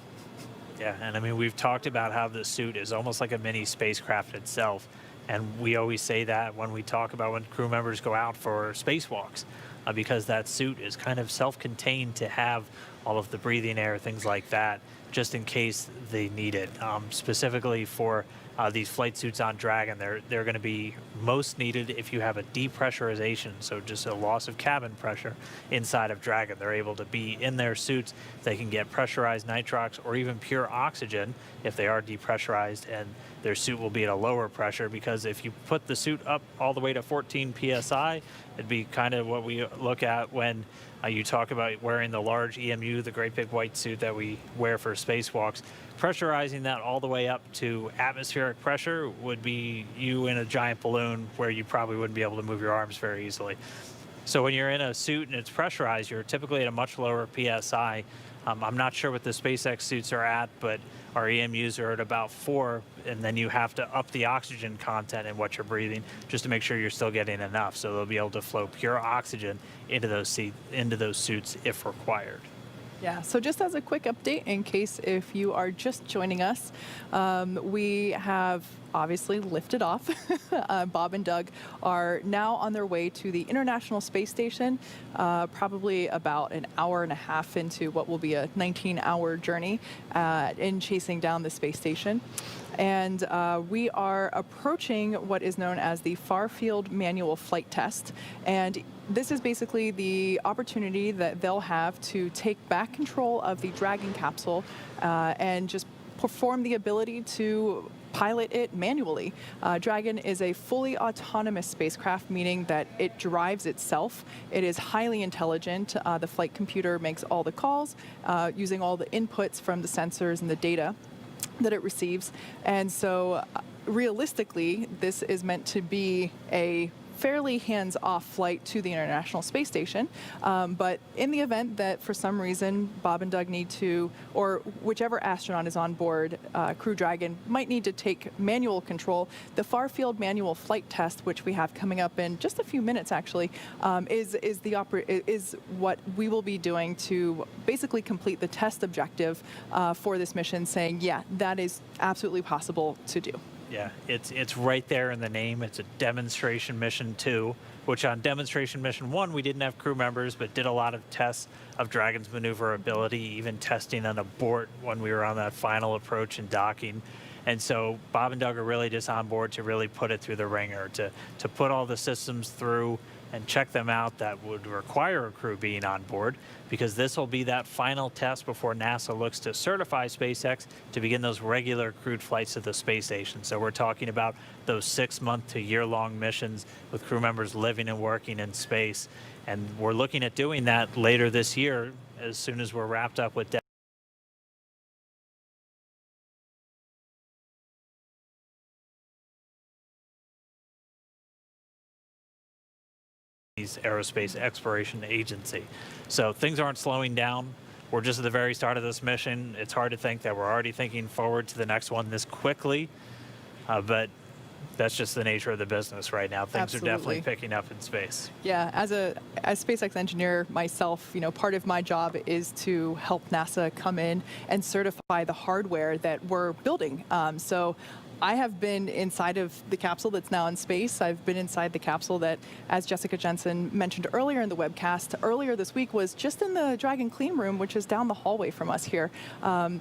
Yeah, and I mean, we've talked about how the suit is almost like a mini spacecraft itself. And we always say that when we talk about when crew members go out for spacewalks, because that suit is kind of self-contained to have all of the breathing air, things like that, just in case they need it. Specifically for these flight suits on Dragon, they're going to be most needed if you have a depressurization, so just a loss of cabin pressure inside of Dragon. They're able to be in their suits. They can get pressurized nitrox or even pure oxygen if they are depressurized, and their suit will be at a lower pressure, because if you put the suit up all the way to 14 psi, it'd be kind of what we look at when you talk about wearing the large EMU, the great big white suit that we wear for spacewalks. Pressurizing that all the way up to atmospheric pressure would be you in a giant balloon where you probably wouldn't be able to move your arms very easily. So when you're in a suit and it's pressurized, you're typically at a much lower PSI. I'm not sure what the SpaceX suits are at, but our EMUs are at about 4, and then you have to up the oxygen content in what you're breathing just to make sure you're still getting enough. So they'll be able to flow pure oxygen into those suits if required. Yeah, so just as a quick update, in case if you are just joining us, we have obviously lifted off. Bob and Doug are now on their way to the International Space Station, probably about an hour and a half into what will be a 19-hour journey in chasing down the space station. And we are approaching what is known as the Far Field Manual Flight Test. And this is basically the opportunity that they'll have to take back control of the Dragon capsule and just perform the ability to pilot it manually. Dragon is a fully autonomous spacecraft, meaning that it drives itself. It is highly intelligent. The flight computer makes all the calls using all the inputs from the sensors and the data that it receives. And so realistically, this is meant to be a fairly hands-off flight to the International Space Station. But in the event that for some reason Bob and Doug need to, or whichever astronaut is on board Crew Dragon might need to take manual control, the Far Field Manual Flight Test, which we have coming up in just a few minutes actually, is what we will be doing to basically complete the test objective for this mission, saying, yeah, that is absolutely possible to do. Yeah, it's right there in the name. It's a demonstration mission 2, which on demonstration mission 1, we didn't have crew members, but did a lot of tests of Dragon's maneuverability, even testing an abort when we were on that final approach and docking. And so Bob and Doug are really just on board to really put it through the ringer, to put all the systems through and check them out that would require a crew being on board, because this will be that final test before NASA looks to certify SpaceX to begin those regular crewed flights to the space station. So we're talking about those 6-month to year-long missions with crew members living and working in space. And we're looking at doing that later this year as soon as we're wrapped up with Aerospace Exploration Agency. So things aren't slowing down. We're just at the very start of this mission. It's hard to think that we're already thinking forward to the next one this quickly, but that's just the nature of the business right now. Things Absolutely. are definitely picking up in space. Yeah, as SpaceX engineer myself, part of my job is to help NASA come in and certify the hardware that we're building. So I have been inside of the capsule that's now in space. I've been inside the capsule that, as Jessica Jensen mentioned earlier in the webcast, earlier this week was just in the Dragon clean room, which is down the hallway from us here,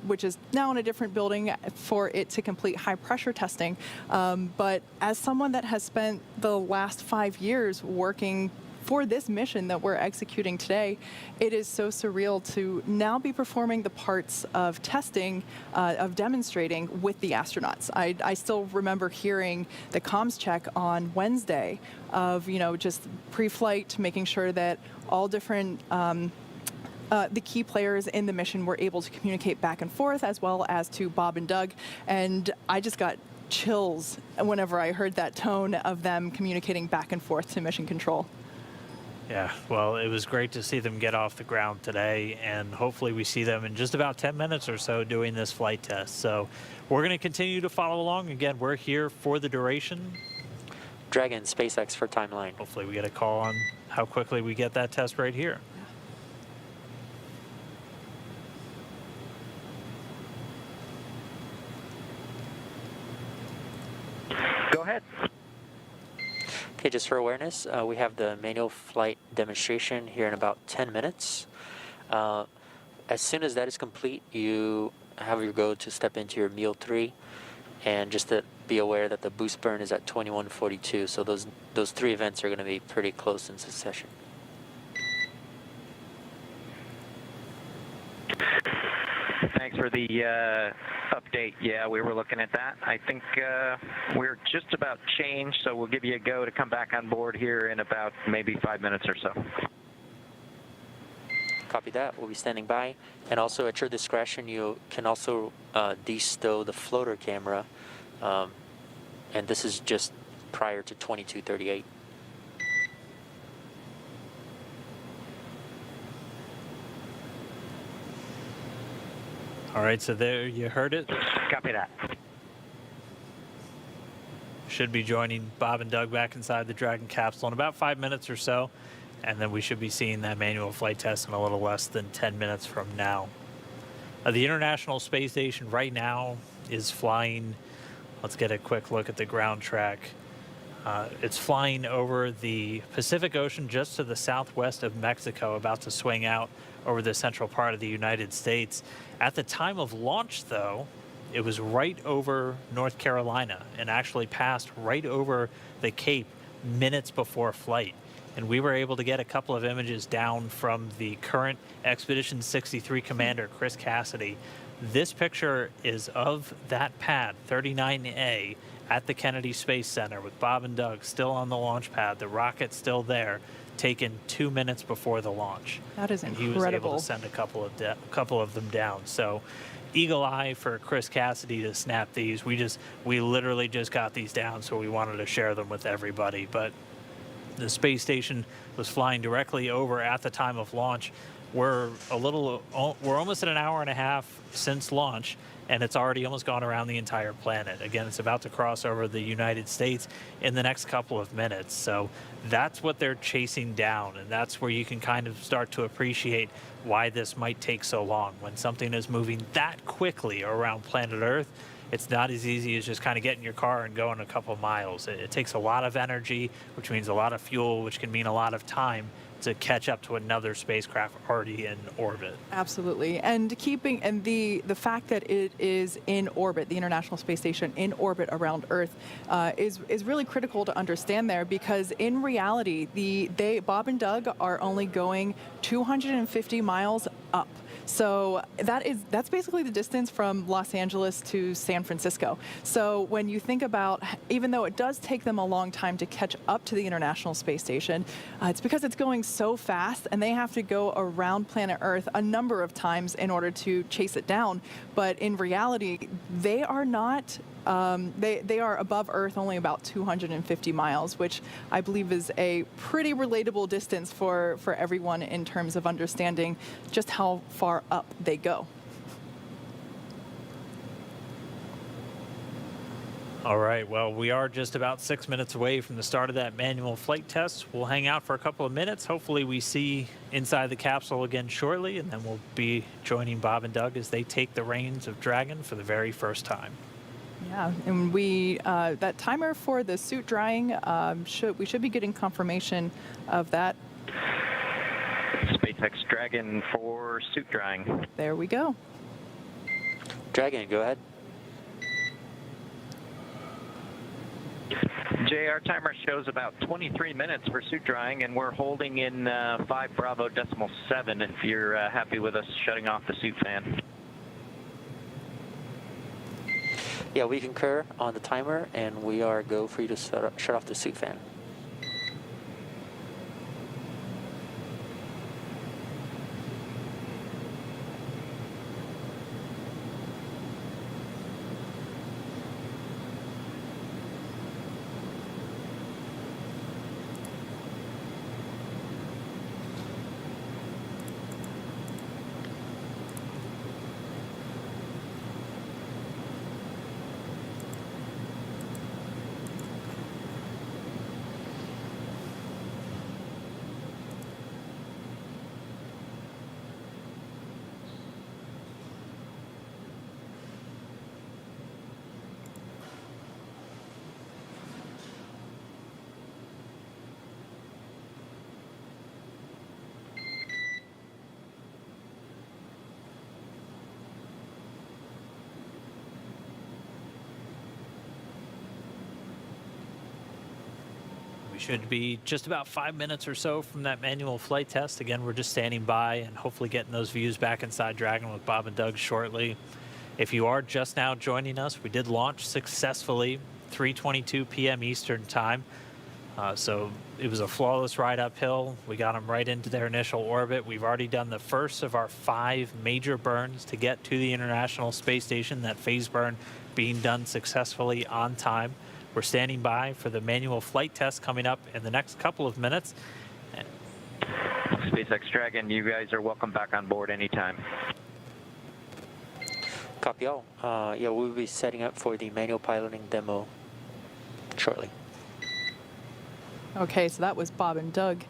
which is now in a different building for it to complete high pressure testing. But as someone that has spent the last 5 years working for this mission that we're executing today, it is so surreal to now be performing the parts of testing, of demonstrating with the astronauts. I still remember hearing the comms check on Wednesday of, just pre-flight, making sure that all different the key players in the mission were able to communicate back and forth, as well as to Bob and Doug. And I just got chills whenever I heard that tone of them communicating back and forth to mission control. Yeah, well, it was great to see them get off the ground today, and hopefully we see them in just about 10 minutes or so doing this flight test. So we're going to continue to follow along. Again, we're here for the duration. Dragon, SpaceX for timeline. Hopefully we get a call on how quickly we get that test right here. Go ahead. Okay, just for awareness, we have the manual flight demonstration here in about 10 minutes. As soon as that is complete, you have your go to step into your meal 3, and just to be aware that the boost burn is at 2142. So those 3 events are going to be pretty close in succession. Thanks for the update. Yeah, we were looking at that. I think we're just about changed, so we'll give you a go to come back on board here in about maybe 5 minutes or so. Copy that. We'll be standing by. And also at your discretion, you can also de-stow the floater camera. And this is just prior to 2238. All right, so there you heard it. Copy that. Should be joining Bob and Doug back inside the Dragon capsule in about 5 minutes or so, and then we should be seeing that manual flight test in a little less than 10 minutes from now. The International Space Station right now is flying. Let's get a quick look at the ground track. It's flying over the Pacific Ocean just to the southwest of Mexico, about to swing out over the central part of the United States. At the time of launch, though, it was right over North Carolina and actually passed right over the Cape minutes before flight. And we were able to get a couple of images down from the current Expedition 63 commander, Chris Cassidy. This picture is of that pad, 39A, at the Kennedy Space Center with Bob and Doug still on the launch pad, the rocket still there, taken 2 minutes before the launch. That is and incredible. He was able to send a couple of them down. So eagle eye for Chris Cassidy to snap these. We literally just got these down, so we wanted to share them with everybody. But the space station was flying directly over at the time of launch. We're almost at an hour and a half since launch, and it's already almost gone around the entire planet. Again, it's about to cross over the United States in the next couple of minutes. So that's what they're chasing down, and that's where you can kind of start to appreciate why this might take so long. When something is moving that quickly around planet Earth, it's not as easy as just kind of getting your car and going a couple miles. It takes a lot of energy, which means a lot of fuel, which can mean a lot of time to catch up to another spacecraft already in orbit. Absolutely. And the fact that it is in orbit, the International Space Station in orbit around Earth, is really critical to understand there, because in reality, Bob and Doug are only going 250 miles up. So that's basically the distance from Los Angeles to San Francisco. So when you think about, even though it does take them a long time to catch up to the International Space Station, it's because it's going so fast, and they have to go around planet Earth a number of times in order to chase it down. But in reality, they are not. They are above Earth only about 250 miles, which I believe is a pretty relatable distance for everyone in terms of understanding just how far up they go. All right, well, we are just about 6 minutes away from the start of that manual flight test. We'll hang out for a couple of minutes. Hopefully we see inside the capsule again shortly, and then we'll be joining Bob and Doug as they take the reins of Dragon for the very first time. Yeah, and that timer for the suit drying, we should be getting confirmation of that. SpaceX Dragon for suit drying. There we go. Dragon, go ahead. Jay, our timer shows about 23 minutes for suit drying, and we're holding in 5 Bravo decimal 7 if you're happy with us shutting off the suit fan. Yeah, we concur on the timer, and we are go for you to shut off the suit fan. We should be just about 5 minutes or so from that manual flight test. Again, we're just standing by and hopefully getting those views back inside Dragon with Bob and Doug shortly. If you are just now joining us, we did launch successfully, 3:22 p.m. Eastern Time. So it was a flawless ride uphill. We got them right into their initial orbit. We've already done the first of our 5 major burns to get to the International Space Station, that phase burn being done successfully on time. We're standing by for the manual flight test coming up in the next couple of minutes. SpaceX Dragon, you guys are welcome back on board anytime. Copy all. Yeah, we'll be setting up for the manual piloting demo shortly. Okay, so that was Bob and Doug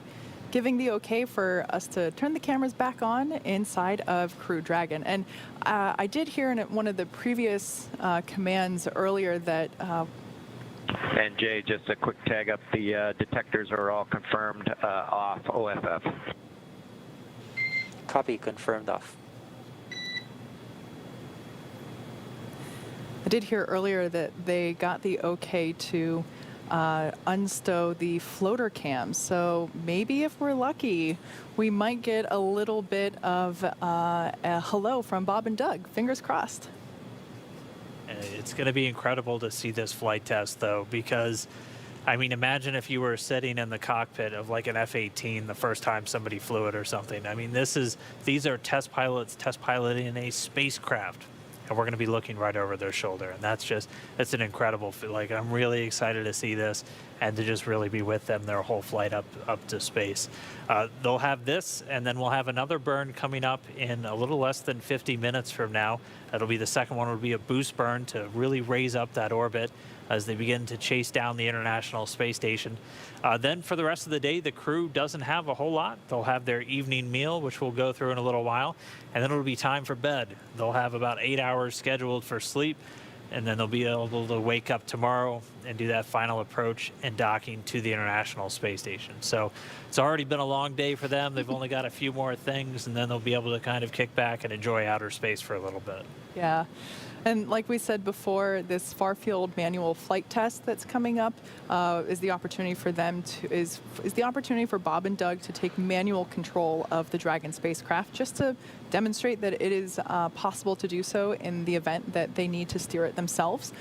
giving the okay for us to turn the cameras back on inside of Crew Dragon. And I did hear in one of the previous commands earlier that... and Jay, just a quick tag up, the detectors are all confirmed off OFF. Copy, confirmed off. I did hear earlier that they got the okay to unstow the floater cams. So maybe if we're lucky, we might get a little bit of a hello from Bob and Doug. Fingers crossed. It's going to be incredible to see this flight test, though, because, I mean, imagine if you were sitting in the cockpit of like an F-18 the first time somebody flew it or something. I mean, these are test pilots test piloting a spacecraft, and we're going to be looking right over their shoulder, and it's an incredible, like, I'm really excited to see this and to just really be with them their whole flight up to space. They'll have this, and then we'll have another burn coming up in a little less than 50 minutes from now. That'll be the second one. Will be a boost burn to really raise up that orbit as they begin to chase down the International Space Station. Then for the rest of the day, the crew doesn't have a whole lot. They'll have their evening meal, which we'll go through in a little while, and then it'll be time for bed. They'll have about 8 hours scheduled for sleep, and then they'll be able to wake up tomorrow and do that final approach and docking to the International Space Station. So it's already been a long day for them. They've only got a few more things, and then they'll be able to kind of kick back and enjoy outer space for a little bit. Yeah. And like we said before, this far-field manual flight test that's coming up is the opportunity for them to is the opportunity for Bob and Doug to take manual control of the Dragon spacecraft, just to demonstrate that it is possible to do so in the event that they need to steer it themselves.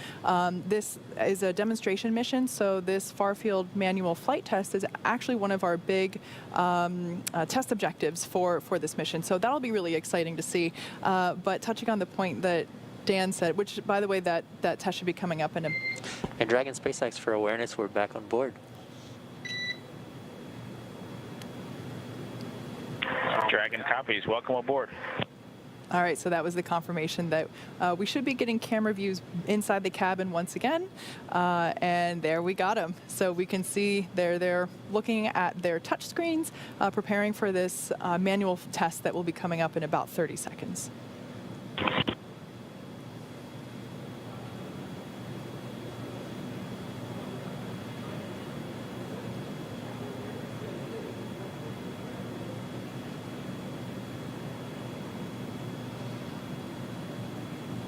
This is a demonstration mission, so this far-field manual flight test is actually one of our big test objectives for this mission. So that'll be really exciting to see. But touching on the point that Dan said, which, by the way, that test should be coming up in a... And Dragon SpaceX, for awareness, we're back on board. Dragon copies. Welcome aboard. All right, so that was the confirmation that we should be getting camera views inside the cabin once again. And there we got them. So we can see they're looking at their touch screens, preparing for this manual test that will be coming up in about 30 seconds.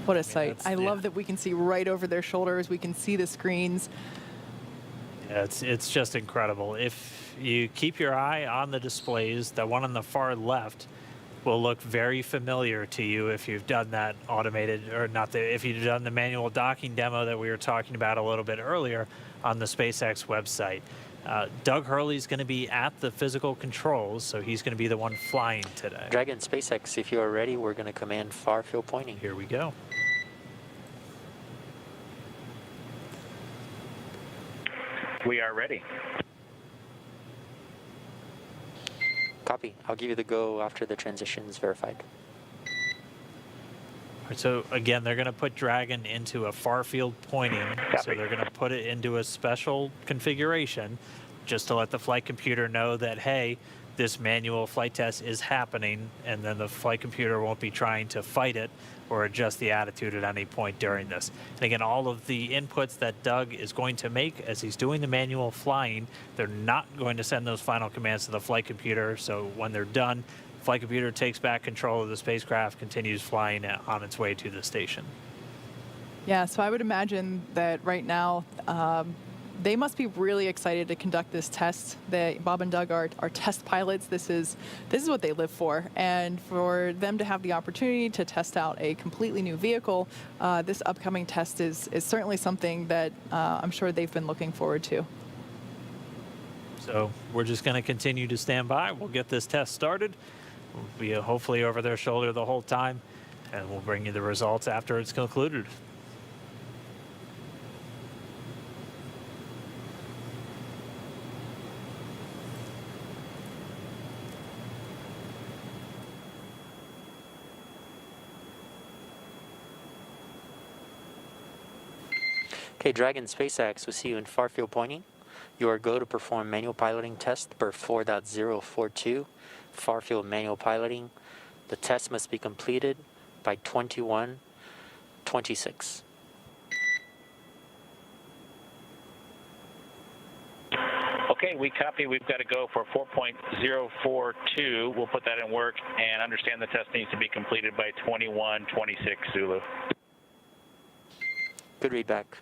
What a sight. I love that we can see right over their shoulders. We can see the screens. Yeah, it's just incredible. If you keep your eye on the displays, the one on the far left will look very familiar to you if you've done that automated, or not, if you've done the manual docking demo that we were talking about a little bit earlier on the SpaceX website. Doug Hurley's going to be at the physical controls, so he's going to be the one flying today. Dragon SpaceX, if you are ready, we're going to command far field pointing. Here we go. We are ready. Copy. I'll give you the go after the transition is verified. So again, they're going to put Dragon into a far field pointing. So they're going to put it into a special configuration just to let the flight computer know that, hey, this manual flight test is happening, and then the flight computer won't be trying to fight it or adjust the attitude at any point during this. And again, all of the inputs that Doug is going to make as he's doing the manual flying, they're not going to send those final commands to the flight computer. So when they're done, flight computer takes back control of the spacecraft, continues flying on its way to the station. Yeah, so I would imagine that right now they must be really excited to conduct this test. Bob and Doug are test pilots. This is what they live for. And for them to have the opportunity to test out a completely new vehicle, this upcoming test is certainly something that I'm sure they've been looking forward to. So we're just going to continue to stand by. We'll get this test started. We'll be hopefully over their shoulder the whole time, and we'll bring you the results after it's concluded. Okay, Dragon SpaceX, we'll see you in far field pointing. You are go to perform manual piloting test per 4.042, far field manual piloting. The test must be completed by 21:26. Okay, we copy. We've got to go for 4.042. We'll put that in work and understand the test needs to be completed by 21:26 Zulu. Good read back.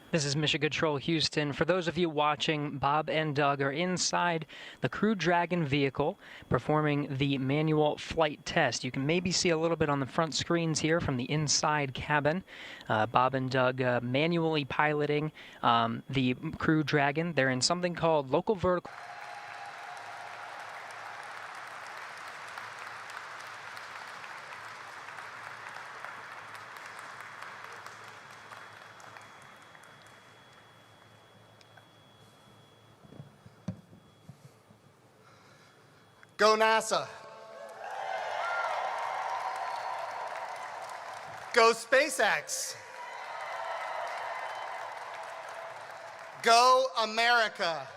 This is Mission Control Houston. For those of you watching, Bob and Doug are inside the Crew Dragon vehicle performing the manual flight test. You can maybe see a little bit on the front screens here from the inside cabin. Bob and Doug manually piloting the Crew Dragon. They're in something called local vertical. Go NASA. Go SpaceX. Go America.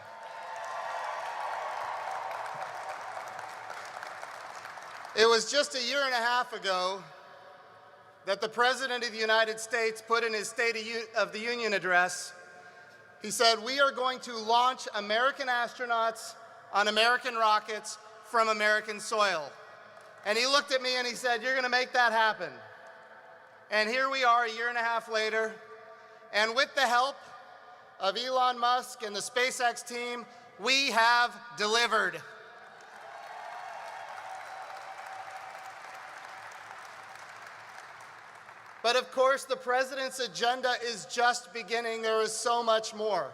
It was just a year and a half ago that the President of the United States put in his State of the Union address, he said, "We are going to launch American astronauts on American rockets from American soil." And he looked at me and he said, "You're going to make that happen." And here we are a year and a half later, and with the help of Elon Musk and the SpaceX team, we have delivered. But of course, the President's agenda is just beginning. There is so much more.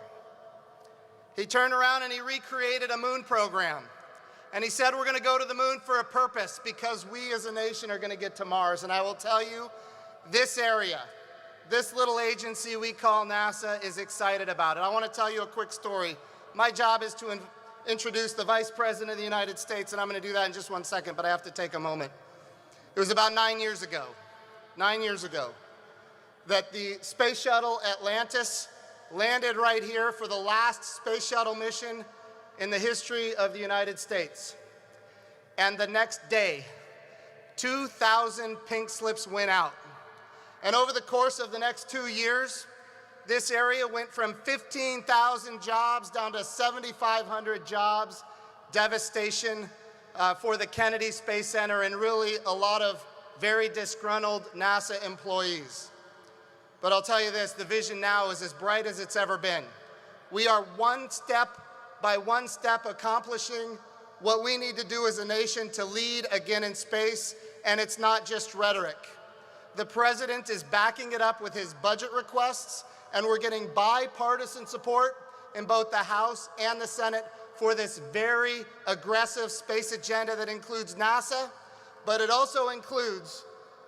He turned around and he recreated a moon program. And he said, we're going to go to the moon for a purpose because we as a nation are going to get to Mars. And I will tell you, this area, this little agency we call NASA is excited about it. I want to tell you a quick story. My job is to introduce the Vice President of the United States, and I'm going to do that in just 1 second, but I have to take a moment. It was about 9 years ago, that the space shuttle Atlantis landed right here for the last space shuttle mission in the history of the United States. And the next day, 2,000 pink slips went out. And over the course of the next 2 years, this area went from 15,000 jobs down to 7,500 jobs, devastation for the Kennedy Space Center, and really a lot of very disgruntled NASA employees. But I'll tell you this, the vision now is as bright as it's ever been. We are one step by one step accomplishing what we need to do as a nation to lead again in space, and it's not just rhetoric. The President is backing it up with his budget requests, and we're getting bipartisan support in both the House and the Senate for this very aggressive space agenda that includes NASA, but it also includes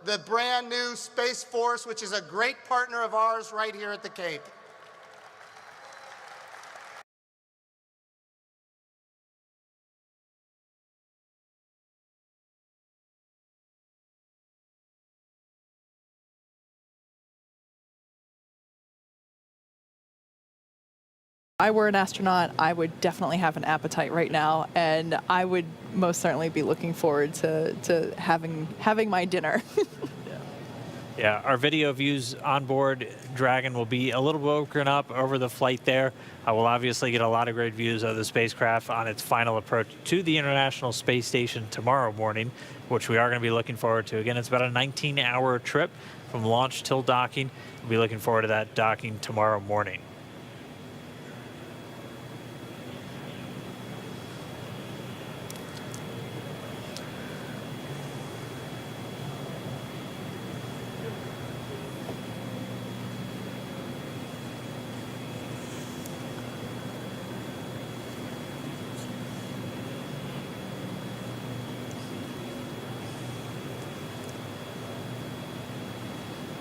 the brand new Space Force, which is a great partner of ours right here at the Cape. If I were an astronaut, I would definitely have an appetite right now, and I would most certainly be looking forward to having my dinner. Yeah, our video views on board Dragon will be a little broken up over the flight there. We'll obviously get a lot of great views of the spacecraft on its final approach to the International Space Station tomorrow morning, which we are going to be looking forward to. Again, it's about a 19-hour trip from launch till docking. We'll be looking forward to that docking tomorrow morning.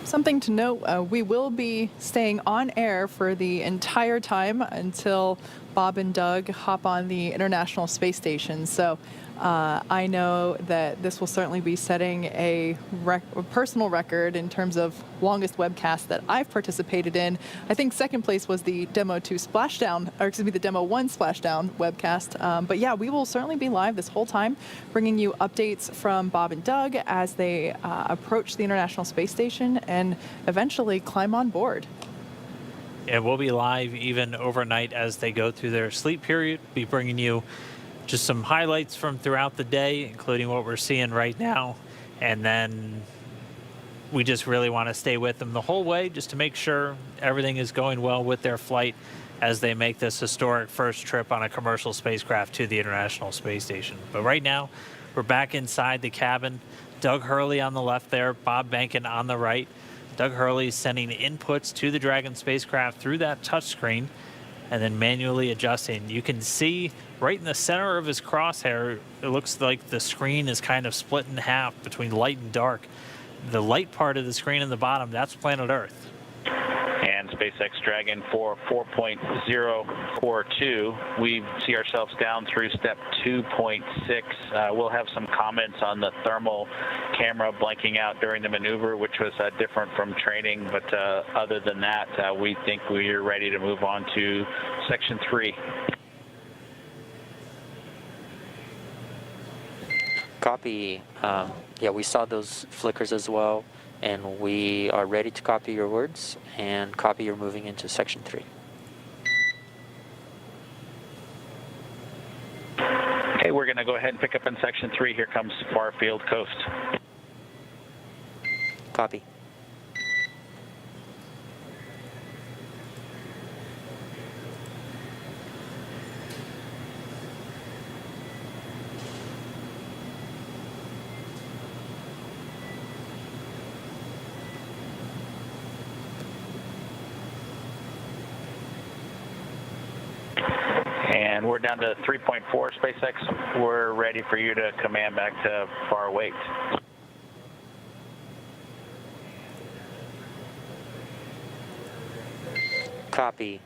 Something to note, we will be staying on air for the entire time until Bob and Doug hop on the International Space Station. So I know that this will certainly be setting a personal record in terms of longest webcast that I've participated in. I think second place was the Demo 2 Splashdown, or excuse me, the Demo 1 Splashdown webcast. But yeah, we will certainly be live this whole time, bringing you updates from Bob and Doug as they approach the International Space Station and eventually climb on board. And we'll be live even overnight as they go through their sleep period. Be bringing you just some highlights from throughout the day, including what we're seeing right now. And then we just really want to stay with them the whole way just to make sure everything is going well with their flight as they make this historic first trip on a commercial spacecraft to the International Space Station. But right now, we're back inside the cabin. Doug Hurley on the left there, Bob Behnken on the right. Doug Hurley sending inputs to the Dragon spacecraft through that touchscreen and then manually adjusting. You can see right in the center of his crosshair, it looks like the screen is kind of split in half between light and dark. The light part of the screen in the bottom, that's planet Earth. And SpaceX Dragon for 4.042. We see ourselves down through step 2.6. We'll have some comments on the thermal camera blanking out during the maneuver, which was different from training. But other than that, we think we're ready to move on to section 3. Copy. Yeah, we saw those flickers as well, and we are ready to copy your words and copy you're moving into Section 3. Okay, we're going to go ahead and pick up in Section 3. Here comes Farfield Coast. Copy. And we're down to 3.4, SpaceX. We're ready for you to command back to far wait. Copy.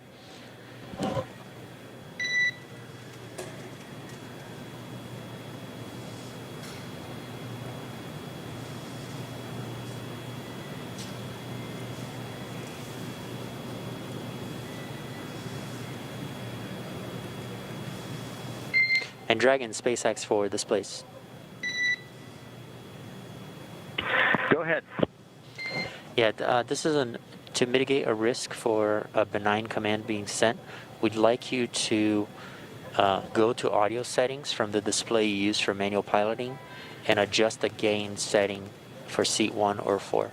And Dragon SpaceX for this place. Go ahead. Yeah, this is to mitigate a risk for a benign command being sent. We'd like you to go to audio settings from the display you use for manual piloting and adjust the gain setting for seat 1 or 4.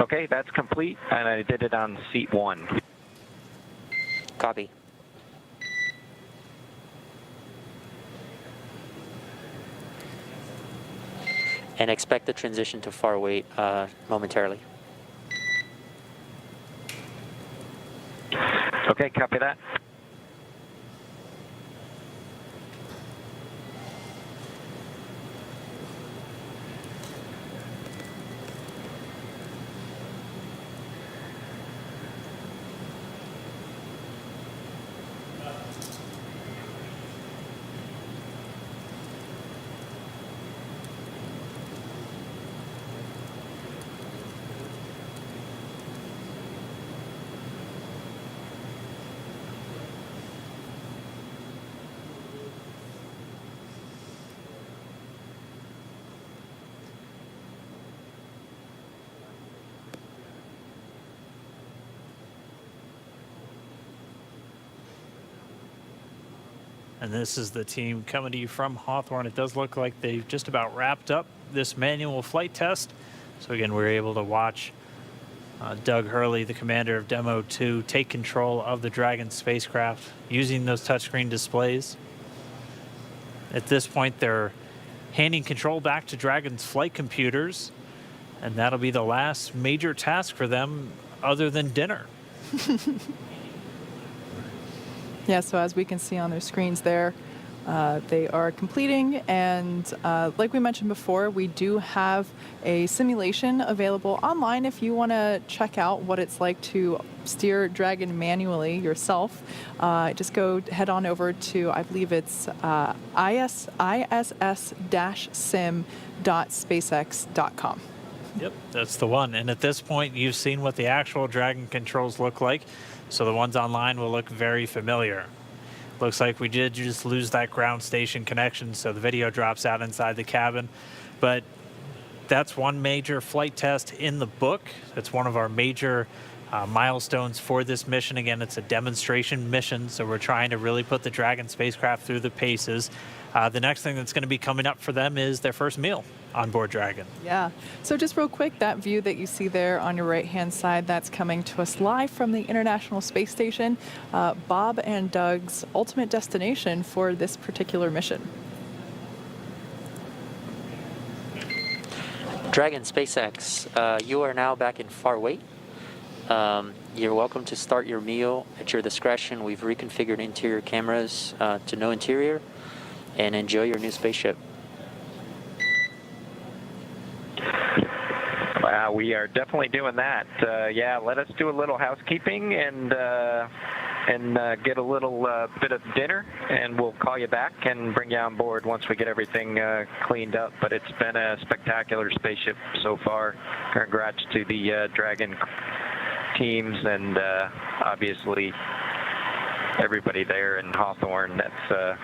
Okay, that's complete, and I did it on seat 1. Copy. And expect the transition to far wait momentarily. Okay, copy that. And this is the team coming to you from Hawthorne. It does look like they've just about wrapped up this manual flight test. So again, we're able to watch Doug Hurley, the commander of Demo 2, take control of the Dragon spacecraft using those touchscreen displays. At this point, they're handing control back to Dragon's flight computers, and that'll be the last major task for them other than dinner. Yeah, so as we can see on their screens there, they are completing, and like we mentioned before, we do have a simulation available online if you want to check out what it's like to steer Dragon manually yourself. Just head on over to, I believe it's iss-sim.spacex.com. Yep, that's the one. And at this point, you've seen what the actual Dragon controls look like. So the ones online will look very familiar. Looks like we did just lose that ground station connection, so the video drops out inside the cabin. But that's one major flight test in the book. It's one of our major milestones for this mission. Again, it's a demonstration mission, so we're trying to really put the Dragon spacecraft through the paces. The next thing that's going to be coming up for them is their first meal on board Dragon. Yeah. So just real quick, that view that you see there on your right-hand side, that's coming to us live from the International Space Station, Bob and Doug's ultimate destination for this particular mission. Dragon SpaceX, you are now back in far wait. You're welcome to start your meal at your discretion. We've reconfigured interior cameras to no interior, and enjoy your new spaceship. Wow, we are definitely doing that. Yeah, let us do a little housekeeping, and and get a little bit of dinner, and we'll call you back and bring you on board once we get everything cleaned up. But it's been a spectacular spaceship so far. Congrats to the Dragon teams and obviously everybody there in Hawthorne that's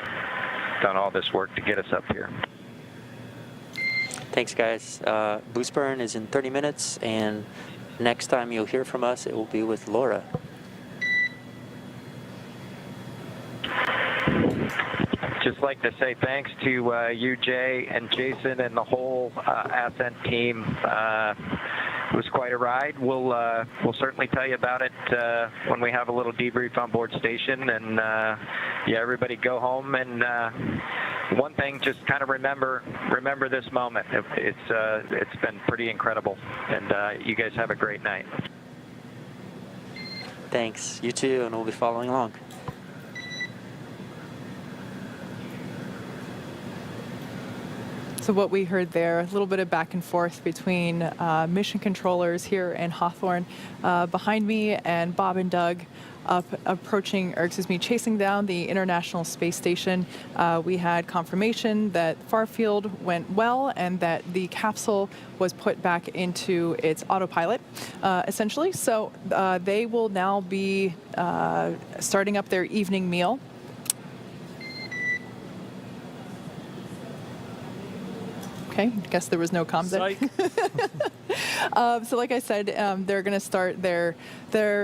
done all this work to get us up here. Thanks, guys. Boost burn is in 30 minutes, and next time you'll hear from us, it will be with Laura. Just like to say thanks to you, Jay, and Jason, and the whole Ascent team. It was quite a ride. We'll certainly tell you about it when we have a little debrief on board station. And yeah, everybody go home. And one thing, just kind of remember this moment. It's been pretty incredible. And you guys have a great night. Thanks. You too, and we'll be following along. So what we heard there, a little bit of back and forth between mission controllers here in Hawthorne behind me, and Bob and Doug chasing down the International Space Station. We had confirmation that Farfield went well and that the capsule was put back into its autopilot, essentially. So they will now be starting up their evening meal. Okay, I guess there was no comms there. So like I said, they're going to start their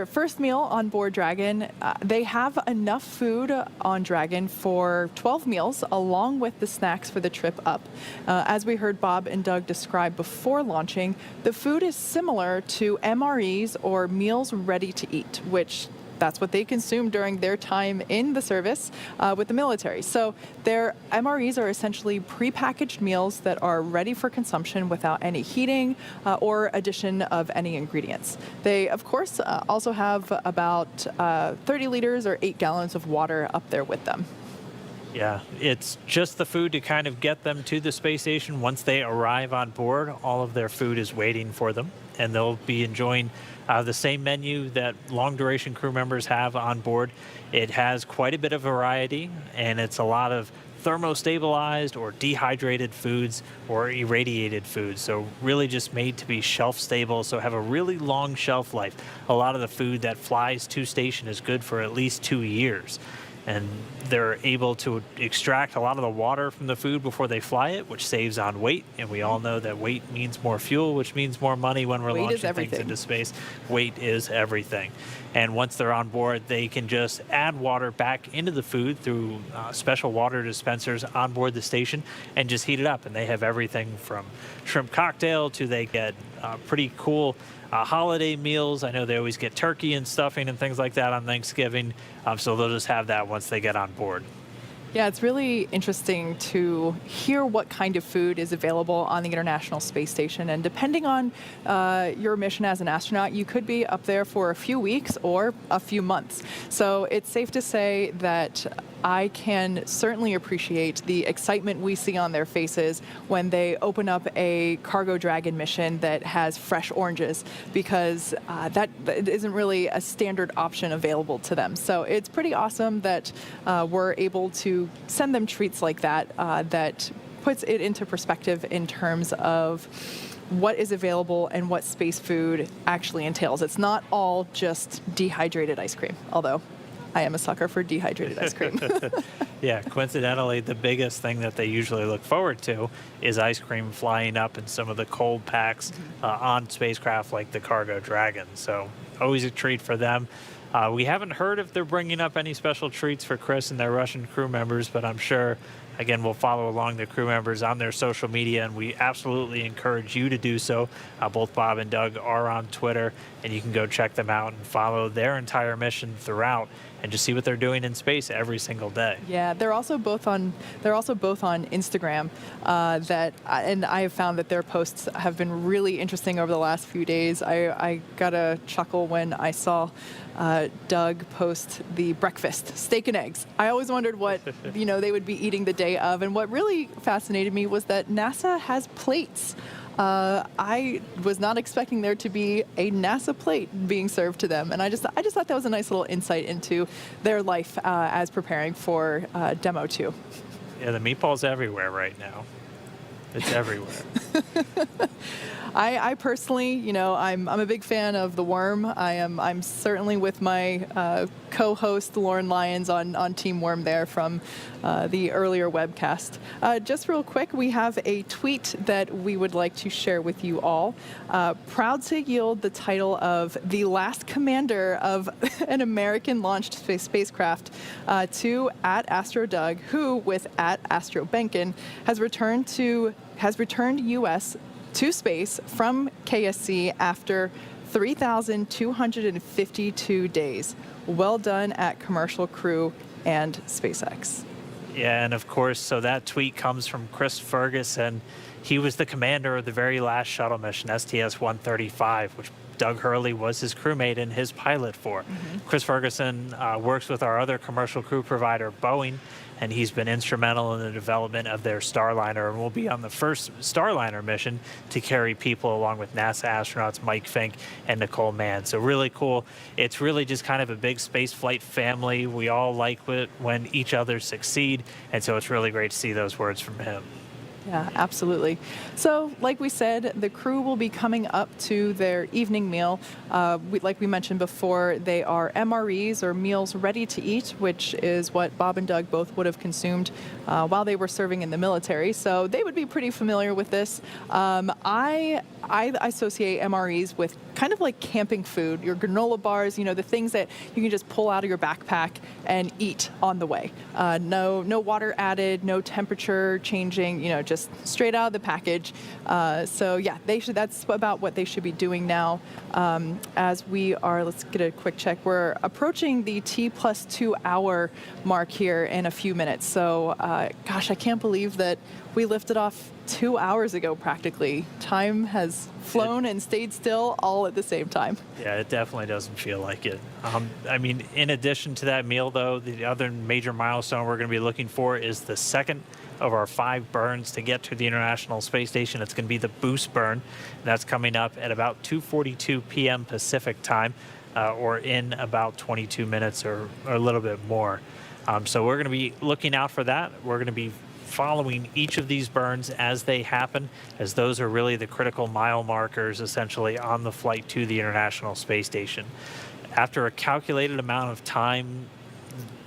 first meal on board Dragon. They have enough food on Dragon for 12 meals, along with the snacks for the trip up. As we heard Bob and Doug describe before launching, the food is similar to MREs, or meals ready to eat, which that's what they consume during their time in the service with the military. So their MREs are essentially prepackaged meals that are ready for consumption without any heating or addition of any ingredients. They, of course, also have about 30 liters or 8 gallons of water up there with them. Yeah, it's just the food to kind of get them to the space station. Once they arrive on board, all of their food is waiting for them, and they'll be enjoying the same menu that long-duration crew members have on board. It has quite a bit of variety, and it's a lot of thermostabilized or dehydrated foods or irradiated foods. So really just made to be shelf stable, so have a really long shelf life. A lot of the food that flies to station is good for at least 2 years. And they're able to extract a lot of the water from the food before they fly it, which saves on weight. And we all know that weight means more fuel, which means more money when we're launching things into space. Weight is everything. And once they're on board, they can just add water back into the food through special water dispensers on board the station and just heat it up. And they have everything from shrimp cocktail to they get pretty cool holiday meals. I know they always get turkey and stuffing and things like that on Thanksgiving. So they'll just have that once they get on board. Yeah, it's really interesting to hear what kind of food is available on the International Space Station. And depending on your mission as an astronaut, you could be up there for a few weeks or a few months. So it's safe to say that I can certainly appreciate the excitement we see on their faces when they open up a cargo Dragon mission that has fresh oranges, because that isn't really a standard option available to them. So it's pretty awesome that we're able to send them treats like that, that puts it into perspective in terms of what is available and what space food actually entails. It's not all just dehydrated ice cream, although I am a sucker for dehydrated ice cream. Yeah, coincidentally, the biggest thing that they usually look forward to is ice cream flying up in some of the cold packs on spacecraft like the Cargo Dragon. So always a treat for them. We haven't heard if they're bringing up any special treats for Chris and their Russian crew members, but I'm sure, again, we'll follow along the crew members on their social media, and we absolutely encourage you to do so. Both Bob and Doug are on Twitter, and you can go check them out and follow their entire mission throughout and just see what they're doing in space every single day. Yeah, they're also both on Instagram. And I have found that their posts have been really interesting over the last few days. I got a chuckle when I saw Doug post the breakfast, steak and eggs. I always wondered what they would be eating the day of, and what really fascinated me was that NASA has plates I was not expecting there to be a NASA plate being served to them, and I just thought that was a nice little insight into their life as preparing for Demo 2. Yeah, the meatball's everywhere right now. It's everywhere. I personally, you know, I'm a big fan of the Worm. I'm certainly with my co-host Lauren Lyons on Team Worm there from the earlier webcast. Just real quick, we have a tweet that we would like to share with you all. Proud to yield the title of the last commander of an American launched spacecraft to @AstroDoug, who with @AstroBenkin has returned U.S. to space from KSC after 3,252 days. Well done at Commercial Crew and SpaceX. Yeah, and of course, so that tweet comes from Chris Ferguson. He was the commander of the very last shuttle mission, STS-135, which Doug Hurley was his crewmate and his pilot for. Chris Ferguson works with our other commercial crew provider, Boeing, and he's been instrumental in the development of their Starliner and will be on the first Starliner mission to carry people along with NASA astronauts Mike Fink and Nicole Mann. So really cool. It's really just kind of a big spaceflight family. We all like it when each other succeed, and so it's really great to see those words from him. Yeah, absolutely. So, like we said, the crew will be coming up to their evening meal. Like we mentioned before, they are MREs, or meals ready to eat, which is what Bob and Doug both would have consumed while they were serving in the military. So they would be pretty familiar with this. I associate MREs with kind of like camping food, your granola bars, you know, the things that you can just pull out of your backpack and eat on the way. No water added, no temperature changing, you know, just straight out of the package. So yeah, that's about what they should be doing now. As we are, let's get a quick check. We're approaching the T+2 hour mark here in a few minutes. So gosh, I can't believe that we lifted off 2 hours ago practically. Time has flown and stayed still all at the same time. Yeah, it definitely doesn't feel like it. I mean, in addition to that meal, though, the other major milestone we're going to be looking for is the second of our 5 burns to get to the International Space Station. It's going to be the boost burn. That's coming up at about 2:42 p.m. Pacific time, or in about 22 minutes or a little bit more. So we're going to be looking out for that. We're going to be following each of these burns as they happen, as those are really the critical mile markers essentially on the flight to the International Space Station. After a calculated amount of time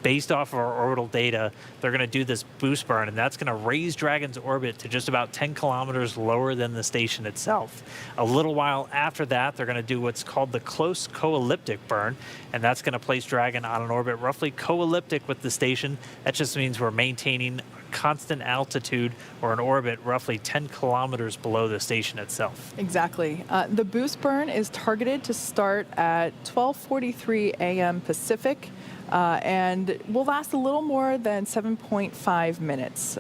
based off of our orbital data, they're going to do this boost burn, and that's going to raise Dragon's orbit to just about 10 kilometers lower than the station itself. A little while after that, they're going to do what's called the close co-elliptic burn, and that's going to place Dragon on an orbit roughly co-elliptic with the station. That just means we're maintaining constant altitude, or an orbit roughly 10 kilometers below the station itself. Exactly. The boost burn is targeted to start at 12:43 a.m. Pacific, and will last a little more than 7.5 minutes.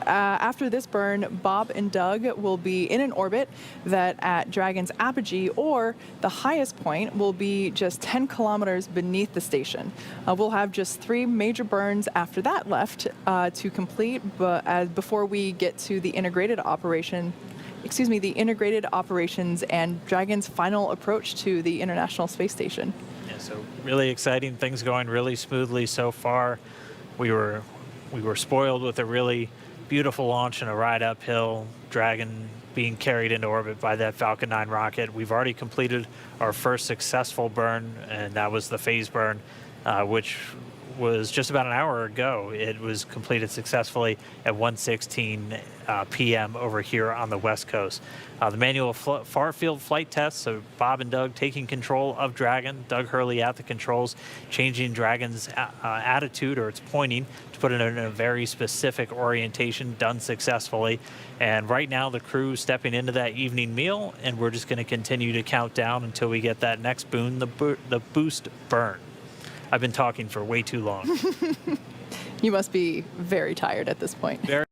After this burn, Bob and Doug will be in an orbit that at Dragon's apogee, or the highest point, will be just 10 kilometers beneath the station. We'll have just 3 major burns after that left to complete, but before we get to the integrated operations and Dragon's final approach to the International Space Station. Yeah, so really exciting, things going really smoothly so far. We were spoiled with a really beautiful launch and a ride uphill, Dragon being carried into orbit by that Falcon 9 rocket. We've already completed our first successful burn, and that was the phase burn, which was just about an hour ago. It was completed successfully at 1:16 p.m. over here on the West Coast. The manual far field flight test, so Bob and Doug taking control of Dragon, Doug Hurley at the controls, changing Dragon's attitude, or its pointing, to put it in a very specific orientation, done successfully. And right now the crew stepping into that evening meal, and we're just going to continue to count down until we get that next boon, the boost burn. I've been talking for way too long. You must be very tired at this point. Very